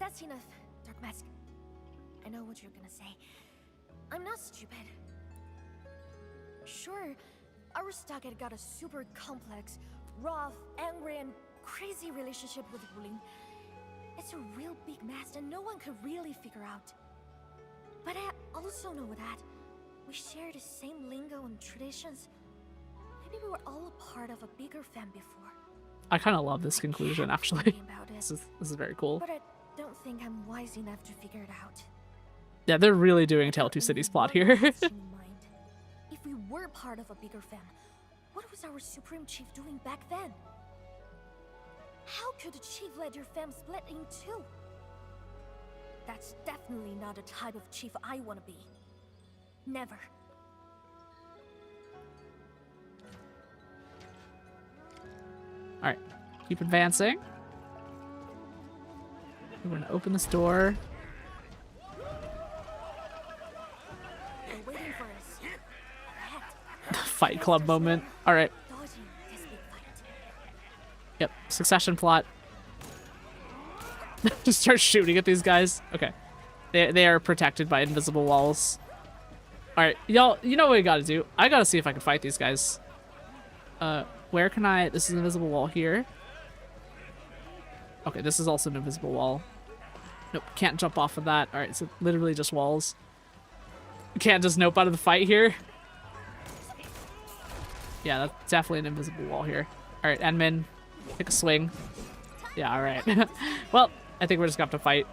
That's enough, Dark Mask. I know what you're gonna say. I'm not stupid. Sure, our stockade got a super complex, rough, angry, and crazy relationship with Wuling. It's a real big mess that no one could really figure out. But I also know that we share the same lingo and traditions. Maybe we were all a part of a bigger fam before. I kind of love this conclusion, actually. This is very cool. But I don't think I'm wise enough to figure it out. Yeah, they're really doing Tale of Two Cities plot here. If we were part of a bigger fam, what was our Supreme Chief doing back then? How could the Chief let your fam split in two? That's definitely not the type of chief I want to be. Never. Alright, keep advancing. We're gonna open this door. They're waiting for us. Fight Club moment. Alright. Yep, succession plot. Just start shooting at these guys. Okay. They are protected by invisible walls. Alright, y'all, you know what we gotta do. I gotta see if I can fight these guys. Where can I... This is an invisible wall here. Okay, this is also an invisible wall. Nope, can't jump off of that. Alright, so literally just walls. Can't just nope out of the fight here. Yeah, that's definitely an invisible wall here. Alright, Enmin, take a swing. Yeah, alright. Well, I think we're just gonna have to fight.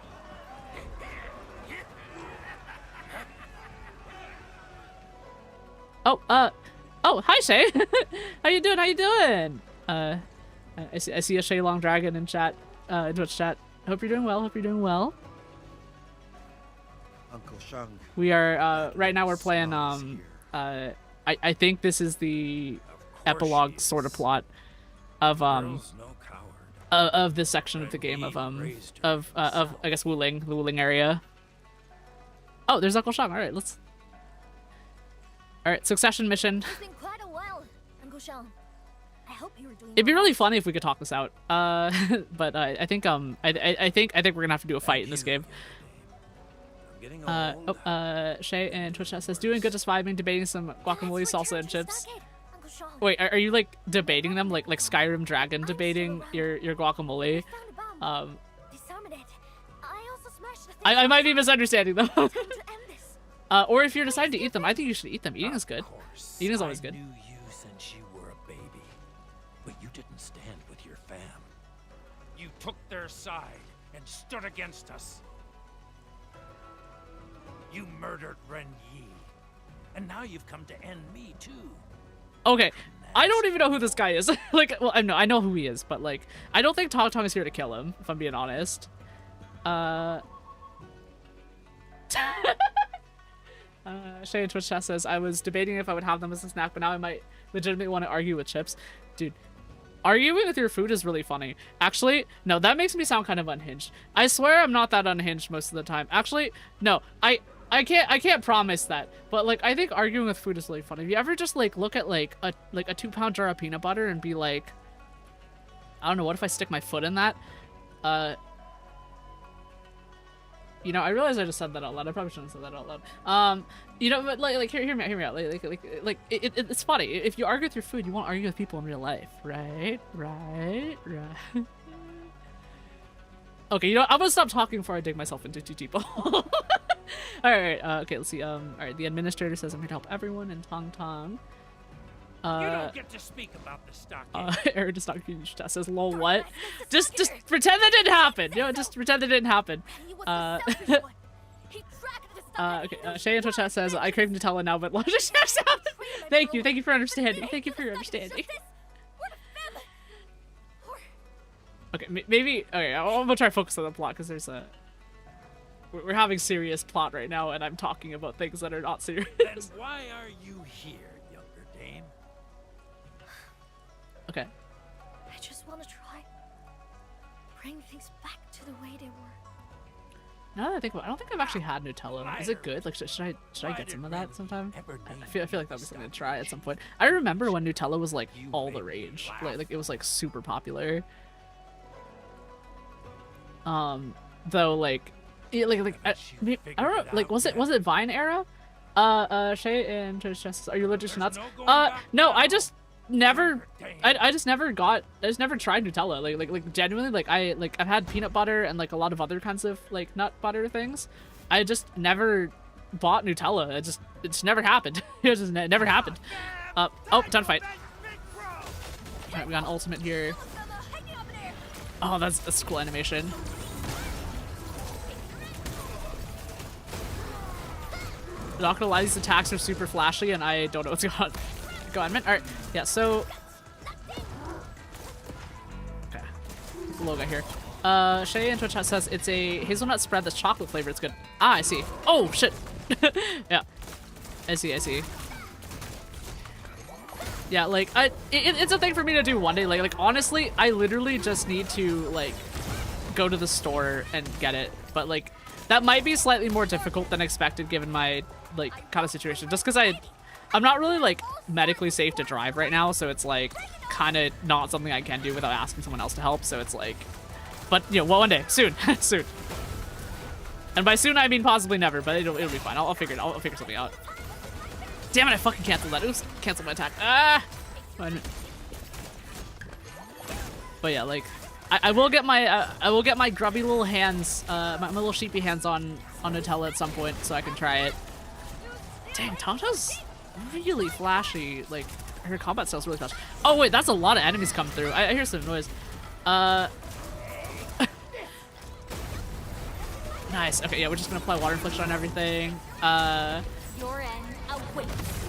Oh, hi Shay. How you doing? I see a Shay Long Dragon in chat, in Twitch chat. Hope you're doing well. Uncle Shung. We are right now we're playing I think this is the epilogue sort of plot of this section of the game of I guess Wuling, the Wuling area. Oh, there's Uncle Shang. All right, succession mission. It's been quite a while, Uncle Shang. I hope you were doing. It'd be really funny if we could talk this out. But I think we're gonna have to do a fight in this game. Shay and Twitch chat says doing good, just vibing, debating some guacamole, salsa, and chips. Wait, are you like debating them like Skyrim Dragon debating your guacamole? I might be misunderstanding them. Or if you're deciding to eat them, I think you should eat them. Eating is good. Eating is always good. I knew you since you were a baby, but you didn't stand with your fam. You took their side and stood against us. You murdered Ren Yi, and now you've come to end me too. Okay, I don't even know who this guy is. Like, well, I know who he is, but like, I don't think Tangtang is here to kill him. If I'm being honest. Shay in Twitch chat says, I was debating if I would have them as a snack, but now I might legitimately want to argue with chips. Dude, arguing with your food is really funny. Actually, no, that makes me sound kind of unhinged. I swear I'm not that unhinged most of the time. Actually, no, I can't promise that. But like, I think arguing with food is really funny. Have you ever just like look at like a 2-pound jar of peanut butter and be like, I don't know, what if I stick my foot in that? You know, I realize I just said that out loud. I probably shouldn't have said that out loud. You know, but like hear me out. Like it's funny. If you argue with your food, you won't argue with people in real life, right? Okay, you know, I'm gonna stop talking before I dig myself into too deep. All right. Okay, let's see. All right. The administrator says I'm here to help everyone in Tangtang. You don't get to speak about the stockade. Aaron just says, "Lol, what?" Just pretend that didn't happen. You know, just pretend that didn't happen. Okay. Shay in Twitch chat says, "I crave Nutella now, but large shares out." Thank you for understanding. Thank you for your understanding. Okay, maybe. Okay, I'm gonna try to focus on the plot because there's a. We're having serious plot right now, and I'm talking about things that are not serious. Then why are you here, younger dame? just want to try. Bring things back to the way they were. Now that I think about it, I don't think I've actually had Nutella. Is it good? Like, should I get some of that sometime? I feel like that was something to try at some point. I remember when Nutella was like all the rage. Like it was like super popular. Though like, I don't know. Like, was it Vine era? Shay and Just, are you allergic to nuts? No, I just never tried Nutella. Like genuinely, like I've had peanut butter and like a lot of other kinds of like nut butter things. I just never bought Nutella. It just never happened. It just never happened. Oh, time to fight. Alright, we got an ultimate here. Oh, that's cool animation. Not gonna lie, these attacks are super flashy and I don't know what's going on. Go on, man. Alright, yeah, so... Okay. There's a logo here. Shay in Twitch chat says it's a hazelnut spread that's chocolate flavored. It's good. Ah, I see. Oh, shit. Yeah. I see. Yeah, like, it's a thing for me to do one day. Like, honestly, I literally just need to, like, go to the store and get it. But, like, that might be slightly more difficult than expected given my, like, kind of situation. Just because I'm not really, like, medically safe to drive right now, so it's, like, kind of not something I can do without asking someone else to help, so it's, like... But, you know, well, one day. Soon. Soon. And by soon, I mean possibly never, but it'll be fine. I'll figure it out. I'll figure something out. Damn it, I fucking canceled that. Oops, canceled my attack. Ah! Fine. But yeah, like... I will get my grubby little hands, my little sheepy hands on Nutella at some point so I can try it. Dang, Tangtang's really flashy. Like, her combat style's really flashy. Oh wait, that's a lot of enemies come through. I hear some noise. Nice. Okay, yeah, we're just gonna apply water infliction on everything. Your end awaits.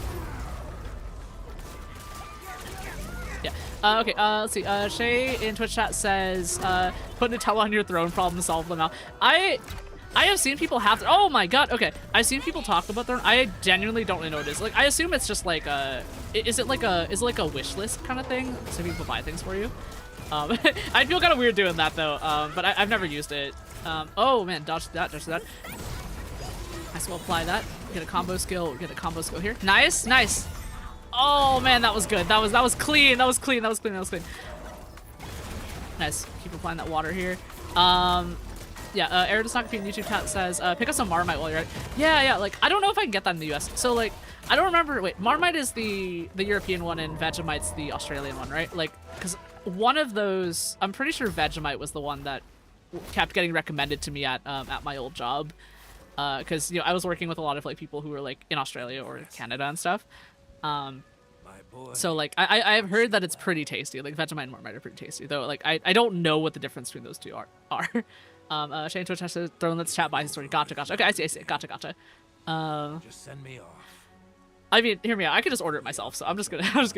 Yeah. Okay, let's see. Shay in Twitch chat says, put Nutella on your throne, problem solved them out. I have seen people have to, oh my god, okay. I've seen people talk about throne. I genuinely don't really know what it is. Like, I assume it's just like is it like a wish list kind of thing? So people buy things for you? I feel kind of weird doing that though, but I've never used it. Oh man, dodge that. Nice, we'll apply that. Get a combo skill here. Nice. Oh man, that was good. That was clean. That was clean. Nice. Keep applying that water here. Yeah, Air does not compete in YouTube chat says, pick up some Marmite while you're at it. Yeah, like, I don't know if I can get that in the US. So, like, I don't remember, wait, Marmite is the European one and Vegemite's the Australian one, right? Like, because one of those, I'm pretty sure Vegemite was the one that kept getting recommended to me at my old job. Because, you know, I was working with a lot of, like, people who were, like, in Australia or Canada and stuff. So, like, I've heard that it's pretty tasty. Like, Vegemite and Marmite are pretty tasty. Though, like, I don't know what the difference between those two are. Shane Twitch has to throw in let's chat by his story. Gotcha. Okay, I see. Gotcha. Just send me off. I mean, hear me out. I could just order it myself, so I'll just do it myself.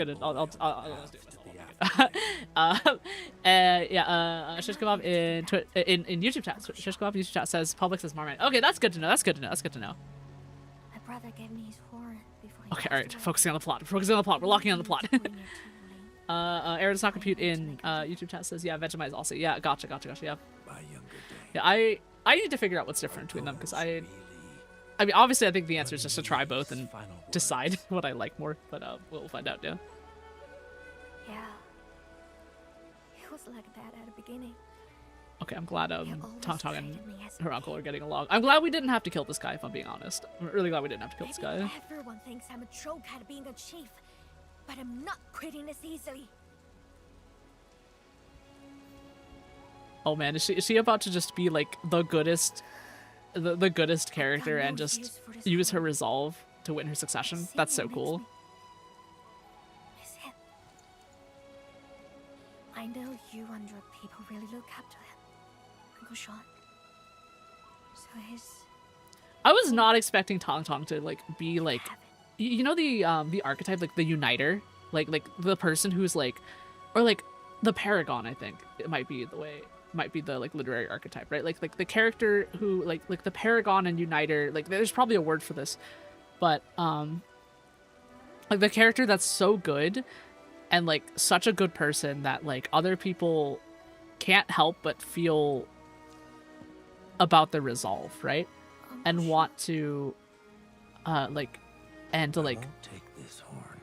Yeah, Shish Kebab in YouTube chat. Shish Kebab YouTube chat says public says Marmite. Okay, that's good to know. My brother gave me his horn before he Okay, alright, focusing on the plot. We're locking on the plot. Aaron does not compute in YouTube chat says, yeah, Vegemite is also, yeah, gotcha, yeah. Yeah, I need to figure out what's different between them, because I mean, obviously I think the answer is just to try both and decide what I like more, but we'll find out, yeah. Yeah. It was like that at the beginning. Okay, I'm glad Tangtang and her uncle are getting along. I'm glad we didn't have to kill this guy, if I'm being honest. I'm really glad we didn't have to kill this guy. Everyone thinks I'm a troll at being a chief, but I'm not quitting this easily. Oh man, is she about to just be like the goodest character and just use her resolve to win her succession? That's so cool. Listen, I know you and your people really look up to him, Uncle Sean. So I was not expecting Tangtang to like be like, you know, the archetype, like the uniter, like the person who's like, or like the paragon. I think it might be the like literary archetype, right? Like the character who like the paragon and uniter. Like there's probably a word for this, but like the character that's so good and like such a good person that like other people can't help but feel about the resolve, right? And want to like and to like Take this horn.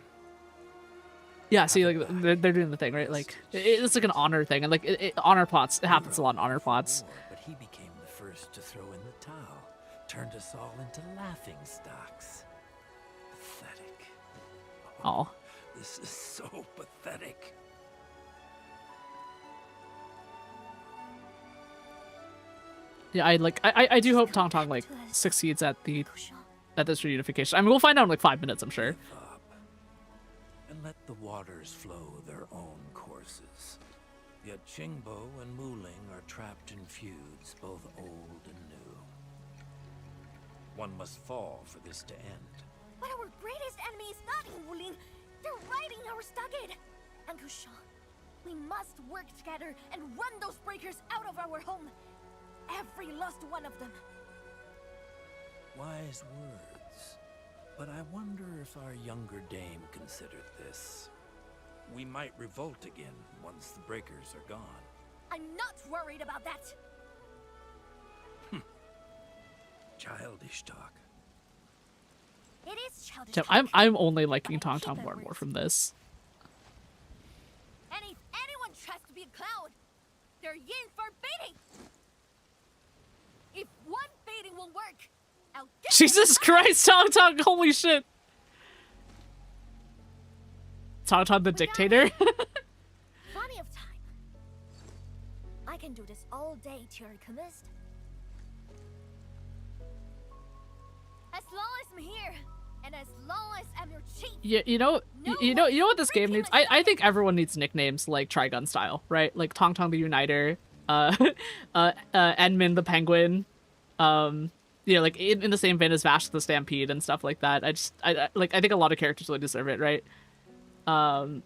yeah, see, like they're doing the thing, right? Like it's like an honor thing, and like honor plots. It happens a lot in honor plots. But he became the first to throw in the towel, turned us all into laughing stocks. Pathetic. Oh, This is so pathetic. yeah. I do hope Tangtang like succeeds at this reunification. I mean, we'll find out in like 5 minutes, I'm sure. Give up and let the waters flow their own courses. Yet Qingbo and Muling are trapped in feuds, both old and new. One must fall for this to end. But our greatest enemy is not in Wuling. They're riding our stockade. Uncle Sean, we must work together and run those breakers out of our home. Every last one of them. Wise words. But I wonder if our younger dame considered this. We might revolt again once the breakers are gone. I'm not worried about that. Childish talk. It is childish. So I'm only liking Tangtang more and more from this. And if anyone tries to be a clown, they're in for baiting. If one baiting will work, I'll get Jesus Christ, Tangtang! Holy shit! Tangtang the dictator. plenty of time. I can do this all day till you're convinced. As long as I'm here, and as long as I'm your chief. Yeah, you know what this game needs? I think everyone needs nicknames like Trigun style, right? Like Tangtang the Uniter, Enmin the Penguin, you know, like in the same vein as Vash the Stampede and stuff like that. I think a lot of characters really deserve it, right? Aaron's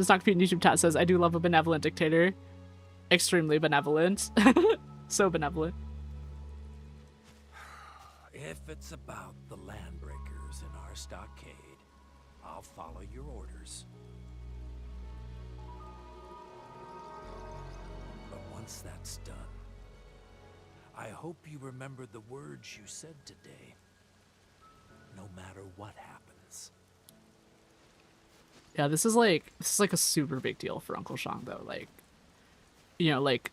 Not Computing YouTube chat says, I do love a benevolent dictator. Extremely benevolent. So benevolent. If it's about the landbreakers in our stockade, I'll follow your orders. But once that's done, I hope you remember the words you said today. No matter what happens. Yeah, this is like a super big deal for Uncle Shang though. Like, you know, like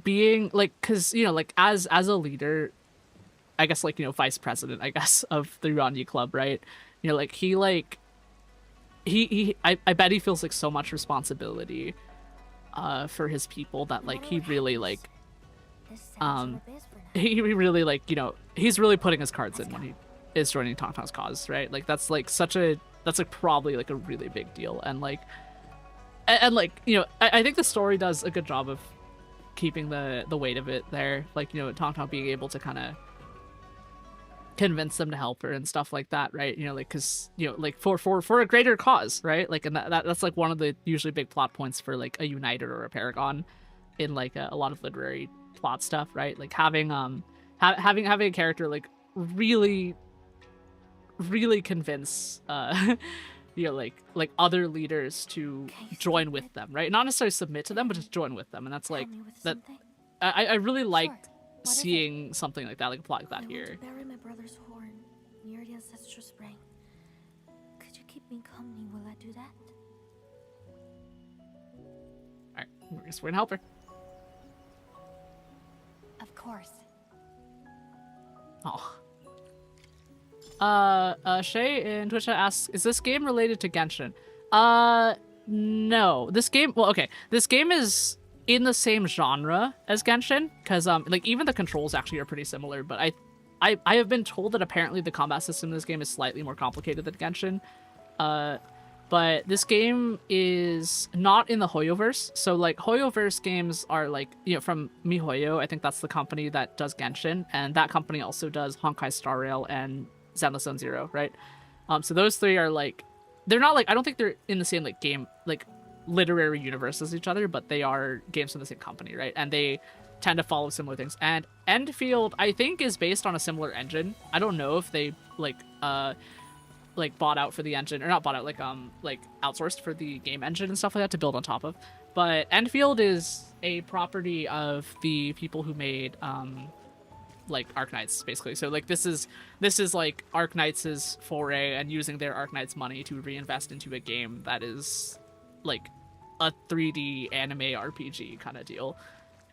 being like, cause you know, like as a leader, I guess like, you know, vice president, I guess, of the Yuanyi Club, right? You know, like I bet he feels like so much responsibility for his people that like he really like he really like, you know, he's really putting his cards in when he is joining Tangtang's cause, right? Like that's like that's like probably like a really big deal. And like like, you know, I think the story does a good job of keeping the weight of it there, like, you know, Tangtang being able to kind of convince them to help her and stuff like that, right? You know, like, because, you know, like for a greater cause, right? Like, and that's like one of the usually big plot points for like a Uniter or a Paragon in like a lot of literary plot stuff, right? Like having having a character like really convince you know, like other leaders to join with them, right? Not necessarily submit to them, but just join with them. And that's like that. I really liked seeing something like that, like a plot like that here. Bury my brother's horn near the ancestral spring. Could you keep me company while I do that? Alright, I guess we're gonna help her. Of course. Oh. Shay in Twitch asks, is this game related to Genshin? No. This game, well, okay. This game is in the same genre as Genshin, because like even the controls actually are pretty similar, but I have been told that apparently the combat system in this game is slightly more complicated than Genshin. But this game is not in the HoYoverse. So like HoYoverse games are like, you know, from MiHoYo, I think that's the company that does Genshin, and that company also does Honkai Star Rail and Zenless Zone Zero, right? So those three are like, they're not like, I don't think they're in the same like game, like literary universe as each other, but they are games from the same company, right? And they tend to follow similar things. And Endfield, I think, is based on a similar engine. I don't know if they like like bought out for the engine, or not bought out, like outsourced for the game engine and stuff like that to build on top of. But Endfield is a property of the people who made like Arknights, basically. So like this is like Arknights' foray and using their Arknights money to reinvest into a game that is like a 3D anime RPG kind of deal.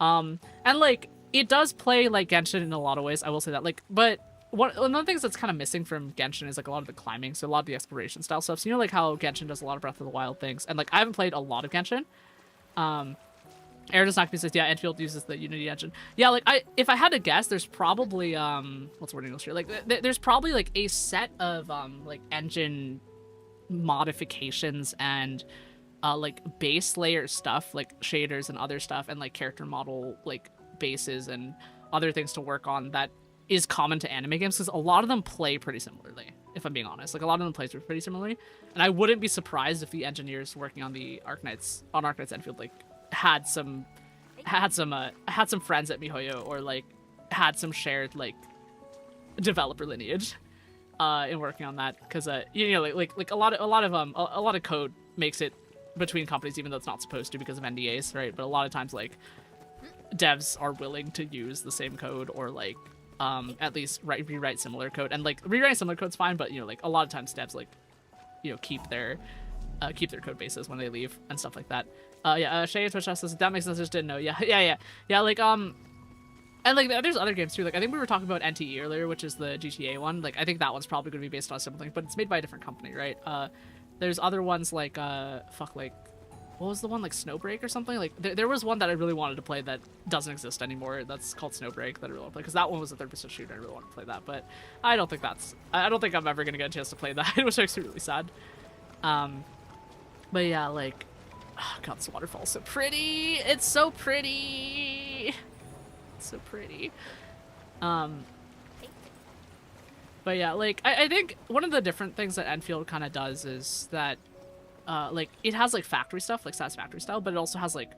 And like it does play like Genshin in a lot of ways, I will say that. Like, but one of the things that's kind of missing from Genshin is like a lot of the climbing, so a lot of the exploration style stuff. So you know, like how Genshin does a lot of Breath of the Wild things, and like I haven't played a lot of Genshin. Air does not says, yeah, Endfield uses the Unity engine. Yeah, like if I had to guess, there's probably what's the word in English here? Like there's probably like a set of like engine modifications and like base layer stuff, like shaders and other stuff, and like character model like bases and other things to work on that is common to anime games, because a lot of them play pretty similarly, if I'm being honest. Like a lot of them play pretty similarly, and I wouldn't be surprised if the engineers working on the Arknights Endfield like had some friends at MiHoYo, or like had some shared like developer lineage in working on that, because you know, like a lot of code makes it between companies, even though it's not supposed to because of NDAs, right? But a lot of times like devs are willing to use the same code, or like at least rewrite similar code, and like rewriting similar code's fine, but you know, like a lot of times devs like, you know, keep their code bases when they leave and stuff like that. Yeah, Shay Twitch says that makes sense. I just didn't know. Yeah. Like and like there's other games too. Like I think we were talking about NTE earlier, which is the GTA one. Like I think that one's probably going to be based on something, but it's made by a different company, right? There's other ones like like what was the one, like Snowbreak or something? Like there was one that I really wanted to play that doesn't exist anymore. That's called Snowbreak that I really want to play, because that one was a third-person shooter. I really want to play that, but I don't think I'm ever gonna get a chance to play that, which makes me really sad. But yeah, like, oh god, this waterfall's so pretty. It's so pretty. It's so pretty. But yeah, like I think one of the different things that Endfield kind of does is that like it has like factory stuff, like Satisfactory style, but it also has like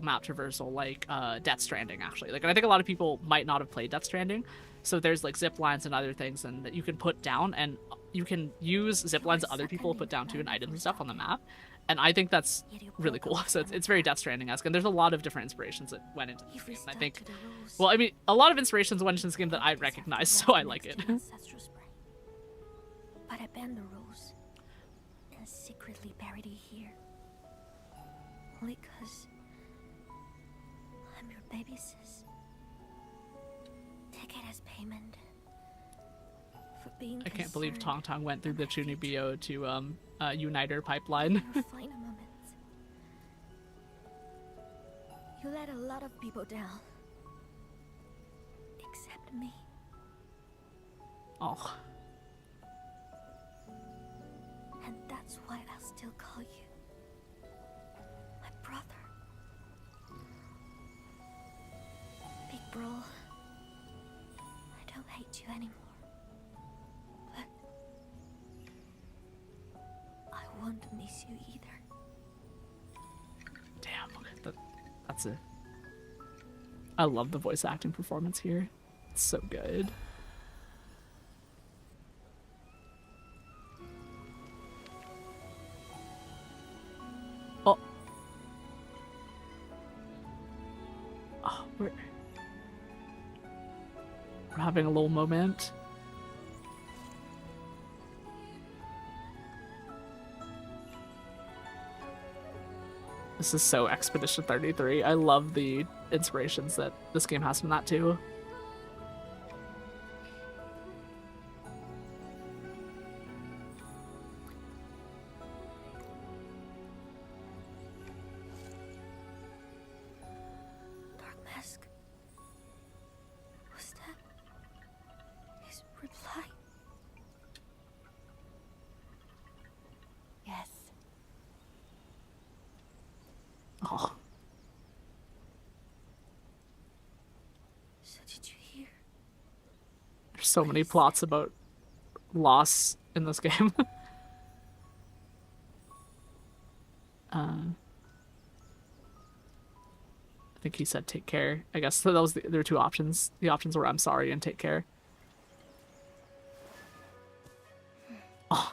map traversal, like Death Stranding actually. Like, and I think a lot of people might not have played Death Stranding, so there's like zip lines and other things and that you can put down, and you can use zip lines that other people put down too, and items and stuff on the map. And I think that's really cool. So it's very Death Stranding-esque, and there's a lot of different inspirations that went into this game. And I think, well, I mean, a lot of inspirations went into this game that I recognize, so I like it. But I bend the rules and secretly buried it here. Only 'cause I'm your baby sis. Take it as payment for being I can't believe concerned Tangtang went through the about my Chunibyo to Uniter pipeline. In your final moments, you let a lot of people down, except me. Oh. And that's why I'll still call you my brother. Big bro, I don't hate you anymore. But I won't miss you either. Damn, that's it. I love the voice acting performance here. It's so good. Oh. Oh, we're having a little moment. This is so Expedition 33. I love the inspirations that this game has from that too. Dark Mask. Was that his reply? Yes. Oh. So did you hear? There's so many plots about loss in this game. I think he said take care. I guess so that was there were two options. The options were I'm sorry and take care. Oh,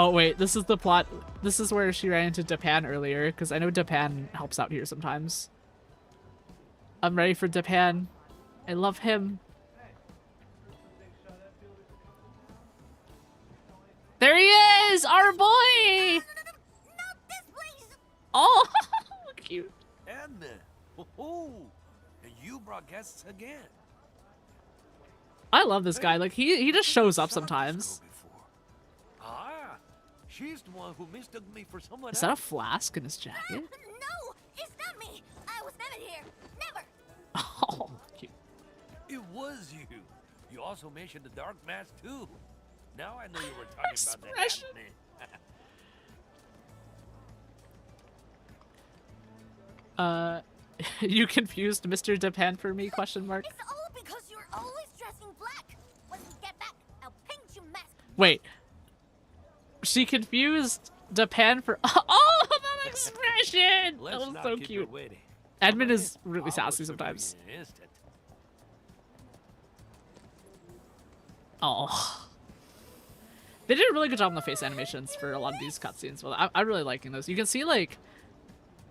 Oh wait, this is the plot. This is where she ran into Japan earlier, because I know Japan helps out here sometimes. I'm ready for Japan. I love him. There he is, our boy. Not this place! Oh, cute. And oh, and you brought guests again. I love this guy. Like he just shows up sometimes. Ah, she's the one who mistook me for someone Is that a flask in his jacket? No! It's not me! I was never here! Never! Oh, cute. It was you. You also mentioned the dark mask too. Now I know you were talking about that. You confused Mr. Japan for me? Question mark. It's all because you're always dressing black. Once you get back, I'll paint you mask. Wait. She confused Japan for oh that expression. That was so cute. Edmund is really sassy sometimes. Oh. They did a really good job on the face animations for a lot of these cutscenes. Well, I'm really liking those. You can see like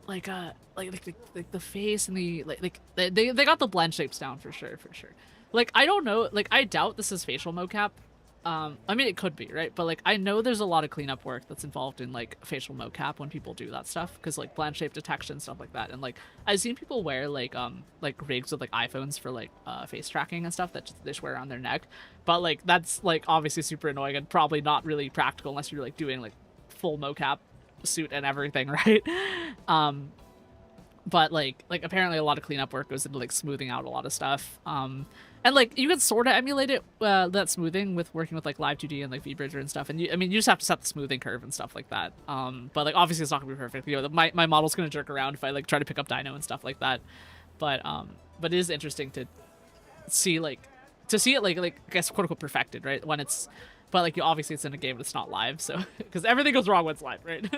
the face and the they got the blend shapes down for sure. Like I don't know, like I doubt this is facial mocap. I mean it could be, right? But like I know there's a lot of cleanup work that's involved in like facial mocap when people do that stuff, because like blend shape detection, stuff like that. And like I've seen people wear like rigs with like iPhones for like face tracking and stuff that they just wear around their neck. But like that's like obviously super annoying and probably not really practical unless you're like doing like full mocap suit and everything, right? But like apparently a lot of cleanup work goes into like smoothing out a lot of stuff. And like you can sort of emulate it, that smoothing, with working with like Live 2D and like VBridger and stuff. And I mean you just have to set the smoothing curve and stuff like that. But like obviously it's not gonna be perfect. You know, my model's gonna jerk around if I like try to pick up Dino and stuff like that. But it is interesting to see it like I guess quote unquote perfected, right? When it's, but like obviously it's in a game but it's not live, so because everything goes wrong when it's live, right?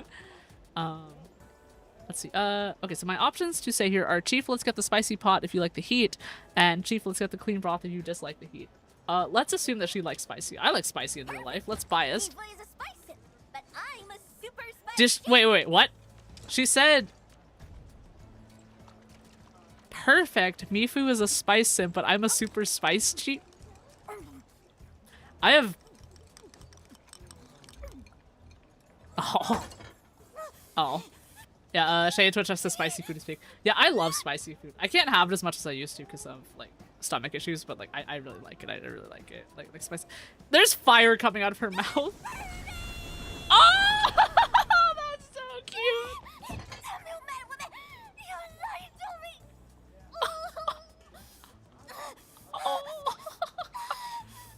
Let's see. Okay, so my options to say here are Chief, let's get the spicy pot if you like the heat, and Chief, let's get the clean broth if you dislike the heat. Let's assume that she likes spicy. I like spicy in real life. Let's biased. Just wait, what? She said perfect. Mifu is a spice simp, but I'm a super spice cheap. I have Oh. Yeah, Shay Twitch has the spicy food to speak. Yeah, I love spicy food. I can't have it as much as I used to because of like stomach issues, but like I really like it. I really like it. Like spicy. There's fire coming out of her mouth. Oh, that's so cute. Oh.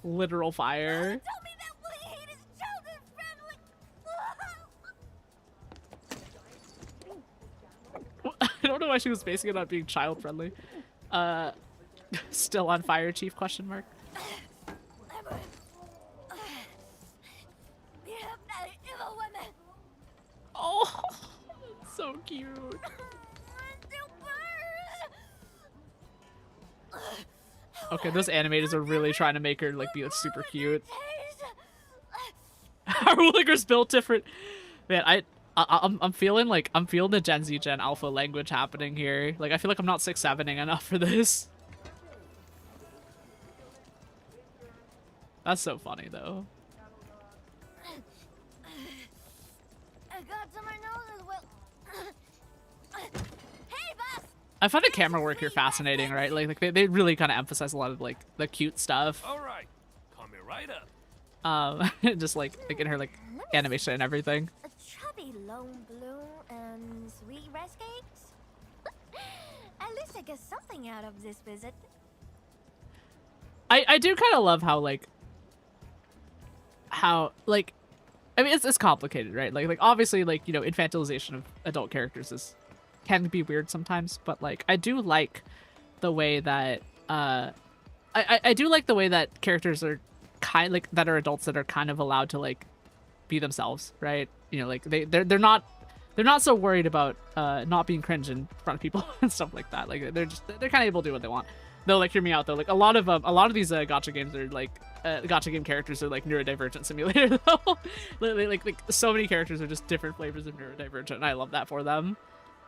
Literal fire. I don't know why she was basing it on being child friendly. Still on fire, Chief? Question mark. Oh, so cute. Okay, those animators are really trying to make her like be like, super cute. Our Wooliger's built different. Man, I'm feeling the Gen Z Gen Alpha language happening here. Like I feel like I'm not 6'7"ing enough for this. That's so funny though. I got to my nose as well. Hey, boss! I find the camera work here fascinating, right? Like they really kind of emphasize a lot of like the cute stuff. All right, coming right up. Just like in her like animation and everything. A chubby lone blue and sweet rice cakes? At least I get something out of this visit. I do kind of love how I mean it's complicated, right? Like obviously like, you know, infantilization of adult characters can be weird sometimes, but like I do like the way that I do like the way that characters are that are adults that are kind of allowed to like be themselves, right? You know, like they're not they're not so worried about not being cringe in front of people and stuff like that. Like they're kind of able to do what they want. Though, like, hear me out though. Like a lot of these gacha games are like gacha game characters are like neurodivergent simulator though. like so many characters are just different flavors of neurodivergent, and I love that for them.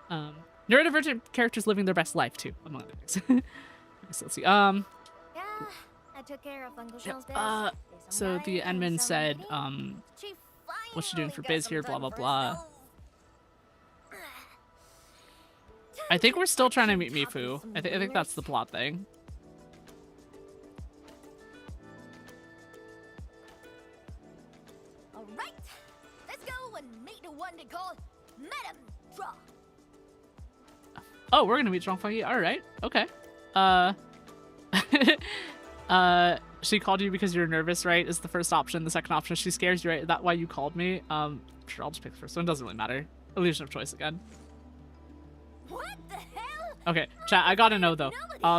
Neurodivergent characters living their best life too, among other things. So let's see. Yeah, I took care of Uncle Sean's biz. So the admin said, what's she doing for biz here? Blah blah blah. I think we're still trying to meet Mifu. I think that's the plot thing. All right, let's go and meet the one they call Madam Draw. Oh, we're gonna meet Zhang Fengyi. All right, okay. She called you because you're nervous, right? Is the first option. The second option, she scares you, right? Is that why you called me? Sure, I'll just pick the first one. Doesn't really matter. Illusion of choice again. What the hell? Okay, chat. I gotta know though.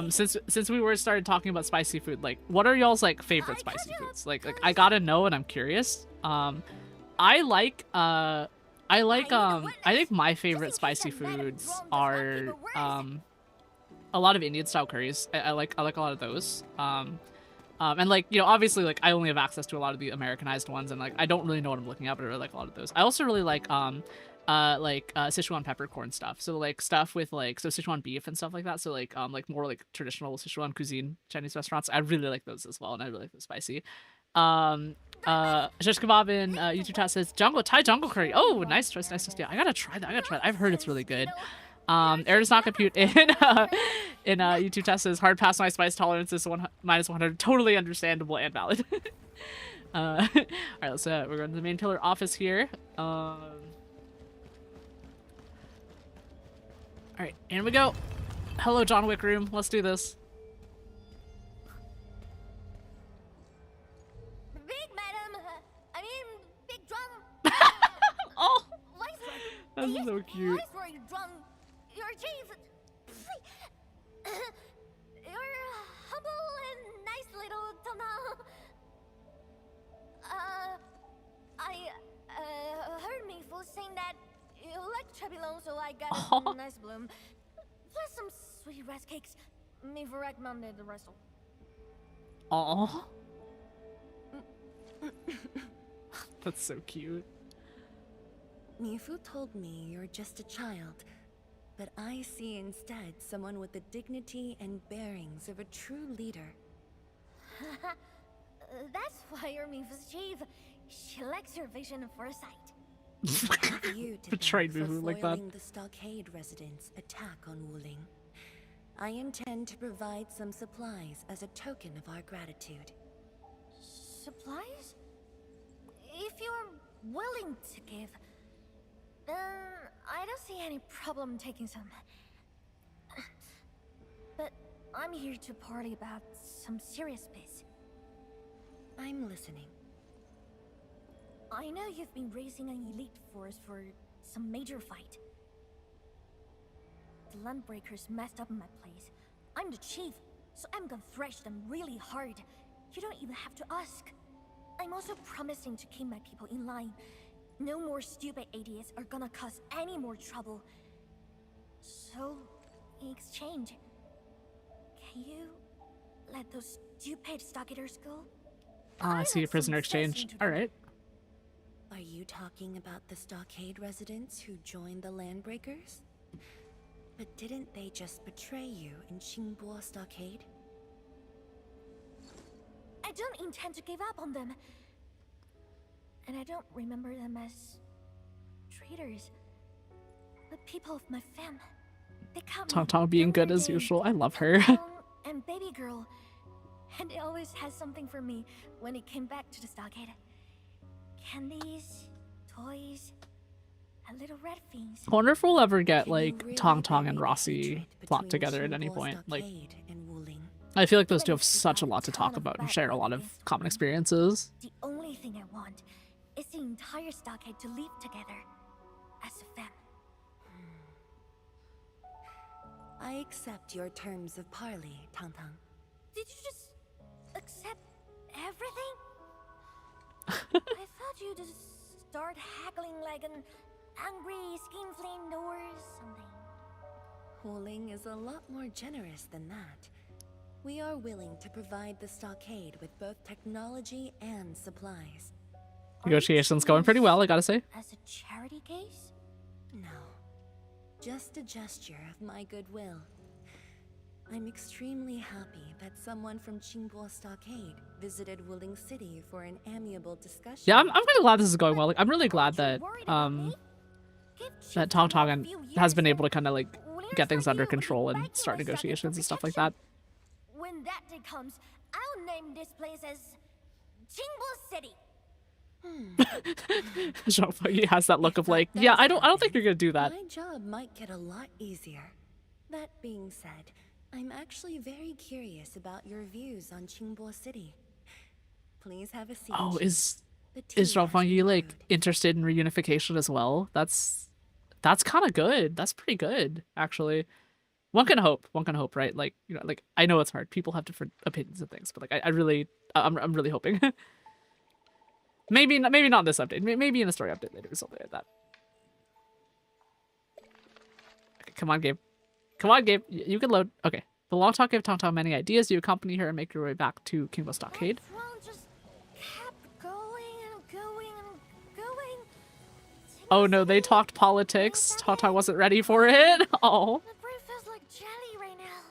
Since we started talking about spicy food, like, what are y'all's like favorite spicy foods? Like I gotta know, and I'm curious. I think my favorite spicy foods are a lot of Indian style curries. I like a lot of those. And like, you know, obviously like I only have access to a lot of the Americanized ones, and like I don't really know what I'm looking at, but I really like a lot of those. I also really like Sichuan peppercorn stuff. So like stuff with like Sichuan beef and stuff like that. So like more like traditional Sichuan cuisine Chinese restaurants. I really like those as well, and I really like the spicy. Shish kebab in YouTube chat says Thai jungle curry. Oh, nice choice, nice choice. Yeah, I gotta try that. I've heard it's really good. Air does not compute in YouTube chat says hard pass. My spice tolerance is -100. Totally understandable and valid. All right, let's we're going to the main pillar office here. All right, in we go. Hello, John Wick room. Let's do this. Big madam, I mean big drum. Oh, That's so cute. Your chief. You're humble and nice little Tangtang. I heard me fool saying that you like Chubby-Long, so I got a nice bloom. Plus some sweet rice cakes. Me for recommended the rest of. Oh, that's so cute. Mifu told me you're just a child, but I see instead someone with the dignity and bearings of a true leader. That's why you're Mifu's chief. She likes your vision and foresight. You to Betrayed thank for Mifu like that. foiling the Stockade residents' attack on Wuling. I intend to provide some supplies as a token of our gratitude. Supplies? If you're willing to give, then I don't see any problem taking some. But I'm here to party about some serious biz. I'm listening. I know you've been raising an elite force for some major fight. The Landbreakers messed up in my place. I'm the chief, so I'm gonna thrash them really hard. You don't even have to ask. I'm also promising to keep my people in line. No more stupid idiots are gonna cause any more trouble. So, in exchange, can you let those stupid stockaders go? I see a prisoner exchange. All right. Are you talking about the Stockade residents who joined the Landbreakers? But didn't they just betray you in Qingbo Stockade? I don't intend to give up on them. And I don't remember them as traitors. The people of my fam. They cut me Tangtang being good as every day. usual. I love her. And baby girl. And they always had something for me when it came back to the stockade. Candies, toys, and little red fiends. I wonder if we'll ever get Can like you really Tangtang and believe the Rossi hatred plot between together at any Qingbo point. Like, Stockade and Wuling? I feel like those two have such a lot to talk about and share a lot of common experiences. The only thing I want is the entire stockade to live together as a fam. I accept your terms of parley, Tangtang. Did you just accept everything? I thought you'd just start haggling like an angry, skinflint, or something. Wuling is a lot more generous than that. We are willing to provide the stockade with both technology and supplies. Negotiations going pretty well, I gotta say. As a charity case? No. Just a gesture of my goodwill. I'm extremely happy that someone from Qingbo Stockade visited Wuling City for an amiable discussion. Yeah, I'm kind of glad this is going well. Like, I'm really glad that that Tangtang has been able to kind of like get things under control and start negotiations and stuff like that. When that day comes, I'll name this place as Qingbo City. He has that look of like, yeah, I don't think you're gonna do that. My job might get a lot easier. That being said, I'm actually very curious about your views on Qingbo City. Please have a seat. Oh, is Zhao like interested in reunification as well? That's kind of good. That's pretty good, actually. One can hope, right? Like, you know, like I know it's hard. People have different opinions of things, but like I'm really hoping. maybe not in this update. Maybe in a story update later or something like that. Okay, come on, Gabe. Come on, Gabe. You can load. Okay. The long talk gave Tangtang many ideas. You accompany her and make your way back to Qingbo Stockade. Just kept going and going and going. Oh no, they talked politics. Tangtang wasn't ready for it. Oh. My brain feels like jelly right now.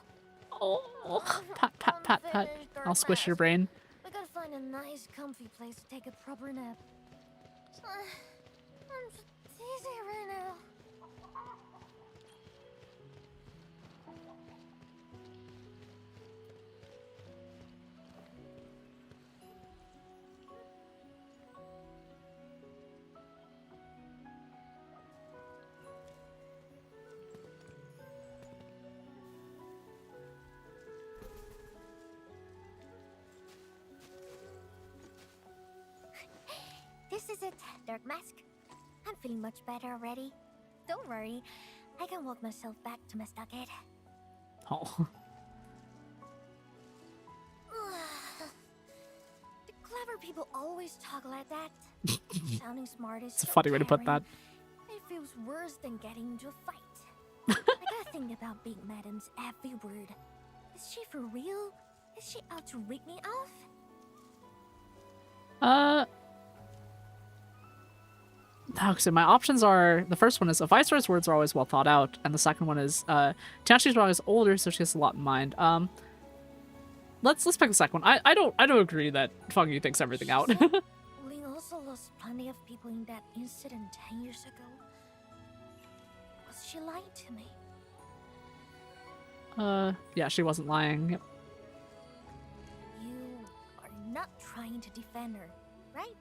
Oh. Pat. I'll squish your brain. We gotta find a nice, comfy place to take a proper nap. I'm just dizzy right now. This is it, Dark Mask. I'm feeling much better already. Don't worry, I can walk myself back to my stockade. Oh. The clever people always talk like that. Sounding smart is It's a so funny way to put tiring. that. It feels worse than getting into a fight. I gotta think about Big Madam's every word. Is she for real? Is she out to rip me off? So my options are, the first one is a Viceroy's words are always well thought out, and the second one is Tianxi's dog is older, so she has a lot in mind. Let's pick the second one. I don't agree that Fungi thinks everything out. Ling also lost plenty of people in that incident 10 years ago. Was she lying to me? Yeah, she wasn't lying. Yep. You are not trying to defend her, right?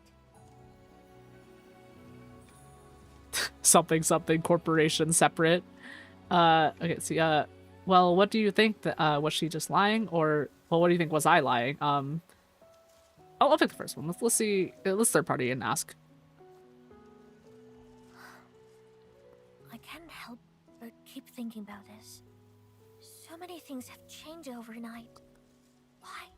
something corporation separate. Okay, so well, what do you think that was she just lying, or well, what do you think, was I lying? I'll pick the first one. Let's see. Let's third party and ask. I can't help but keep thinking about this. So many things have changed overnight. Why?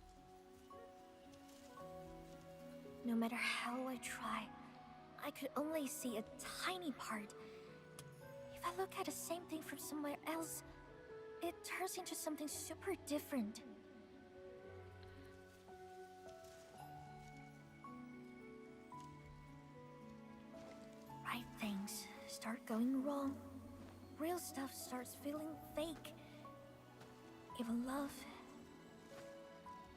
No matter how I try, I could only see a tiny part. If I look at the same thing from somewhere else, it turns into something super different. Right things start going wrong. Real stuff starts feeling fake. Even love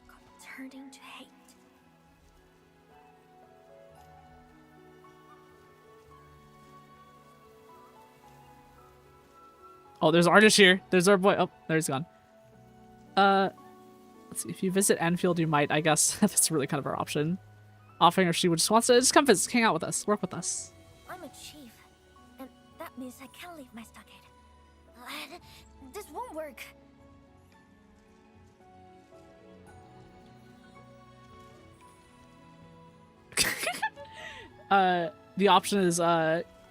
got turned into hate. Oh, there's Artish here. There's our boy. Oh, there he's gone. Let's see. If you visit Endfield, you might. I guess that's really kind of our option. Offering her, she would just wants to just come visit, hang out with us, work with us. I'm a chief, and that means I can't leave my stockade. This won't work. The option is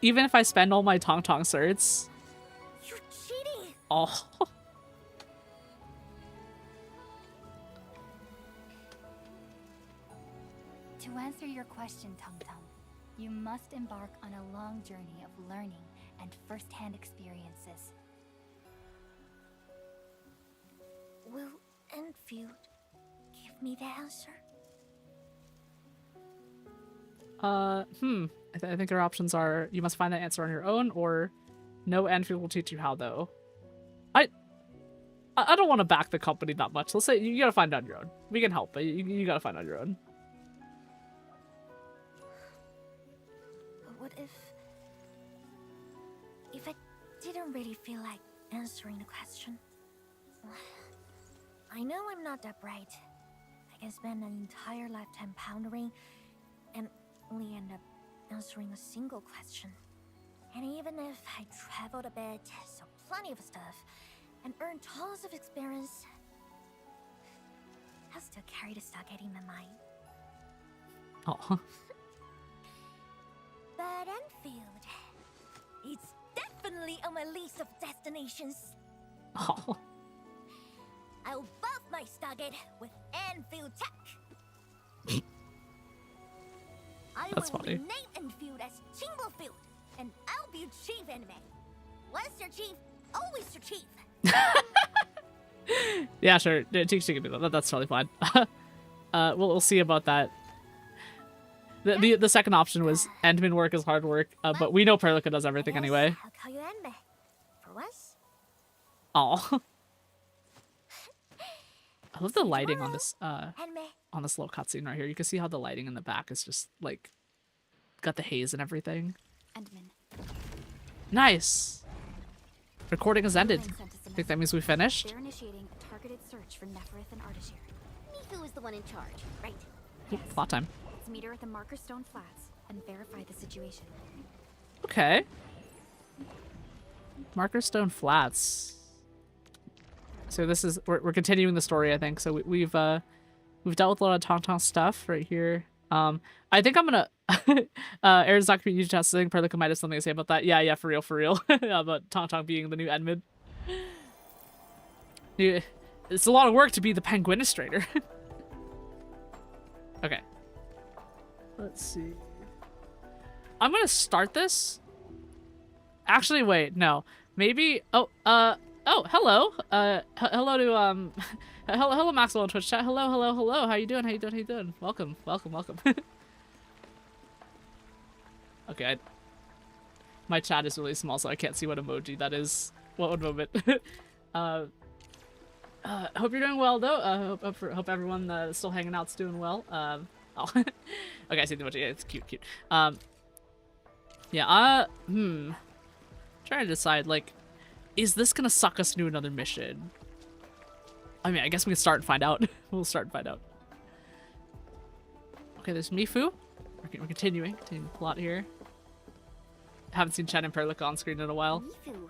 even if I spend all my Tangtang certs. You're cheating. Oh. To answer your question, Tangtang, You must embark on a long journey of learning and first-hand experiences. Will Endfield give me the answer? I think our options are you must find that answer on your own, or no, Endfield will teach you how, though. I don't want to back the company that much. Let's say you gotta find it on your own. We can help, but you gotta find it on your own. But what if I didn't really feel like answering the question? I know I'm not that bright. I can spend an entire lifetime pondering and only end up answering a single question. And even if I traveled a bit, saw plenty of stuff, and earned tons of experience, I'll still carry the stockade in my mind. Oh. But Endfield, it's definitely on my list of destinations. Oh. I'll buff my stockade with Endfield tech. I That's will funny. rename Endfield as Chingbofield, and I'll be chief anime. Once you're chief, always your chief. Yeah, sure. She can do that. That's totally fine. We'll see about that. The second option was admin work is hard work, but we know Perlica does everything anyway. I'll call you Anime. For once. Oh. I love the lighting on this Anime. on this little cutscene right here. You can see how the lighting in the back is just like got the haze and everything. Endman. Nice. Recording has ended. Lemme sent us a I think that message. means we finished. They're initiating a targeted search for Neferith and Ardashir. Mifu is the one in charge, right? Ooh, plot time. Let's meet her at the Marker Stone Flats and verify the situation. Okay. Marker Stone Flats. So this is we're continuing the story, I think. So we've dealt with a lot of Tangtang stuff right here. I think I'm gonna Aaron's not gonna be used to testing. Perlica might have something to say about that. Yeah, for real. About Tangtang being the new admin. Yeah, it's a lot of work to be the penguinistrator. Okay. Let's see. I'm gonna start this. Actually, wait, no. Maybe. Oh, hello. Hello to hello Maxwell on Twitch chat. Hello. How you doing? Welcome. Okay, my chat is really small, so I can't see what emoji that is. One moment. Hope you're doing well, though. Hope everyone still hanging out's doing well. Oh. Okay, I see the emoji. Yeah, it's cute. Yeah, trying to decide, like, is this gonna suck us into another mission? I mean, I guess we can start and find out. We'll start and find out. Okay, there's Mifu. We're continuing the plot here. Haven't seen Chen and Perlica on screen in a while. Mifu,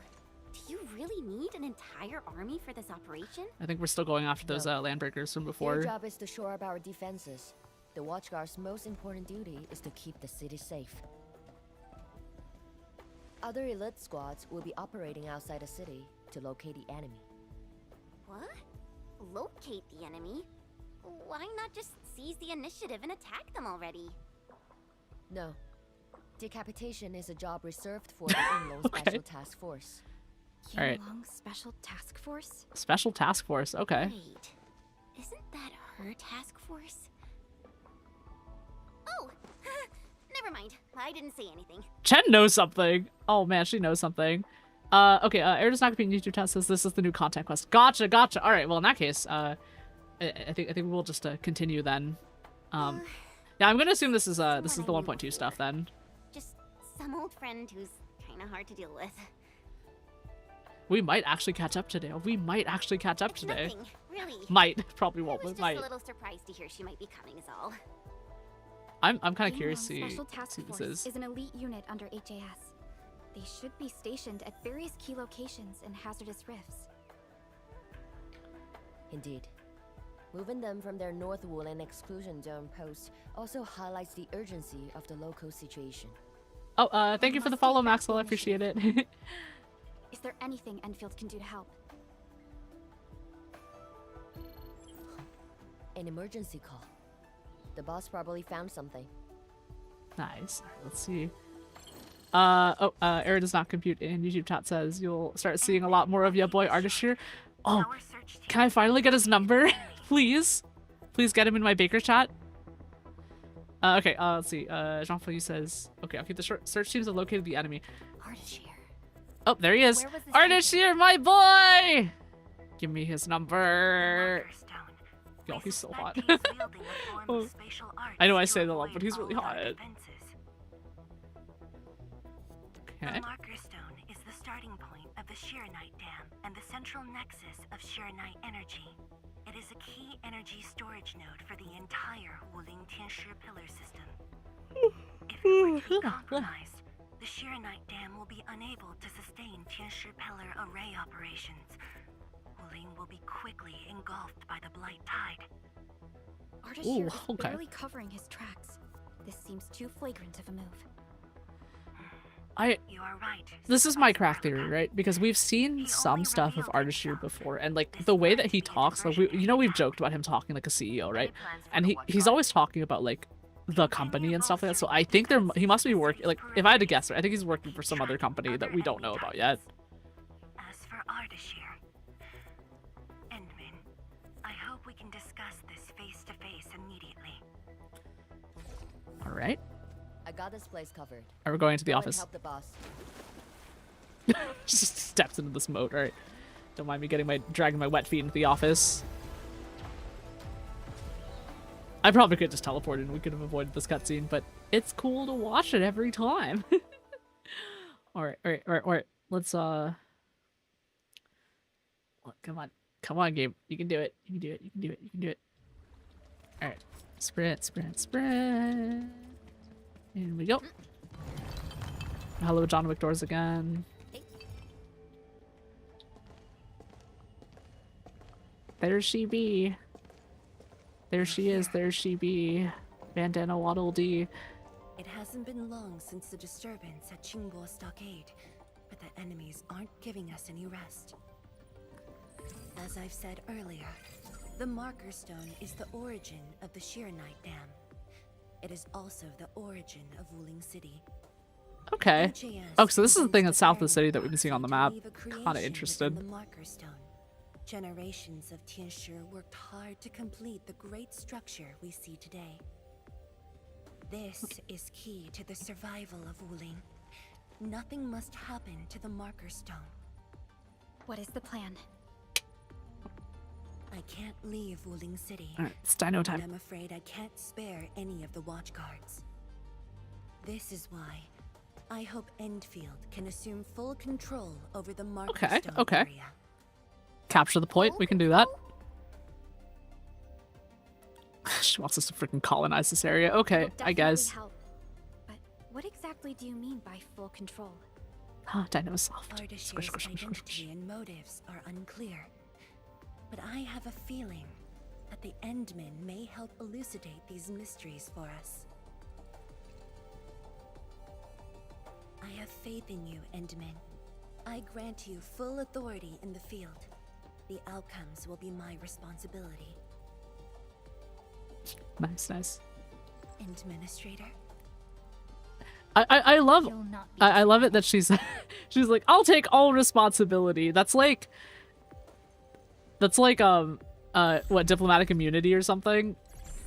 do you really need an entire army for this operation? I think we're still going after those landbreakers from before. Their job is to shore up our defenses. The Watchguard's most important duty is to keep the city safe. Other elite squads will be operating outside the city to locate the enemy. What? Locate the enemy? Why not just seize the initiative and attack them already? No. Decapitation is a job reserved for the Inlong Special Task Force. Alright. Long Special Task Force? Special Task Force, okay. Wait, isn't that her task force? Oh, never mind. I didn't say anything. Chen knows something. Oh man, she knows something. Okay, Air does not compete in YouTube test says this is the new content quest. Gotcha. Alright, well in that case, I think we'll just continue then. Yeah, I'm gonna assume this is the 1.2 stuff then. Just some old friend who's kinda hard to deal with. We might actually catch up today. Nothing, really. Might. Probably won't, I was but just might. a little surprised to hear she might be coming is all. I'm kind of curious to see Special Task what this Force is. is an elite unit under HAS. They should be stationed at various key locations in hazardous rifts. Indeed. Moving them from their North Woolen exclusion zone post also highlights the urgency of the local situation. Oh, thank you for the follow, Maxwell. I appreciate it. Is there anything Enfield can do to help? An emergency call. The boss probably found something. Nice. Alright, let's see. Error does not compute in YouTube chat says you'll start seeing a lot more of your boy Artist here. Oh, can I finally get his number? Please? Please get him in my Baker chat. Okay, let's see. Jean-Philippe says, okay, I'll keep the short. Search teams have located the enemy. Artist here. Oh, there he is. Artist here, my boy! Give me his number. Yo, he's so hot. Oh. I know I say that a lot, but he's really hot. Okay. The Marker Stone is the starting point of the Shiranite Dam and the central nexus of Shiranite energy. It is a key energy storage node for the entire Wuling Tianshi pillar system. If it were to be compromised, the Shiranite Dam will be unable to sustain Tianshi pillar array operations. Wuling will be quickly engulfed by the Blight Tide. Artist here is barely covering his tracks. This seems too flagrant of a move. You are right. This is my crack theory, right? Because we've seen some stuff of Artist here before, and like the way that he talks, like we've joked about him talking like a CEO, right? And he's always talking about like the company and stuff like that. So I think he must be working. Like if I had to guess, right, I think he's working for some other company that we don't know about yet. As for Artist here, Endman, I hope we can discuss this face to face immediately. All right. I got this place covered. Are we going to the office? Help the boss. Just steps into this moat. All right. Don't mind me dragging my wet feet into the office. I probably could just teleport in. We could have avoided this cutscene, but it's cool to watch it every time. All right. Let's come on, game. You can do it. You can do it. All right. Sprint. In we go. Hello, John Wick doors again. There she be. There she is. There she be. Bandana Waddle Dee. It hasn't been long since the disturbance at Qingbo Stockade, but the enemies aren't giving us any rest. As I've said earlier, the Marker Stone is the origin of the Shiranite Dam. It is also the origin of Wuling City. Okay. Oh, so this is the thing that's south of the city that we've been seeing on the map. Kinda interested. The Marker Stone. Generations of Tianshi worked hard to complete the great structure we see today. This is key to the survival of Wuling. Nothing must happen to the Marker Stone. What is the plan? I can't leave Wuling City. Alright, it's dino time. I'm afraid I can't spare any of the watch guards. This is why I hope Endfield can assume full control over the Marker Stone area. Capture the point. We can do that. She wants us to freaking colonize this area. Okay, I guess. Help. But what exactly do you mean by full control? Dino soft. Ardashir's identity and motives are unclear. But I have a feeling that the Endmen may help elucidate these mysteries for us. I have faith in you, Endmen. I grant you full authority in the field. The outcomes will be my responsibility. Nice. Administrator? I love it that she's like, I'll take all responsibility. That's like what, diplomatic immunity or something?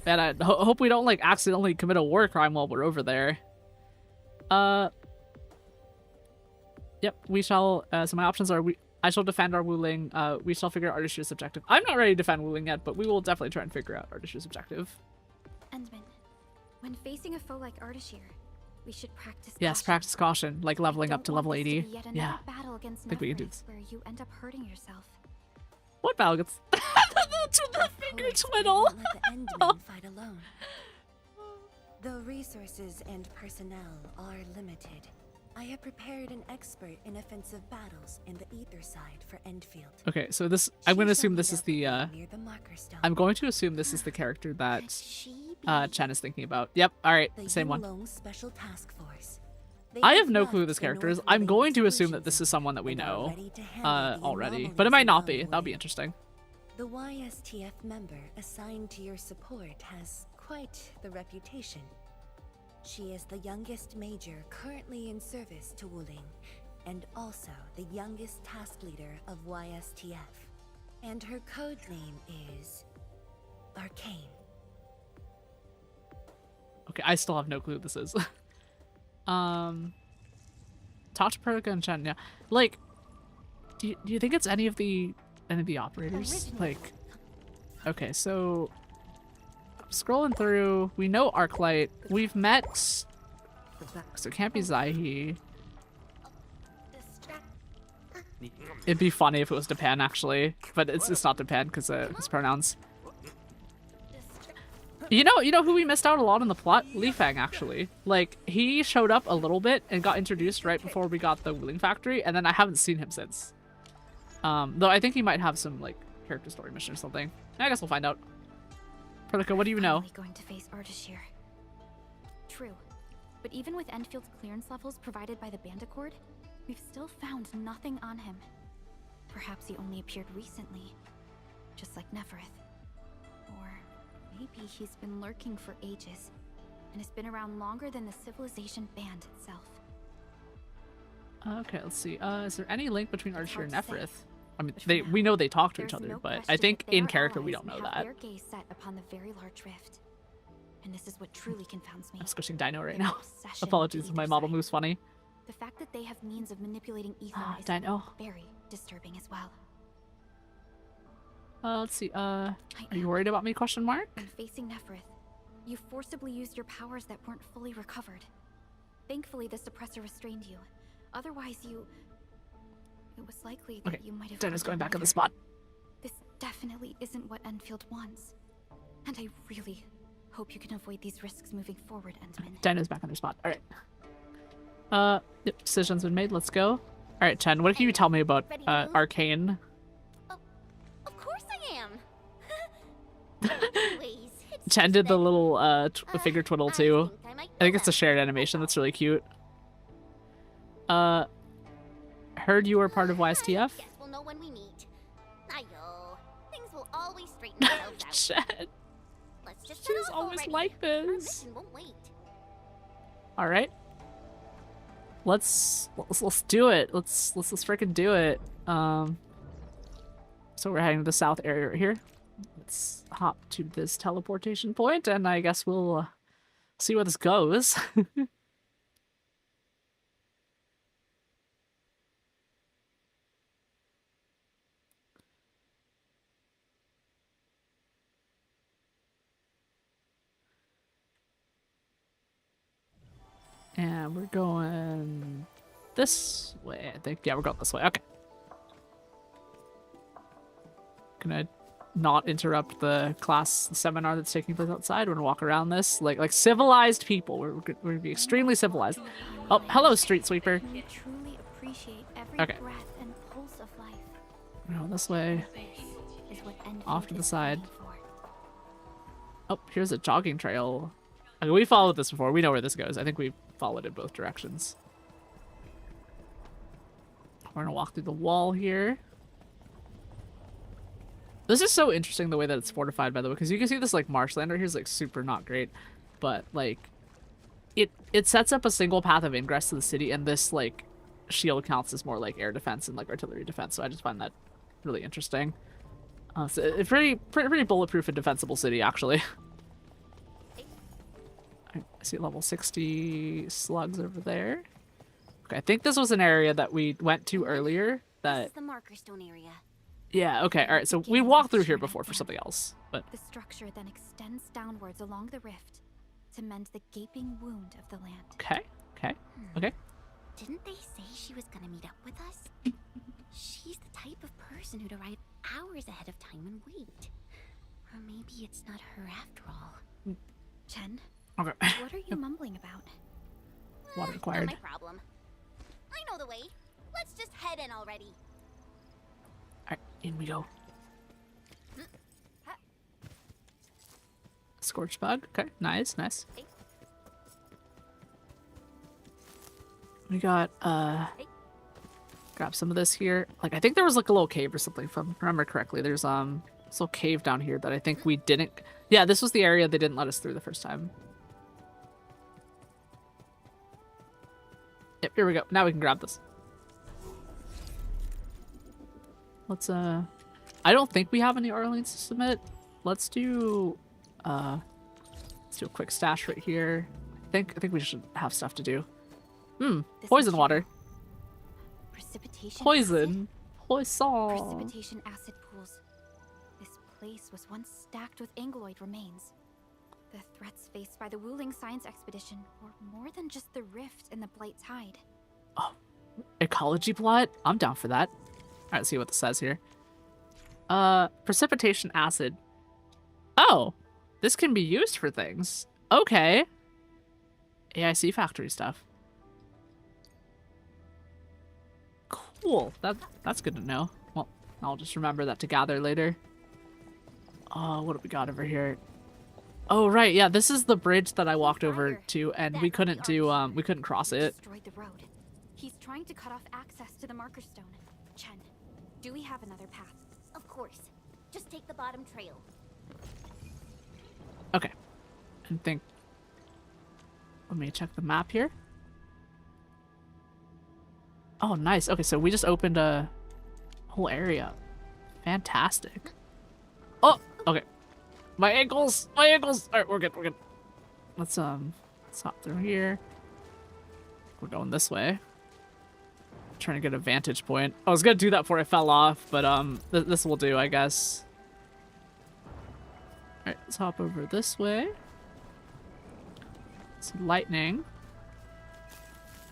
And I hope we don't like accidentally commit a war crime while we're over there. Yep, we shall, so my options are, I shall defend our Wuling, we shall figure out Ardashir's objective. I'm not ready to defend Wuling yet, but we will definitely try and figure out Ardashir's objective. Endman, when facing a foe like Ardashir, we should practice Yes, practice caution, like leveling up to level 80. Yeah, battle against I think we can do this. where you end up hurting yourself. What battle gets the finger twiddle? Let the Endmen fight alone. The resources and personnel are limited. I have prepared an expert in offensive battles in the ether side for Endfield. Okay, so this, I'm going to assume this is the, I'm going to assume this is the character that Chen is thinking about. Yep, alright, same one. Special task force. I have no clue who this character is. I'm going to assume that this is someone that we know already, but it might not be. That'll be interesting. The YSTF member assigned to your support has quite the reputation. She is the youngest major currently in service to Wuling, and also the youngest task leader of YSTF. And her code name is Arcane. Okay, I still have no clue who this is. Talk to Perka and Chen, yeah. Like, do you think it's any of the operators? Like, okay, so scrolling through, we know Arklight. We've met, so it can't be Zaihi. It'd be funny if it was Depan actually, but it's not Depan because it's pronouns. You know who we missed out a lot in the plot? Li Fang, actually. Like, he showed up a little bit and got introduced right before we got the Wuling Factory, and then I haven't seen him since. Though I think he might have some, like, character story mission or something. I guess we'll find out. Perlica, what do you know? Finally going to face Ardashir. True, but even with Endfield's clearance levels provided by the Bandicord, we've still found nothing on him. Perhaps he only appeared recently, just like Nefereth. Or maybe he's been lurking for ages, and has been around longer than the civilization band itself. Okay, let's see. Is there any link between Ardashir and Nefereth? I mean, we know they talk to each other, but I think in character we don't know that. Their gaze set upon the very large rift. And this is what truly confounds me. I'm squishing Dino right now. Apologies if my model moves funny. The fact that they have means of manipulating ether is Dino. very disturbing as well. Let's see. Are you worried about me? Question mark. When facing Nefereth, you forcibly used your powers that weren't fully recovered. Thankfully, the suppressor restrained you. Otherwise, it was likely that you might have. Dino's going back on the spot. This definitely isn't what Enfield wants, and I really hope you can avoid these risks moving forward, Entman. Dino's back on their spot. All right. Yep, decision's been made. Let's go. All right, Chen. What can you tell me about Arcane? Of course I am. Please, Chen did the little finger twiddle too. I think it's a shared animation. That's really cute. Heard you were part of YSTF? Guess we'll know when we meet. Ayo, things will always straighten themselves out. Chen. Let's just She's always already. like Our this. mission won't wait. All right. Let's do it. Let's freaking do it. So we're heading to the south area right here. Let's hop to this teleportation point, and I guess we'll see where this goes. And we're going this way, I think. Yeah, we're going this way. Okay. Gonna not interrupt the class seminar that's taking place outside. We're gonna walk around this like civilized people. We're gonna be extremely civilized. Oh, hello, street sweeper. I truly appreciate every breath and pulse of life. We're going this way. This is what Enfield Off to the is side. fighting for. Oh, here's a jogging trail. Okay, we followed this before. We know where this goes. I think we followed in both directions. We're gonna walk through the wall here. This is so interesting the way that it's fortified, by the way, because you can see this like marshland right here is like super not great, but like it sets up a single path of ingress to the city, and this like shield counts as more like air defense and like artillery defense. So I just find that really interesting. So it's pretty bulletproof and defensible city actually. I see level 60 slugs over there. Okay, I think this was an area that we went to earlier. This is the marker stone area. Yeah, okay, alright, so we walked through here before for something else, but... The structure then extends downwards along the rift to mend the gaping wound of the land. Okay. Didn't they say she was gonna meet up with us? She's the type of person who'd arrive hours ahead of time and wait. Or maybe it's not her after all. Chen? Okay. What are you mumbling about? Water required. Not my problem. I know the way. Let's just head in already. Alright, in we go. Scorch bug. Okay, nice. We got, grab some of this here. Like, I think there was like a little cave or something, if I remember correctly. There's, this little cave down here that I think we didn't... Yeah, this was the area they didn't let us through the first time. Yep, here we go. Now we can grab this. Let's I don't think we have any Arlenes to submit. Let's do a quick stash right here. I think we should have stuff to do. Poison water. Precipitation Poison. Poison. Precipitation acid pools. This place was once stacked with Angeloid remains. The threats faced by the Wuling science expedition were more than just the rift in the Blight Tide. Oh, ecology plot? I'm down for that. Alright, let's see what this says here. Precipitation acid. Oh, this can be used for things. Okay. AIC factory stuff. Cool. That's good to know. Well, I'll just remember that to gather later. Oh, what do we got over here? Oh, right. Yeah, this is the bridge that I walked over to, and we couldn't cross it. Destroyed the road. He's trying to cut off access to the marker stone. Chen, do we have another path? Of course. Just take the bottom trail. Okay. And think. Let me check the map here. Oh, nice. Okay, so we just opened a whole area. Fantastic. Oh, okay. My ankles! My ankles! Alright, we're good, we're good. Let's hop through here. We're going this way. Trying to get a vantage point. I was gonna do that before I fell off, but this will do, I guess. Alright, let's hop over this way. Some lightning.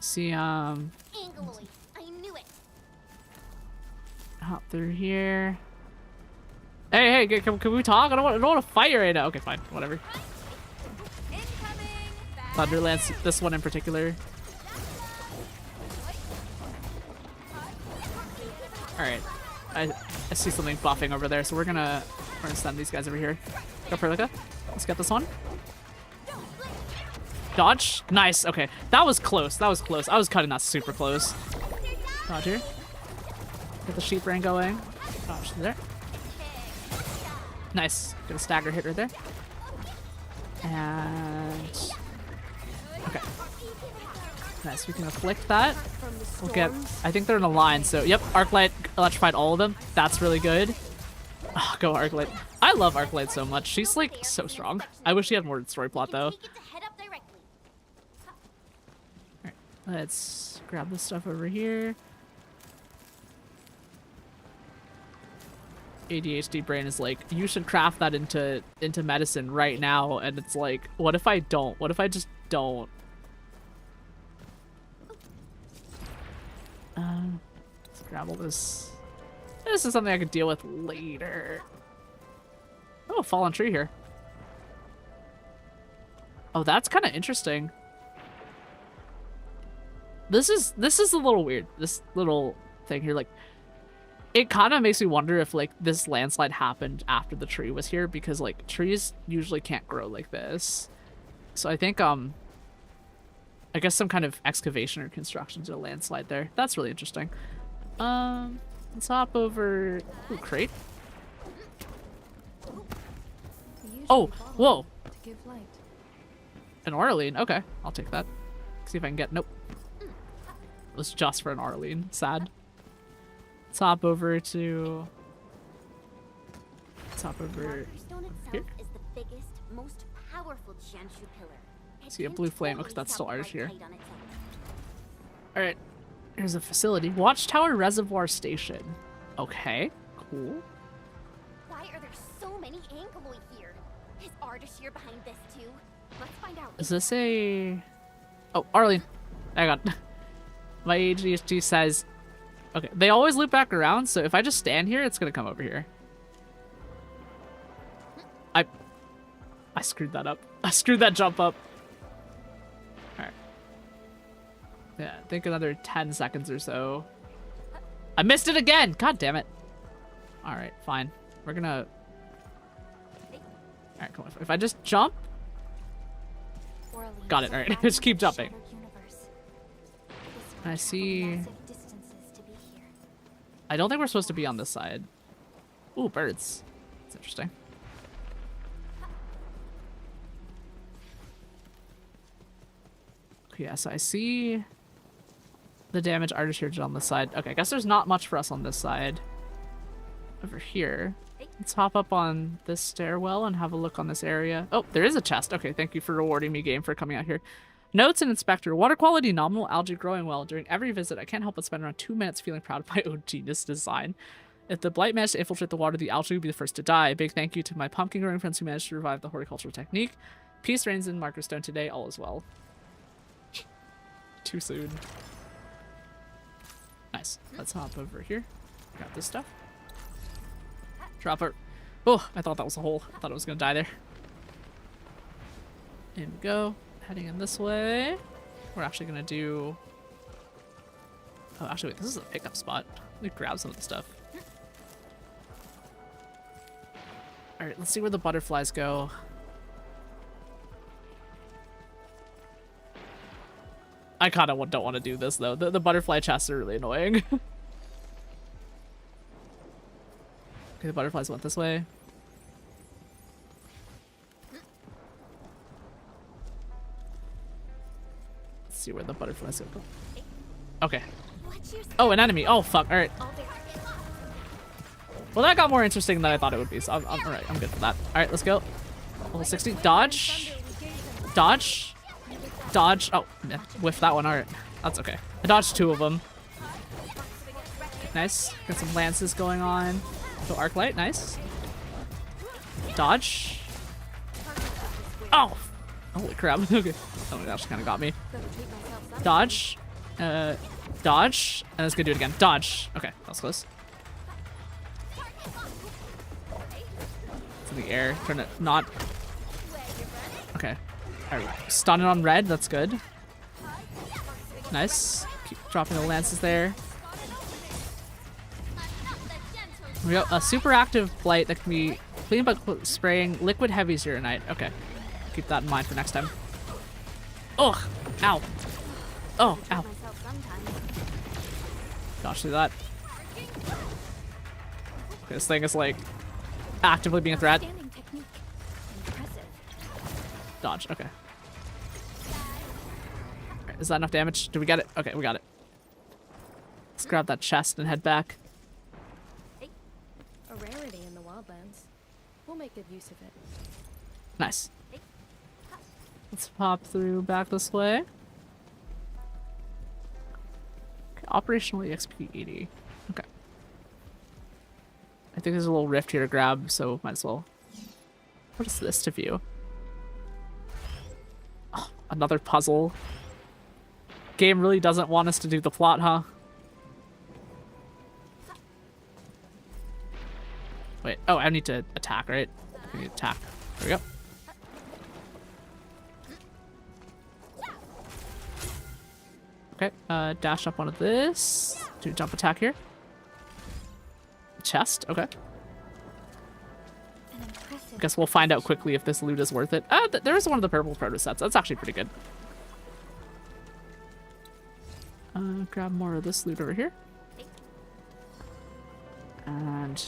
See, Angeloid, I knew it. Hop through here. Hey, can we talk? I don't want to fight right now. Okay, fine, whatever. Thunderlance, this one in particular. All right, I see something buffing over there, so we're gonna send these guys over here. Go Perlica. Let's get this one. Dodge. Nice. Okay, that was close. That was close. I was cutting that super close. Dodge here. Get the sheep brain going. Dodge there. Nice. Get a stagger hit right there. And okay. Nice. We can afflict that. We'll get. I think they're in a line. So yep. Arklight electrified all of them. That's really good. Oh, go Arklight. I love Arklight so much. She's like so strong. I wish she had more story plot though. Alright, let's grab this stuff over here. ADHD brain is like, you should craft that into medicine right now, and it's like, what if I don't? What if I just don't? Let's grab all this. This is something I could deal with later. Oh, fallen tree here. Oh, that's kind of interesting. This is a little weird. This little thing here, like, it kind of makes me wonder if like this landslide happened after the tree was here, because like trees usually can't grow like this. So I think I guess some kind of excavation or construction to a landslide there. That's really interesting. Let's hop over. Ooh, crate. Oh, whoa. An Arlene. Okay, I'll take that. See if I can get. Nope. It was just for an Arlene. Sad. Let's hop over to. Let's hop over here. Is the biggest, most powerful Jianshu pillar. See a blue flame. Okay, that's still ours here. All right. Here's a facility. Watchtower Reservoir Station. Okay, cool. Why are there so many Angeloid here? Is Ardashir behind this too? Let's find out. Is this a... Oh, Arlene. Hang on. My ADHD says... Okay, they always loop back around, so if I just stand here, it's gonna come over here. I screwed that up. I screwed that jump up. Alright. Yeah, I think another 10 seconds or so. I missed it again! God damn it. Alright, fine. We're gonna... Alright, come on. If I just jump... Got it, alright. Just keep jumping. I see... I don't think we're supposed to be on this side. Ooh, birds. That's interesting. Okay, yeah, so I see the damage artist here did on this side. Okay, I guess there's not much for us on this side. Over here. Let's hop up on this stairwell and have a look on this area. Oh, there is a chest. Okay, thank you for rewarding me, game, for coming out here. Notes and inspector. Water quality nominal, algae growing well. During every visit, I can't help but spend around 2 minutes feeling proud of my own genius design. If the blight managed to infiltrate the water, the algae would be the first to die. A big thank you to my pumpkin growing friends who managed to revive the horticultural technique. Peace reigns in Markerstone today. All is well. Too soon. Nice. Let's hop over here. Got this stuff. Drop it. Oh, I thought that was a hole. I thought it was gonna die there. In we go. Heading in this way. We're actually gonna do... Oh, actually, wait. This is a pickup spot. Let me grab some of the stuff. Alright, let's see where the butterflies go. I kind of don't want to do this, though. The butterfly chests are really annoying. Okay, the butterflies went this way. Let's see where the butterflies go. Okay. Oh, an enemy. Oh, fuck. Alright. Well, that got more interesting than I thought it would be, so I'm alright. I'm good for that. Alright, let's go. Level 60. Dodge. Dodge. Dodge. Oh, yeah, whiffed that one. Alright. That's okay. I dodged 2 of them. Nice. Got some lances going on. So Arklight, nice. Dodge. Oh! Holy crap. Okay. Oh my gosh, kind of got me. Dodge. Dodge. And it's gonna do it again. Dodge. Okay, that was close. It's in the air. Turn it not. Okay. Alright. Stunning on red. That's good. Nice. Keep dropping the lances there. We got a super active blight that can be cleaned by spraying liquid heavy Zeronite. Okay. Keep that in mind for next time. Ugh! Ow! Oh, ow. Gosh, do that. Okay, this thing is like actively being a threat. Dodge, okay. Right, is that enough damage? Do we get it? Okay, we got it. Let's grab that chest and head back. A rarity in the wildlands. We'll make good use of it. Nice. Let's pop through back this way. Okay, operational EXP 80. Okay. I think there's a little rift here to grab, so might as well. What is this to view? Oh, another puzzle. Game really doesn't want us to do the plot, huh? Wait, oh, I need to attack, right? I need to attack. There we go. Okay, dash up onto this. Do a jump attack here. Chest, okay. Guess we'll find out quickly if this loot is worth it. There is one of the purple proto sets. That's actually pretty good. Grab more of this loot over here. And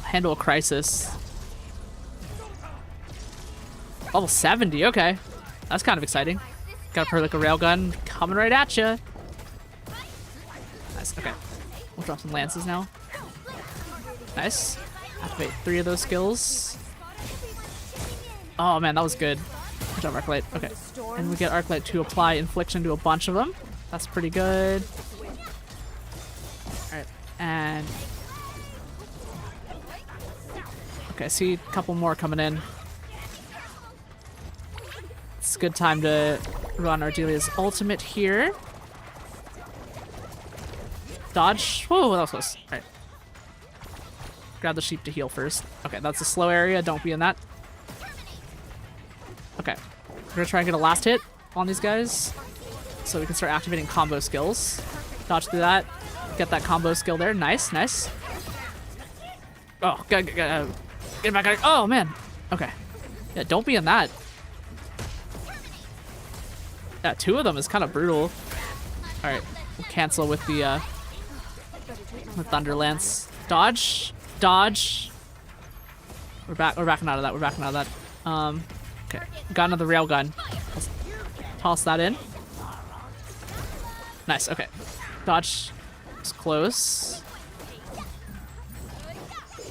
handle a crisis. Level 70, okay. That's kind of exciting. Got her like a railgun coming right at you. Nice, okay. We'll drop some lances now. Nice. Activate 3 of those skills. Oh man, that was good. Good job, Arklight. Okay. And we get Arklight to apply infliction to a bunch of them. That's pretty good. Alright, and... Okay, I see a couple more coming in. It's a good time to run Ardelia's ultimate here. Dodge. Whoa, that was close. Alright. Grab the sheep to heal first. Okay, that's a slow area. Don't be in that. Okay. We're gonna try and get a last hit on these guys so we can start activating combo skills. Dodge through that. Get that combo skill there. Nice, nice. Oh, get back. Oh, man. Okay. Yeah, don't be in that. Yeah, 2 of them is kind of brutal. Alright, we'll cancel with the Thunder Lance. Dodge. Dodge. We're backing out of that. We're backing out of that. Okay. Got another railgun. Let's toss that in. Nice, okay. Dodge is close.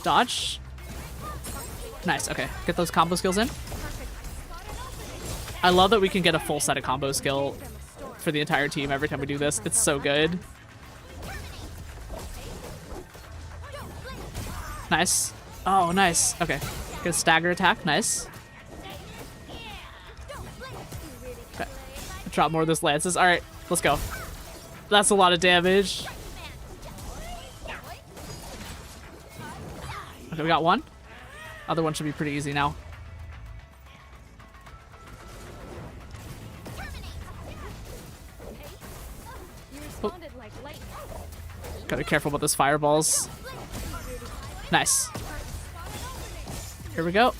Dodge. Nice, okay. Get those combo skills in. I love that we can get a full set of combo skill for the entire team every time we do this. It's so good. Nice. Oh, nice. Okay. Get a stagger attack. Nice. Okay. Drop more of those lances. Alright, let's go. That's a lot of damage. Okay, we got one. Other one should be pretty easy now. Oh. Gotta be careful about those fireballs. Nice. Here we go.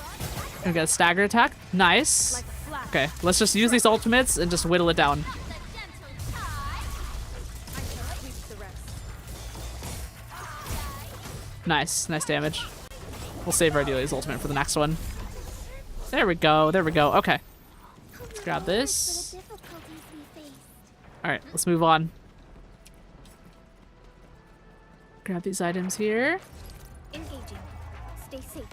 We got a stagger attack. Nice. Okay, let's just use these ultimates and just whittle it down. Nice. Nice damage. We'll save our Delia's ultimate for the next one. There we go. There we go. Okay. Let's grab this. Alright, let's move on. Grab these items here. Engaging. Stay safe.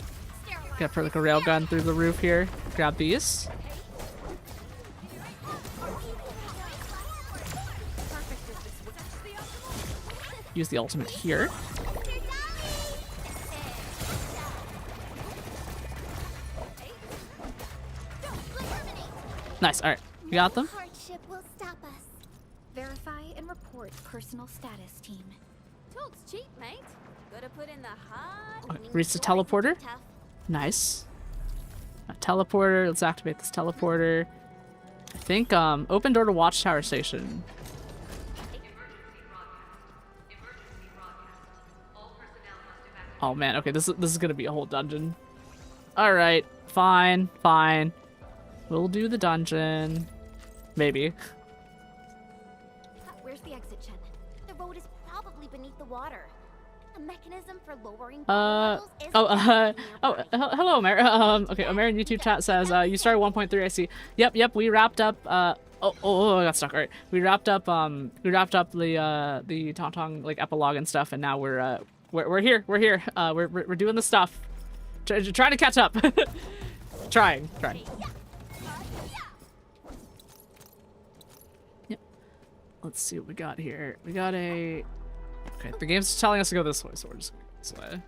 Get for like a railgun through the roof here. Grab these. Use the ultimate here. Nice. All right, we got them. Hardship will stop us. Verify and report personal status, team. Talk's cheap, mate. Gotta put in the hard. Okay, reach the teleporter. Nice. A teleporter. Let's activate this teleporter. I think open door to Watchtower Station. Oh man. Okay, this is gonna be a whole dungeon. All right. Fine. Fine. We'll do the dungeon. Maybe. Where's the exit, Chen? The road is probably beneath the water. A mechanism for lowering hello, Omer. Okay, Omer in YouTube chat says, you started 1.3, I see. Yep, we wrapped up, I got stuck. Alright. We wrapped up the Tangtang, like, epilogue and stuff, and now we're here. We're doing the stuff. Trying to catch up. Trying. Yep. Let's see what we got here. We got a... Okay, the game's telling us to go this way, so we're just going this way.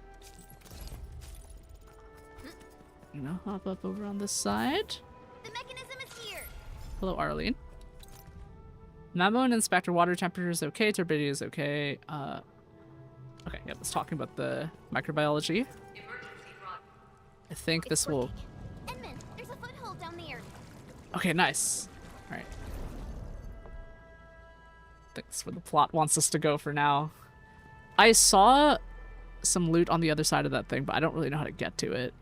You know, hop up over on this side. The mechanism is here. Hello, Arlene. Memo and Inspector, water temperature is okay, turbidity is okay. Okay, yeah, let's talk about the microbiology. I think this will... Edmund, there's a foothold down there. Okay, nice. Alright. I think that's where the plot wants us to go for now. I saw some loot on the other side of that thing, but I don't really know how to get to it.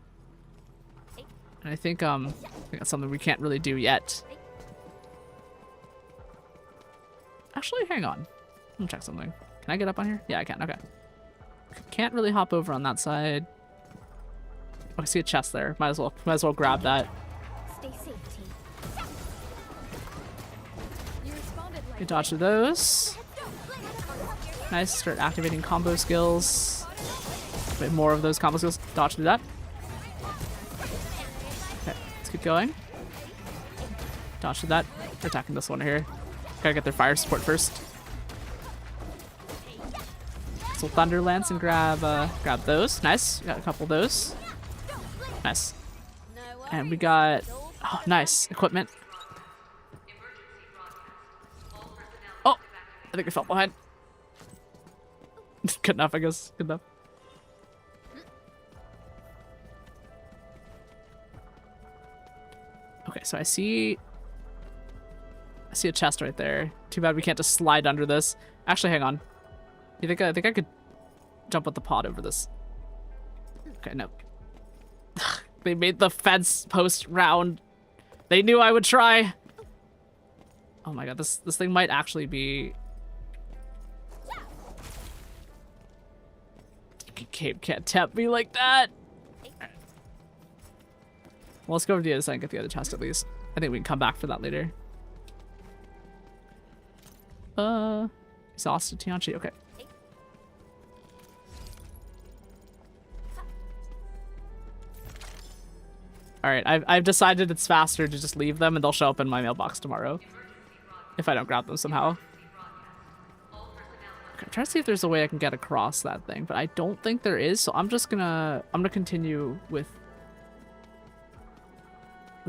And I think that's something we can't really do yet. Actually, hang on. Let me check something. Can I get up on here? Yeah, I can. Okay. Can't really hop over on that side. Oh, I see a chest there. Might as well grab that. Stay safe, team. Okay, dodge through those. Nice. Start activating combo skills. A bit more of those combo skills. Dodge through that. Okay, let's keep going. Dodge through that. We're attacking this one here. Gotta get their fire support first. So Thunder Lance and grab those. Nice. We got a couple of those. Nice. And we got... Oh, nice. Equipment. Oh! I think I fell behind. Good enough, I guess. Good enough. Okay, so I see a chest right there. Too bad we can't just slide under this. Actually, hang on. You think I could jump with the pod over this? Okay, no. They made the fence post round. They knew I would try. Oh my god, this thing might actually be... Cape can't tempt me like that. Well, let's go over to the other side and get the other chest at least. I think we can come back for that later. Exhausted Tianchi. Okay. All right, I've decided it's faster to just leave them and they'll show up in my mailbox tomorrow if I don't grab them somehow. Okay, I'm trying to see if there's a way I can get across that thing, but I don't think there is. So I'm gonna continue with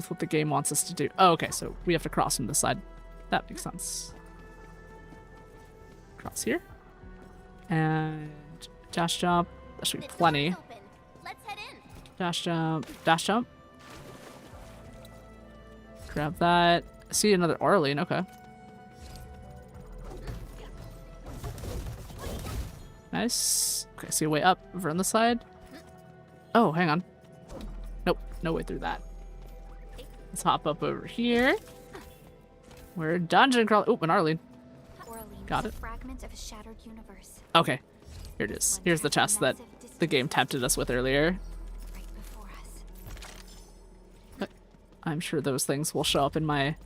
what the game wants us to do. Oh, okay, so we have to cross from this side. That makes sense. Cross here. And dash jump. That should be plenty. Let's head in. Dash jump. Dash jump. Grab that. I see another Orlean. Okay. Nice. Okay, see a way up over on the side. Oh, hang on. Nope, no way through that. Let's hop up over here. We're dungeon crawling. Oh, an Arlene. Got it. Fragment of a shattered universe. Okay, here it is. Here's the chest that the game tempted us with earlier. Right before us. I'm sure those things will show up in my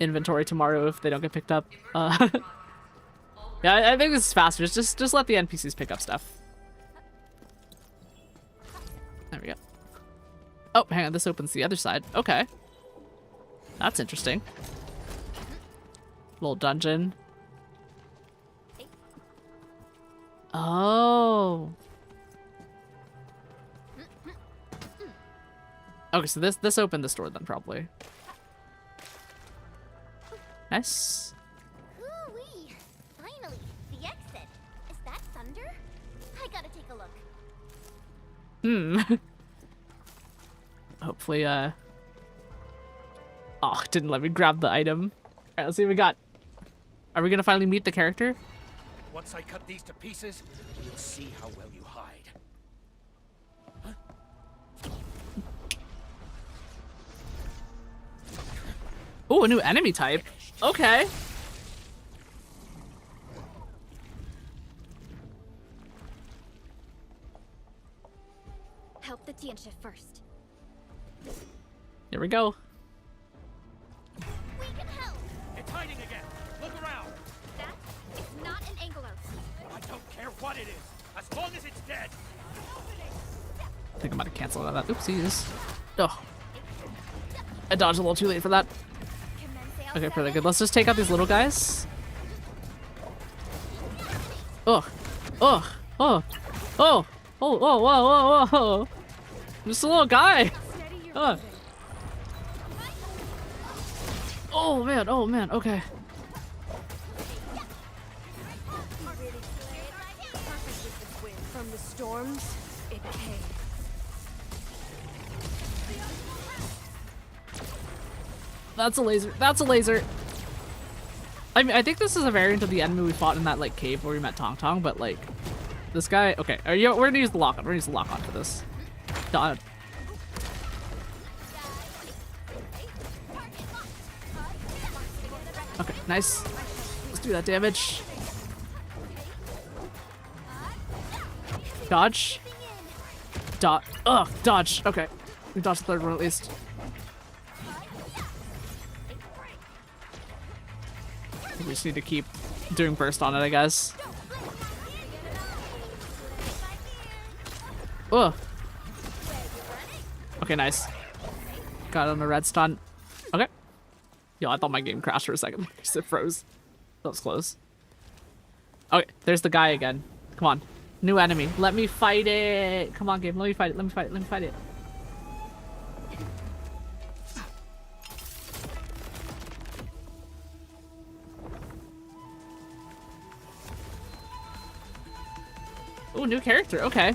inventory tomorrow if they don't get picked up. Yeah, I think this is faster. Just let the NPCs pick up stuff. There we go. Oh, hang on. This opens the other side. Okay. That's interesting. Little dungeon. Oh. Okay, so this opened this door then, probably. Nice. Hoo-wee! Finally, the exit. Is that thunder? I gotta take a look. Hopefully, oh, it didn't let me grab the item. Alright, let's see what we got. Are we gonna finally meet the character? Once I cut these to pieces, you'll see how well you hide. Oh, a new enemy type. Okay. Help the Tianchi first. Here we go. We can help. It's hiding again. Look around. That is not an Angelos. I don't care what it is, as long as it's dead. I think I'm about to cancel out of that. Oopsies. Oh. I dodged a little too late for that. Okay, pretty good. Let's just take out these little guys. Oh. Oh. Oh. Oh. Oh. Whoa. Whoa. Whoa. Whoa. Just a little guy. Oh man. Oh man. Okay. From the storms, it came. That's a laser. That's a laser. I mean, I think this is a variant of the enemy we fought in that like cave where we met Tangtang, but like this guy. Okay, we're gonna use the lock on. We're gonna use the lock on for this. Done. Okay, nice. Let's do that damage. Dodge. Dodge. Ugh, dodge. Okay, we dodged the third one at least. We just need to keep doing burst on it, I guess. Ugh. Okay, nice. Got on a red stun. Okay. Yo, I thought my game crashed for a second because it froze. That was close. Okay, there's the guy again. Come on. New enemy. Let me fight it. Come on, game. Let me fight it. Let me fight it. Let me fight it. Oh, new character. Okay.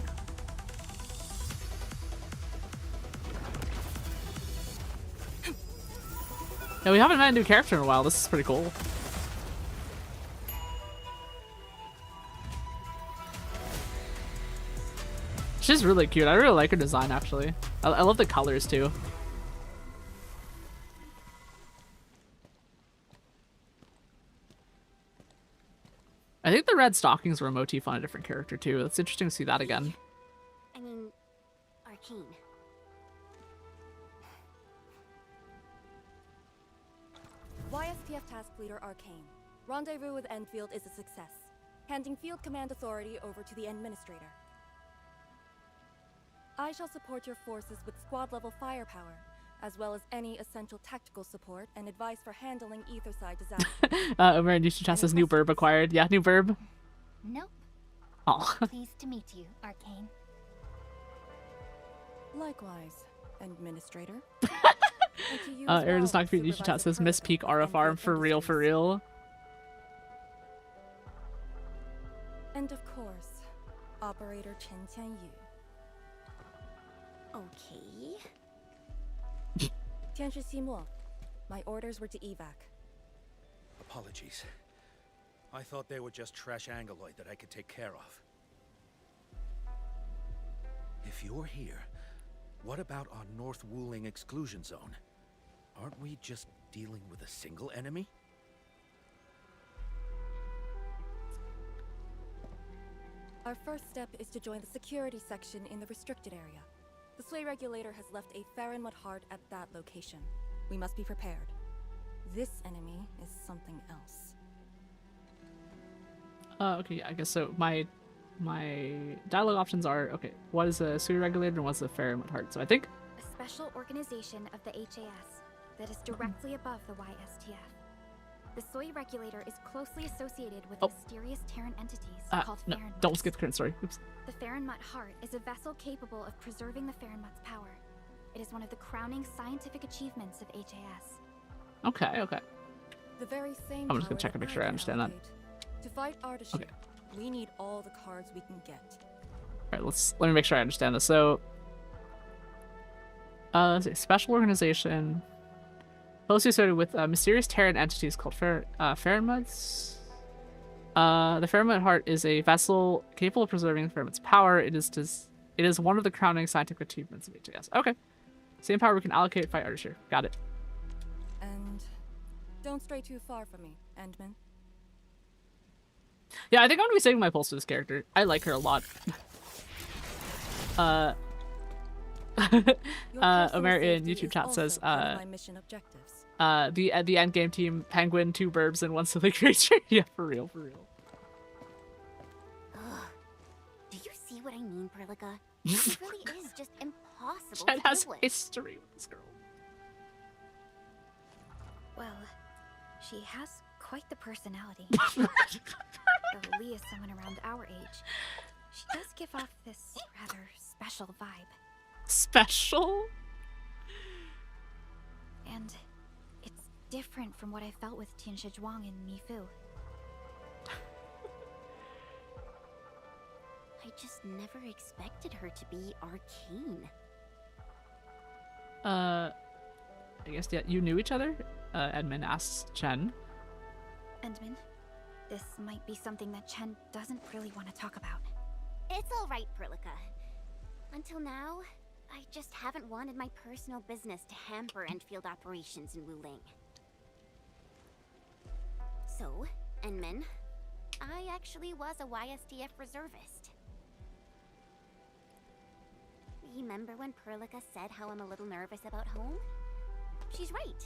Yeah, we haven't met a new character in a while. This is pretty cool. She's really cute. I really like her design, actually. I love the colors, too. I think the red stockings were a motif on a different character, too. It's interesting to see that again. I mean, Arcane. YSPF Task Leader Arcane. Rendezvous with Endfield is a success. Handing field command authority over to the Administrator. I shall support your forces with squad-level firepower, as well as any essential tactical support and advice for handling Etherside disaster. Omer and YouTube chat says new verb acquired. Yeah, new verb. Nope. Oh. Pleased to meet you, Arcane. Likewise, Administrator. Aaron is not YouTube chat says Miss Peak Aura Farm for real, for real. And of course, Operator Chen Qianyu. Okay. Tianshi Simo, my orders were to evac. Apologies. I thought they were just trash Angoloid that I could take care of. If you're here, what about our North Wuling exclusion zone? Aren't we just dealing with a single enemy? Our first step is to join the security section in the restricted area. The Sway Regulator has left a Farron Mud Heart at that location. We must be prepared. This enemy is something else. Okay, yeah, I guess so. My dialogue options are, okay, what is a Sway Regulator and what's a Farron Mud Heart? So I think A special organization of the HAS that is directly above the YSTF. The Soy Regulator is closely associated with mysterious Terran entities called no, Farron don't Muts. skip the current story. Oops. The Farron Mutt Heart is a vessel capable of preserving the Farron Mutt's power. It is one of the crowning scientific achievements of HAS. Okay, okay. The very same I'm just gonna power check and that make sure I can understand that. allocate. To fight Ardashir, we need all the cards we can get. Alright, let me make sure I understand this. So let's see, special organization closely associated with mysterious Terran entities called Farron Muds. The Farron Mud Heart is a vessel capable of preserving the Farron Mud's power. It is one of the crowning scientific achievements of HAS. Okay. Same power we can allocate to fight Ardashir. Got it. And don't stray too far from me, Endman. Yeah, I think I'm gonna be saving my pulse to this character. I like her a lot. Omer in YouTube chat says, my mission objectives. the end game team, Penguin, 2 burbs, and 1 silly creature. Yeah, for real, for real. Ugh. Do you see what I mean, Perlica? It really is just impossible Jen to has do it. history with this girl. Well, she has quite the personality. Though Lee is someone around our age, she does give off this rather special vibe. Special? And it's different from what I felt with Tianshi Zhuang and Mifu. I just never expected her to be arcane. I guess, yeah, you knew each other? Edmund asks Chen. Endman, this might be something that Chen doesn't really want to talk about. It's all right, Perlica. Until now, I just haven't wanted my personal business to hamper Endfield operations in Wuling. So, Enman, I actually was a YSDF reservist. Remember when Perlica said how I'm a little nervous about home? She's right.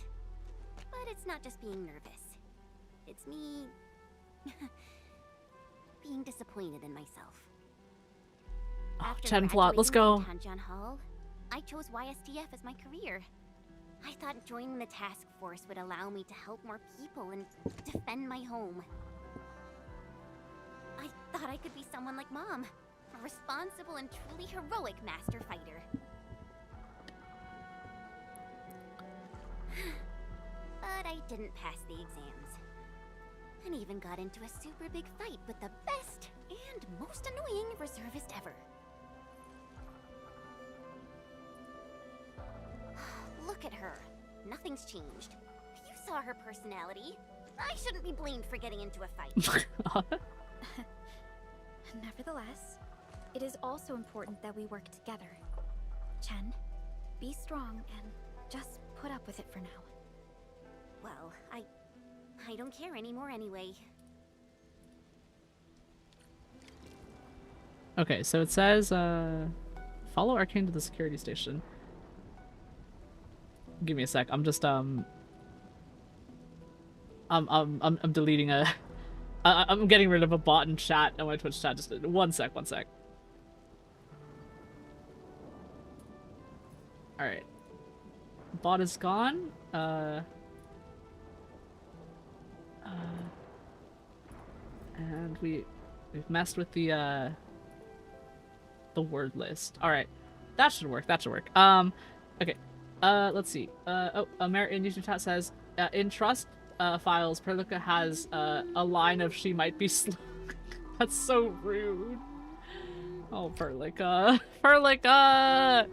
But it's not just being nervous. It's me... being disappointed in myself. After Chen plot, let's go. Tanjian Hall, I chose YSDF as my career. I thought joining the task force would allow me to help more people and defend my home. I thought I could be someone like Mom, a responsible and truly heroic master fighter. But I didn't pass the exams. And even got into a super big fight with the best and most annoying reservist ever. Look at her. Nothing's changed. You saw her personality. I shouldn't be blamed for getting into a fight. Nevertheless, it is also important that we work together. Chen, be strong and just put up with it for now. Well, I don't care anymore anyway. Okay, so it says, follow Arcane to the security station. Give me a sec. I'm just, I'm deleting a. I'm getting rid of a bot in chat on my Twitch chat. Just one sec. One sec. All right. Bot is gone. And we've messed with the word list. All right, that should work. That should work. Okay. Let's see. Merit in YouTube chat says, in trust files, Perlica has a line of "she might be slow." That's so rude. Oh, Perlica, Perlica.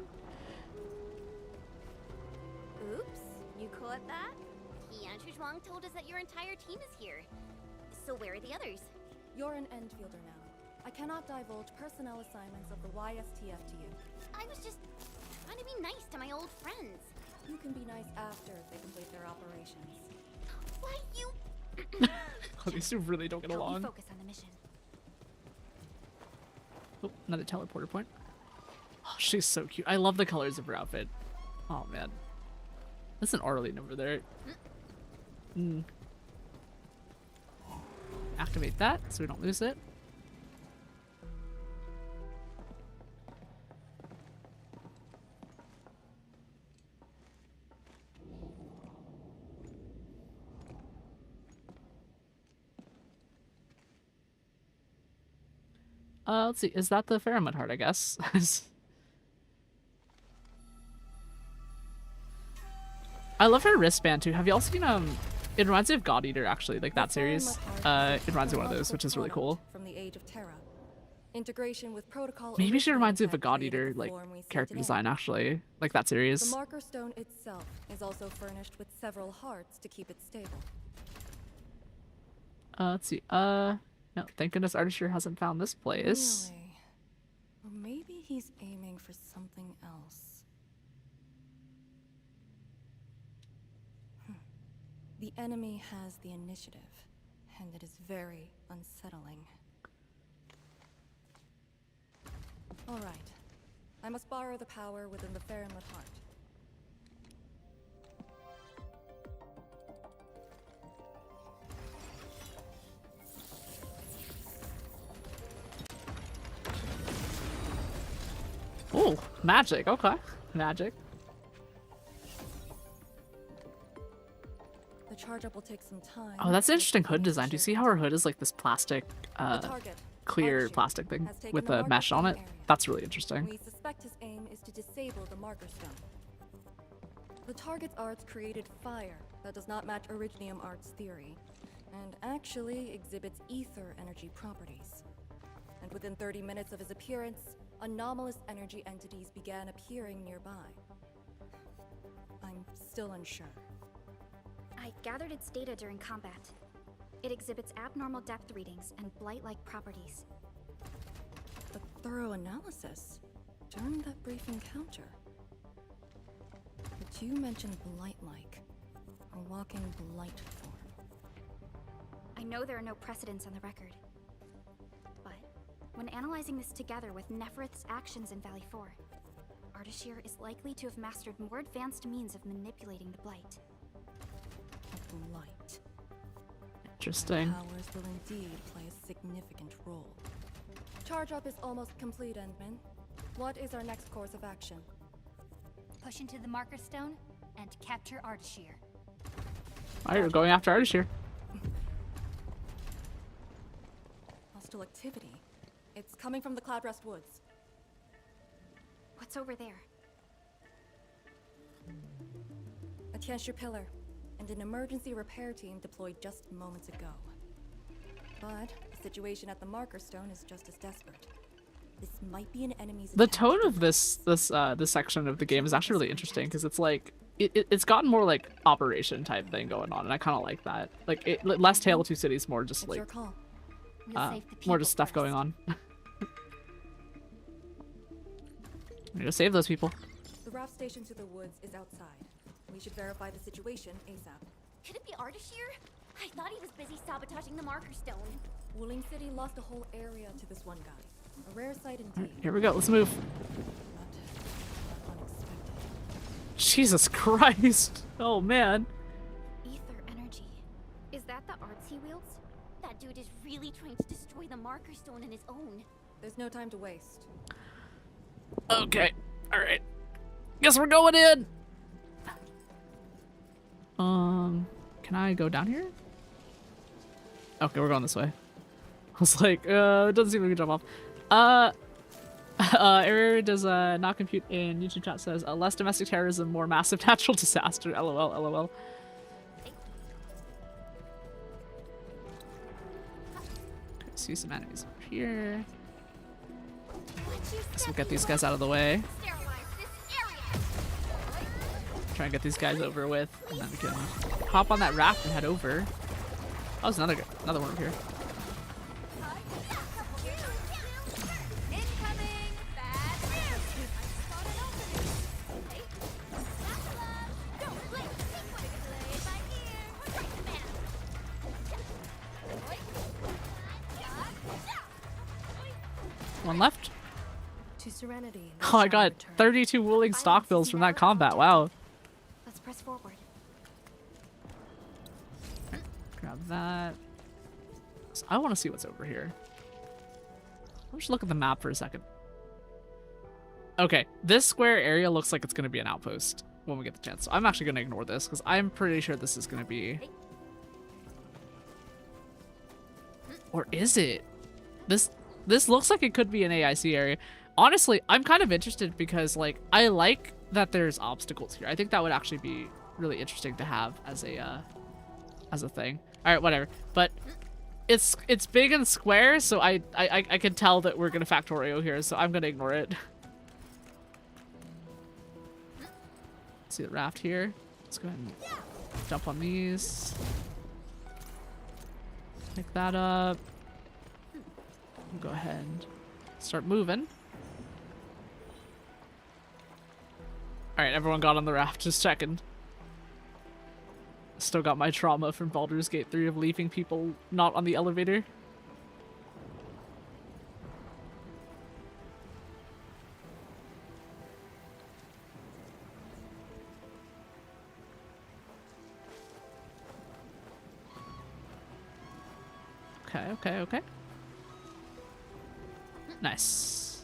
Oops, you caught that? Yan Zhuang told us that your entire team is here. So where are the others? You're an Endfielder now. I cannot divulge personnel assignments of the YSTF to you. I was just trying to be nice to my old friends. You can be nice after they complete their operations. Why you? Oh, these two really don't get along. Focus on the mission. Oh, another teleporter point. Oh, she's so cute. I love the colors of her outfit. Oh man, that's an Arlene over there. Activate that so we don't lose it. Let's see. Is that the Pheromone Heart, I guess? I love her wristband too. Have y'all seen it reminds me of God Eater, actually, like that series. It reminds me of one of those, which is really cool. From the Age of Terra. Integration with protocol. Maybe she reminds me of a God Eater, like, character design, actually. Like that series. The marker stone itself is also furnished with several hearts to keep it stable. Let's see. No, thank goodness Artisher hasn't found this place. Really? Or maybe he's aiming for something else. The enemy has the initiative, and it is very unsettling. All right. I must borrow the power within the Pheromone Heart. Oh, magic. Okay, magic. The charge up will take some time. Oh, that's an interesting hood design. Do you see how her hood is like this plastic, clear plastic thing with a mesh on it? That's really interesting. We suspect his aim is to disable the marker stone. The target's arts created fire that does not match Originium Art's theory, and actually exhibits ether energy properties. And within 30 minutes of his appearance, anomalous energy entities began appearing nearby. I'm still unsure. I gathered its data during combat. It exhibits abnormal depth readings and blight-like properties. A thorough analysis during that brief encounter. But you mentioned blight-like, a walking blight form. I know there are no precedents on the record. But when analyzing this together with Neferith's actions in Valley 4, Ardashir is likely to have mastered more advanced means of manipulating the blight. Blight. Interesting. Powers will indeed play a significant role. Charge up is almost complete, Endman. What is our next course of action? Push into the marker stone and capture Ardashir. Alright, we're going after Ardashir. Hostile activity. It's coming from the Cloudrest Woods. What's over there? A Tianshi pillar, and an emergency repair team deployed just moments ago. But the situation at the marker stone is just as desperate. This might be an enemy's The tone of this section of the game is actually really interesting because it's like it's gotten more like operation type thing going on, and I kind of like that. Like less Tale of Two Cities, more just like more just stuff going on. We need to save those people. The raft station to the woods is outside. We should verify the situation ASAP. Could it be Ardashir? I thought he was busy sabotaging the marker stone. Wuling City lost a whole area to this one guy. A rare sight indeed. Right, here we go. Let's move. Jesus Christ! Oh man. Ether energy. Is is really trying to destroy the marker stone on his own. There's no time to waste. Okay. Alright. Guess we're going in! Can I go down here? Okay, we're going this way. I was like, it doesn't seem like we can jump off. Error does not compute in YouTube chat says, less domestic terrorism, more massive natural disaster. LOL, LOL. Okay, see some enemies over here. Guess we'll get these guys out of the way. Try and get these guys over with, and then we can hop on that raft and head over. Oh, there's another one over here. One left. To Serenity. Oh, I got 32 Wuling stock bills from that combat. Wow. Let's press forward. Grab that. So I want to see what's over here. Let's just look at the map for a second. Okay, this square area looks like it's going to be an outpost when we get the chance. So I'm actually going to ignore this because I'm pretty sure this is going to be... Or is it? This looks like it could be an AIC area. Honestly, I'm kind of interested because, like, I like that there's obstacles here. I think that would actually be really interesting to have as a thing. All right, whatever. But it's big and square, so I can tell that we're gonna Factorio here, so I'm gonna ignore it. See the raft here. Let's go ahead and jump on these. Pick that up. We'll go ahead and start moving. Alright, everyone got on the raft, just checking. Still got my trauma from Baldur's Gate 3 of leaving people not on the elevator. Okay. Nice.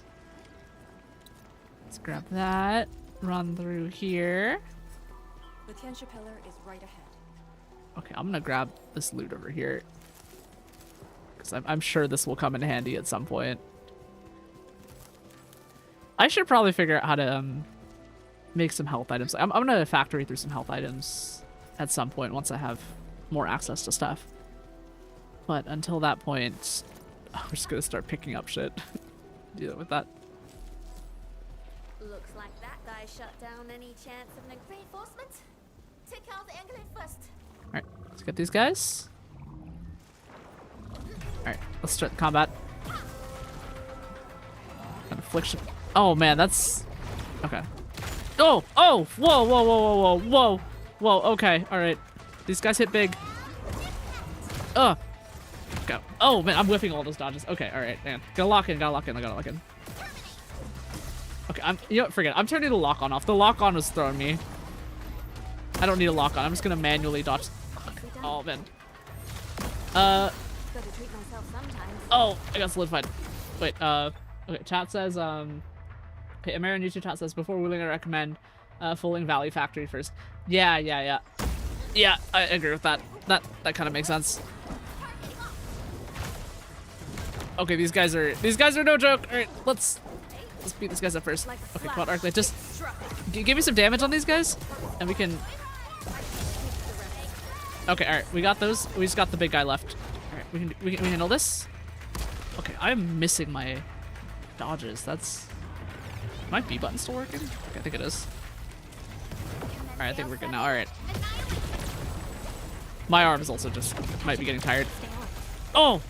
Let's grab that. Run through here. The Tianxia pillar is right ahead. Okay, I'm gonna grab this loot over here. Because I'm sure this will come in handy at some point. I should probably figure out how to make some health items. I'm gonna factory through some health items at some point once I have more access to stuff. But until that point, we're just gonna start picking up shit. Deal with that. Looks like that guy shut down any chance of an reinforcement. Take out the Anglet first. Alright, let's get these guys. Alright, let's start the combat. An affliction. Oh man, that's... Okay. Oh! Oh! Whoa, okay, alright. These guys hit big. Ugh! Go. Oh man, I'm whiffing all those dodges. Okay, alright, man. Gotta lock in. Okay, you know what, forget it. I'm turning the lock on off. The lock on was throwing me. I don't need a lock on. I'm just gonna manually dodge. Okay. Oh man. Oh, I got solidified. Wait, okay, chat says, okay, American YouTube chat says, before wheeling, I recommend, Fulling Valley Factory first. Yeah, I agree with that. That kind of makes sense. Okay, these guys are no joke. All right, let's beat these guys up first. Okay, come on, Arknight, just give me some damage on these guys, and we can. Okay, all right, we got those. We just got the big guy left. All right, we can handle this. Okay, I'm missing my dodges. That's my B button still working? Okay, I think it is. All right, I think we're good now. All right. My arms also just might be getting tired. Oh,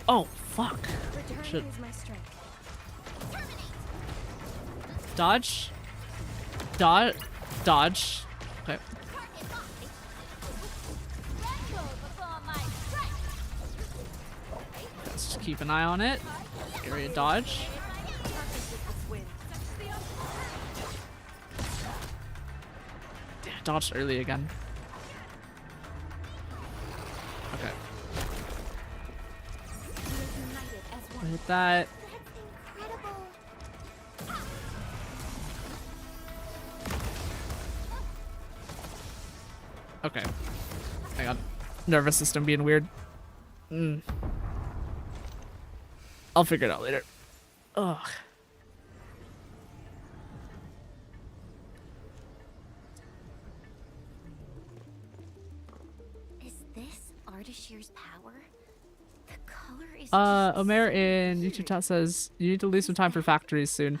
fuck. Shit. Dodge. Dodge. Okay. Let's just keep an eye on it. Area dodge. Damn, dodged early again. Okay. that. Okay. Hang on. Nervous system being weird. I'll figure it out later. Ugh. Is this Ardashir's power? The color is Omer in YouTube chat says you need to leave some time for factories soon.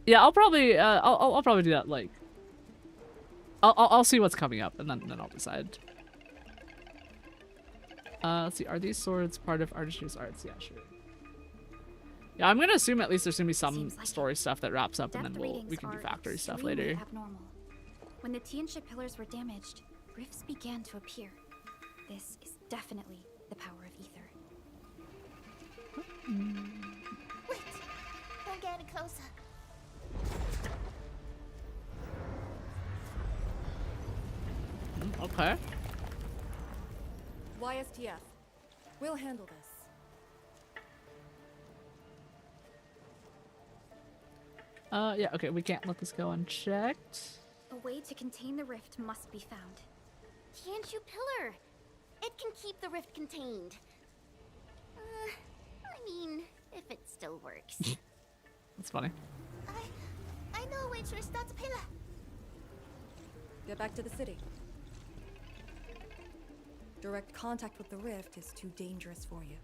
Yeah, I'll probably I'll probably do that. Like, I'll see what's coming up and then I'll decide. Let's see. Are these swords part of Ardashir's arts? Yeah, sure. Yeah, I'm gonna assume at least there's gonna be some story stuff that wraps up, and then we can do factory stuff later. Abnormal. When the Tianxia pillars were damaged, rifts began to appear. This is definitely the power of ether. Wait! Don't get any closer. Okay. YSTF. We'll handle this. Yeah, okay, we can't let this go unchecked. A way to contain the rift must be found. Tianxia pillar! It can keep the rift contained. I mean, if it still works. That's funny. I know which is that pillar. Get back to the city. Direct contact with the rift is too dangerous for you.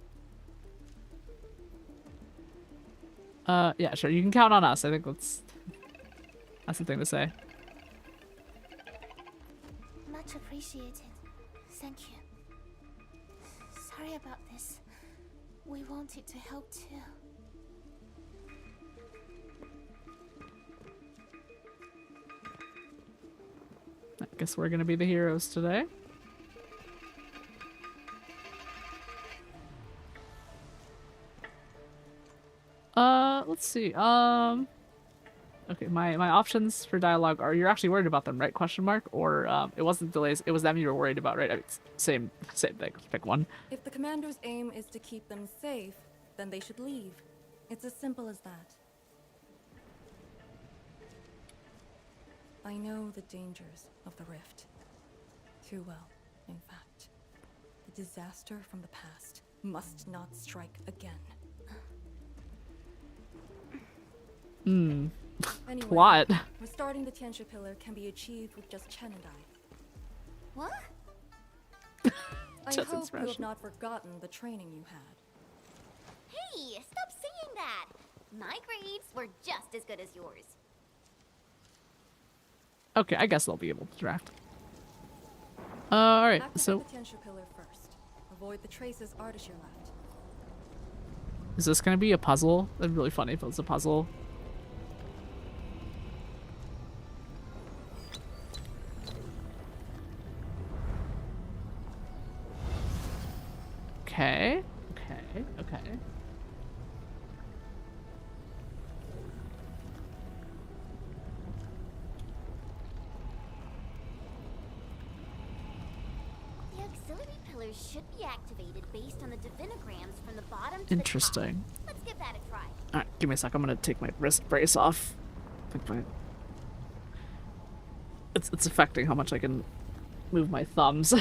Yeah, sure. You can count on us. I think that's the thing to say. Much appreciated. Thank you. Sorry about this. We wanted to help too. I guess we're gonna be the heroes today. Let's see. Okay, my options for dialogue are, you're actually worried about them, right? Question mark. Or it wasn't delays, it was them you were worried about, right? I mean, same thing. Pick one. If the commander's aim is to keep them safe, then they should leave. It's as simple as that. I know the dangers of the rift. Too well, in fact. The disaster from the past must not strike again. Anyway, Plot. Restoring the Tianxia pillar can be achieved with just Chen and I. What? I hope you have not forgotten the training you had. Hey, stop saying that! My grades were just as good as yours. Okay, I guess they'll be able to draft. Alright, Activate so the Tianxia pillar first. Avoid the traces Ardashir left. is this gonna be a puzzle? That'd be really funny if it was a puzzle. Okay. The auxiliary pillars should be activated based on the divinograms from the bottom to Interesting. the top. Let's give that a try. Alright, give me a sec. I'm gonna take my wrist brace off. It's affecting how much I can move my thumbs.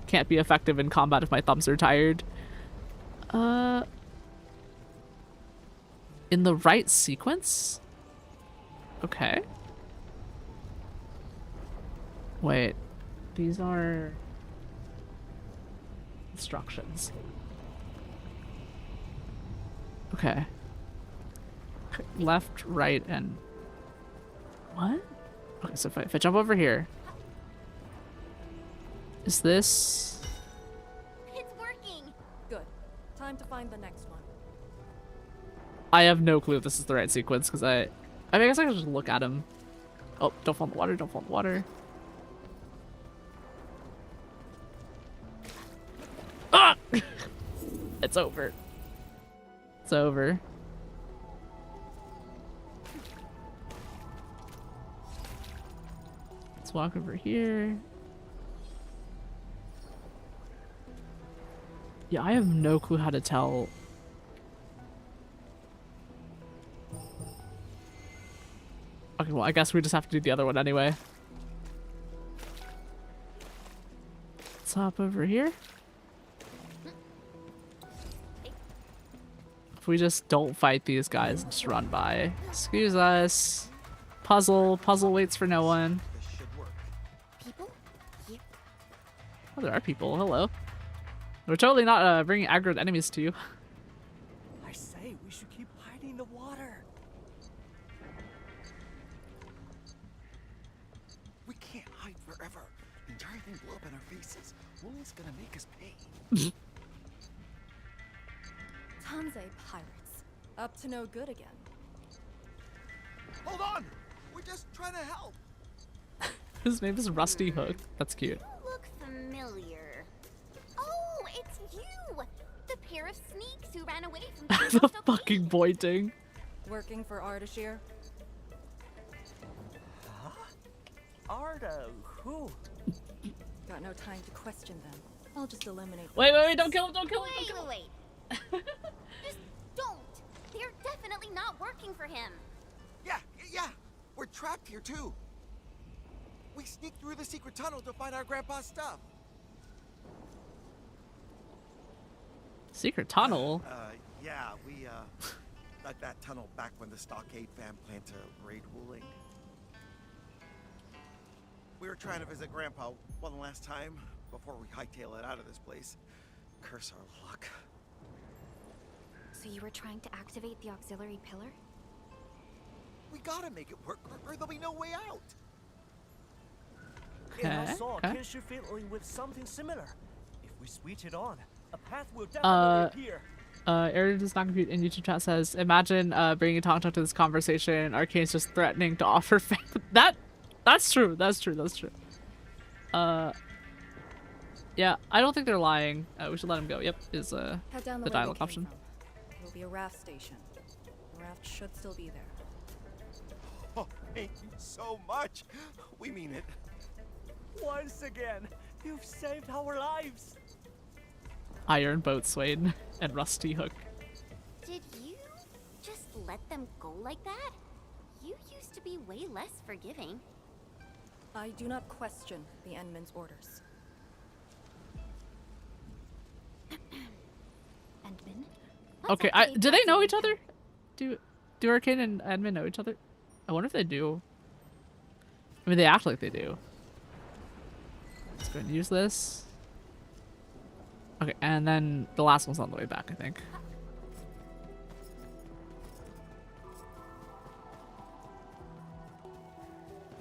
Can't be effective in combat if my thumbs are tired. In the right sequence? Okay. Wait. These are instructions. Okay. Left, right, and what? Okay, so if I jump over here, is this? It's working. Good. Time to find the next one. I have no clue if this is the right sequence because I mean, I guess I can just look at him. Oh, don't fall in the water! Don't fall in the water! Ah! It's over. It's over. Let's walk over here. Yeah, I have no clue how to tell Well, I guess we just have to do the other one anyway. Let's hop over here. If we just don't fight these guys, just run by. Excuse us. Puzzle waits for no one. People? Here. Oh, there are people. Hello. We're totally not bringing aggroed enemies to you. I say we should keep hiding in the water. We can't hide forever. The entire thing blew up in our faces. Wooling's gonna make us pay. Tansei pirates. Up to no good again. Hold on! We're just trying to help. His name is Rusty Hook. That's cute. You look familiar. Oh, it's you! The pair of sneaks who ran away from The fucking pointing. Working for Ardashir? Huh? Arda, who? Got no time to question them. I'll just eliminate them. Wait, don't kill him, don't kill him, don't kill him. Wait. Just don't. They're definitely not working for him. Yeah. We're trapped here too. We sneaked through the secret tunnel to find our grandpa's stuff. Secret tunnel? Yeah, we dug that tunnel back when the Stockade fam planned to raid Wuling. We were trying to visit Grandpa one last time before we hightail it out of this place. Curse our luck. So you were trying to activate the auxiliary pillar? We gotta make it work, or there'll be no way out. And I saw Kinshu fiddling with something similar. If we switch it on, a path will definitely appear. Aaron does not compute in YouTube chat says, imagine bringing Tangtang to this conversation. Arcane's just threatening to offer That's true. Yeah, I don't think they're lying. We should let him go. Yep, is the dialogue option. It'll be a raft station. The raft should still be there. Oh, thank you so much. We mean it. Once again, you've saved our lives. Iron Boatswain and Rusty Hook. Did you just let them go like that? You used to be way less forgiving. I do not question the Endman's orders. Endman? Okay, do they know each other? Do Arcane and Edmund know each other? I wonder if they do. I mean, they act like they do. Let's go and use this. Okay, and then the last one's on the way back, I think.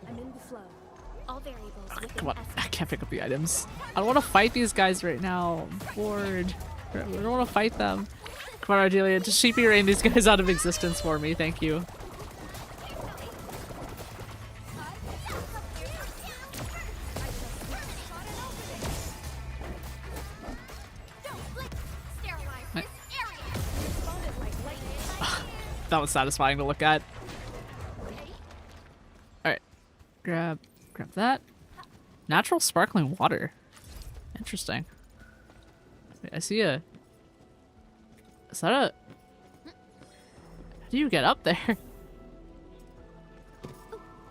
I'm in the flow. All variables within Come on, I essence. can't pick up the items. I don't want to fight these guys right now. I'm bored. I don't want to fight them. Come on, Ardelia, just sheepy rain these guys out of existence for me. Thank you. That was satisfying to look at. Alright. Grab that. Natural sparkling water. Interesting. Wait, I see a... Is that a... How do you get up there?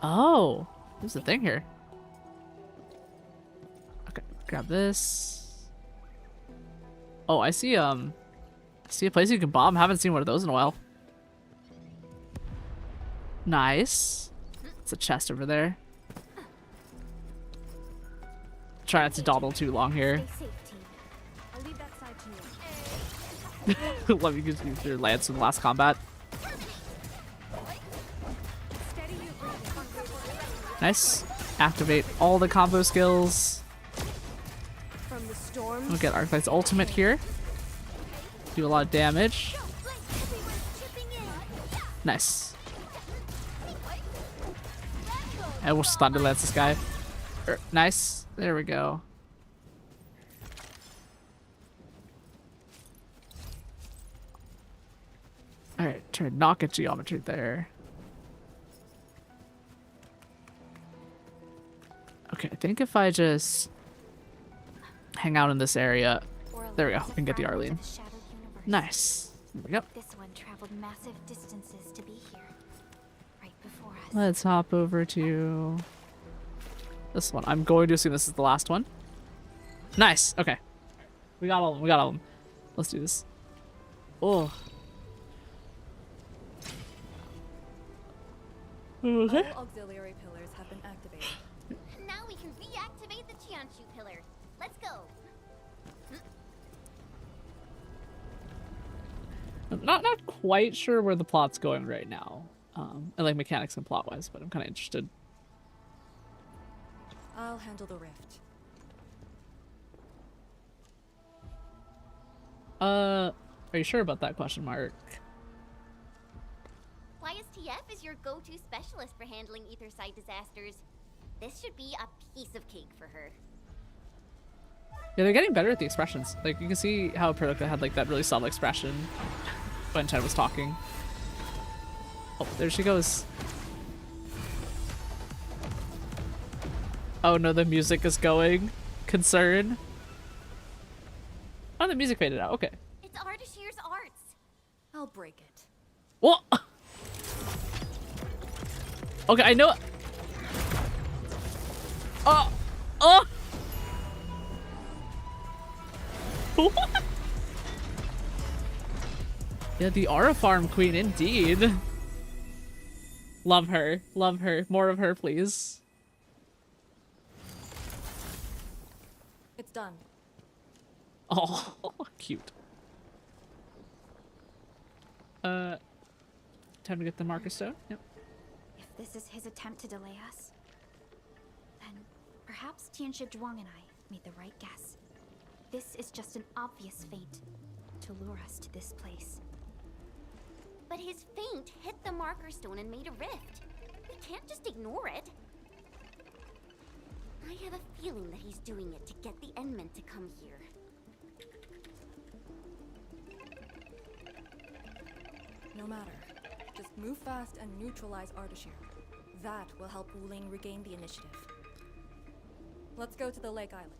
Oh! There's a thing here. Okay, grab this. Oh, I see a place you can bomb. Haven't seen one of those in a while. Nice. It's a chest over there. Try not to dawdle too long here. I'll leave that side to you. Let me use your lance in the last combat. Nice. Activate all the combo skills. From the storm. We'll get Arknight's ultimate here. Do a lot of damage. Nice. And we'll just Thunder Lance this guy. Nice. There we go. Alright, try to knock at geometry there. Okay, I think if I just hang out in this area. There we go. We can get the Arlene. Nice. There we go. This one traveled massive distances to be here, right before us. Let's hop over to this one. I'm going to assume this is the last one. Nice. Okay. We got all of them. We got all of them. Let's do this. Oh. Okay. All auxiliary pillars have been activated. Now we can reactivate the Qianshu pillar. Let's go. I'm not quite sure where the plot's going right now. And like mechanics and plot wise, but I'm kind of interested. I'll handle the rift. Are you sure about that question mark? YSTF is your go-to specialist for handling ether side disasters. This should be a piece of cake for her. Yeah, they're getting better at the expressions. Like, you can see how Perdica had like that really subtle expression when Chen was talking. Oh, there she goes. Oh no, the music is going. Concern. Oh, the music faded out. Okay. It's Ardashir's arts. I'll break it. What? Okay, I know. Oh. Oh. What? Yeah, the Aura Farm Queen, indeed. Love her. Love her. More of her, please. It's done. Oh, cute. Time to get the marker stone. Yep. If this is his attempt to delay us, then perhaps Tianxia Zhuang and I made the right guess. This is just an obvious feint to lure us to this place. But his feint hit the marker stone and made a rift. We can't just ignore it. I have a feeling that he's doing it to get the Endmen to come here. No matter. Just move fast and neutralize Ardashir. That will help Wuling regain the initiative. Let's go to the Lake Island.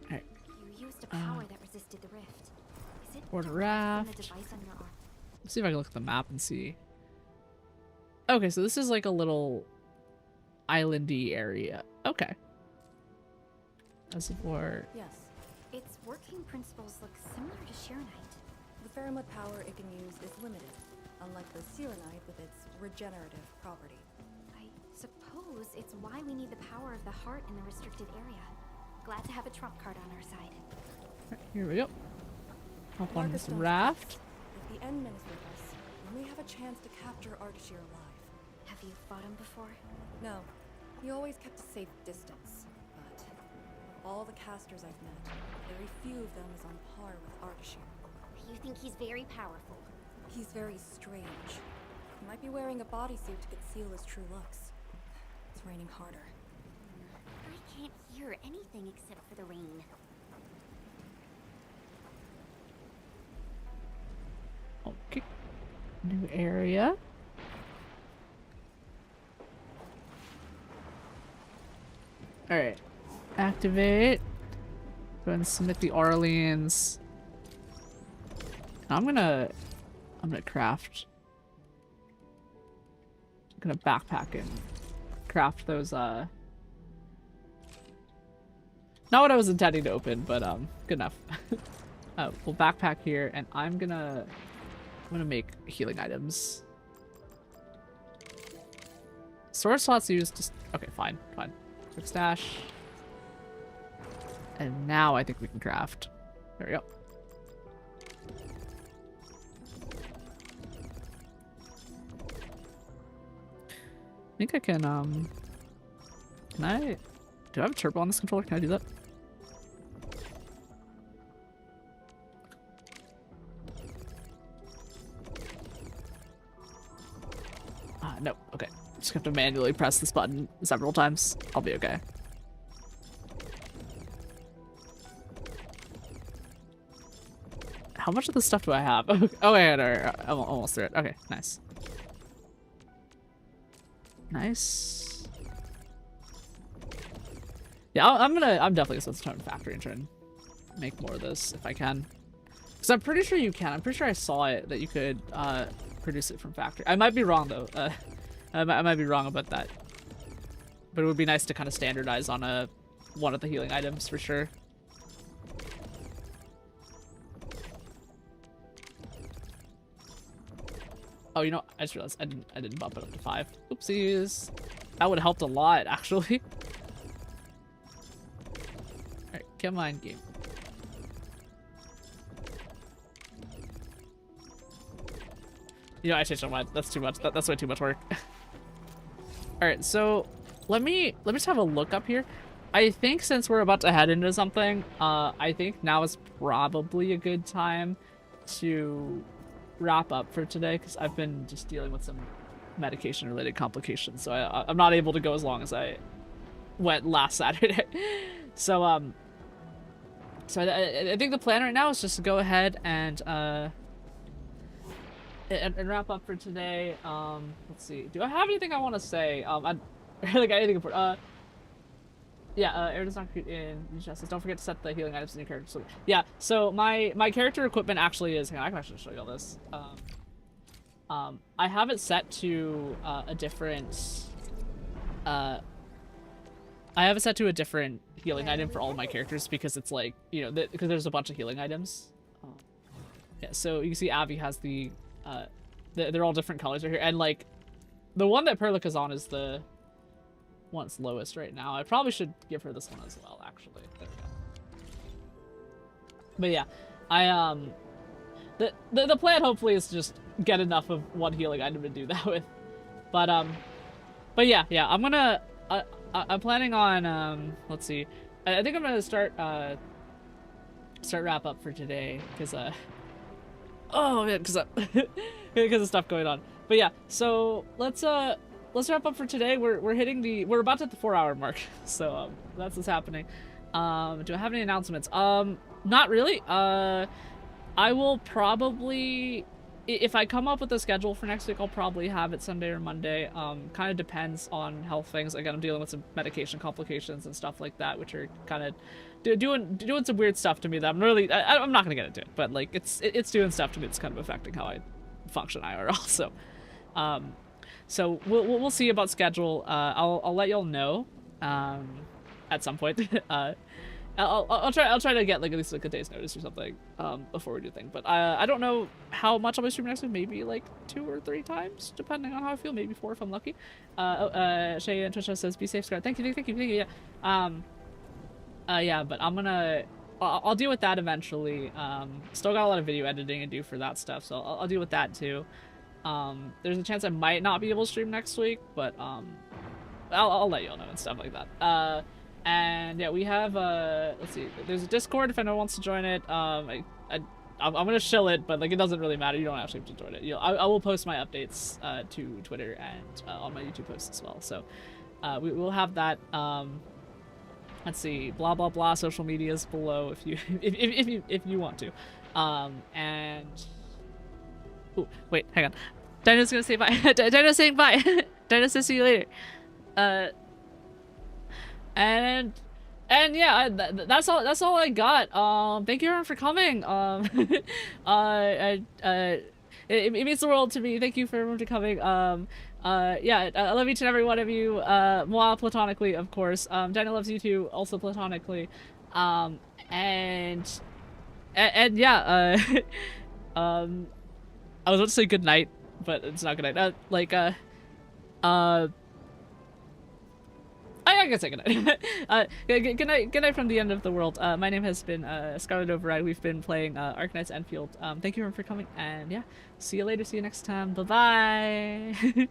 Alright. You used a power that resisted the rift. Is it Board a derived from raft. the device on your arm? Let's see if I can look at the map and see. Okay, so this is like a little islandy area. Okay. Reservoir. Yes. Its working principles look similar to Sheernite. The Pheramud power it can use is limited, unlike the Serenite with its regenerative property. I suppose it's why we need the power of the heart in the restricted area. Glad to have a trump card on our side. Right, here we go. Hop on this Marcus, raft. If the Endmen is with us, we may have a chance to capture Ardashir alive. Have you fought him before? No. He always kept a safe distance, but of all the casters I've met, very few of them is on par with Ardashir. You think he's very powerful? He's very strange. He might be wearing a bodysuit to conceal his true looks. It's raining harder. I can't hear anything except for the rain. Okay. New area. Alright. Activate. Go ahead and submit the Orleans. I'm gonna craft. I'm gonna backpack and craft those not what I was intending to open, but good enough. We'll backpack here and I'm gonna make healing items. Sword slots used just okay, fine. Quick stash. And now I think we can craft. There we go. I think I can do I have a turbo on this controller? Can I do that? No. Okay. Just have to manually press this button several times. I'll be okay. How much of this stuff do I have? Oh, yeah, no, I'm almost through it. Okay, nice. Nice. Yeah, I'm definitely gonna spend some time in factory and try and make more of this if I can. Because I'm pretty sure you can. I'm pretty sure I saw it that you could produce it from factory. I might be wrong though. I might be wrong about that. But it would be nice to kind of standardize on one of the healing items for sure. Oh, you know, I just realized I didn't bump it up to 5. Oopsies. That would have helped a lot, actually. Alright, come on, game. You know, I changed my mind. That's too much. That's way too much work. Alright, so let me just have a look up here. I think since we're about to head into something, I think now is probably a good time to wrap up for today, because I've been just dealing with some medication related complications, so I'm not able to go as long as I went last Saturday. So I think the plan right now is just to go ahead and wrap up for today. Let's see, do I have anything I want to say? I like anything important. Air does not compute in justice. Don't forget to set the healing items in your character. So, yeah, so my character equipment actually is. Hang on, I can actually show you all this. I have it set to a different. I have it set to a different healing item for all of my characters because it's like, you know, because there's a bunch of healing items. Yeah, so you can see Abby has they're all different colors right here, and like the one that Perlic is on is the one's lowest right now. I probably should give her this one as well, actually. There we go. But yeah, the plan hopefully is to just get enough of one healing item to do that with. But yeah, I'm gonna I'm planning on let's see. I think I'm gonna start wrap up for today because oh man, because of stuff going on. But yeah, so let's wrap up for today. We're about to hit the 4-hour mark, so that's what's happening. Do I have any announcements? Not really. I will probably, if I come up with a schedule for next week, I'll probably have it Sunday or Monday. Kind of depends on health things. Again, I'm dealing with some medication complications and stuff like that, which are kind of doing some weird stuff to me that I'm really, I'm not gonna get into it, but like it's doing stuff to me that's kind of affecting how I function IRL. So we'll see about schedule. I'll let y'all know at some point. I'll try to get like at least like a day's notice or something before we do things. But I don't know how much I'll be streaming next week. Maybe like 2 or 3 times, depending on how I feel. Maybe 4 if I'm lucky. Shay and Trisha says, "Be safe, Scar." Thank you. Yeah. Yeah, but I'll deal with that eventually. Still got a lot of video editing to do for that stuff, so I'll deal with that too. There's a chance I might not be able to stream next week, but I'll let y'all know and stuff like that. And yeah, we have let's see, there's a Discord if anyone wants to join it. I'm gonna shill it, but like it doesn't really matter. You don't actually have to join it. I will post my updates to Twitter and on my YouTube posts as well. So we will have that. Let's see, blah blah blah. Social medias below if you if you want to. And ooh, wait, hang on. Dino's gonna say bye. Dino's saying bye. Dino says see you later. And yeah, that's all I got. Thank you everyone for coming. It means the world to me. Thank you for everyone for coming. Yeah, I love each and every one of you. Moi platonically, of course. Dino loves you too, also platonically. And yeah, I was about to say good night, but it's not good night. I can say good night. Good night from the end of the world. My name has been Scarlet Override. We've been playing Arknights Endfield. Thank you everyone for coming, and yeah, see you later. See you next time. Bye bye.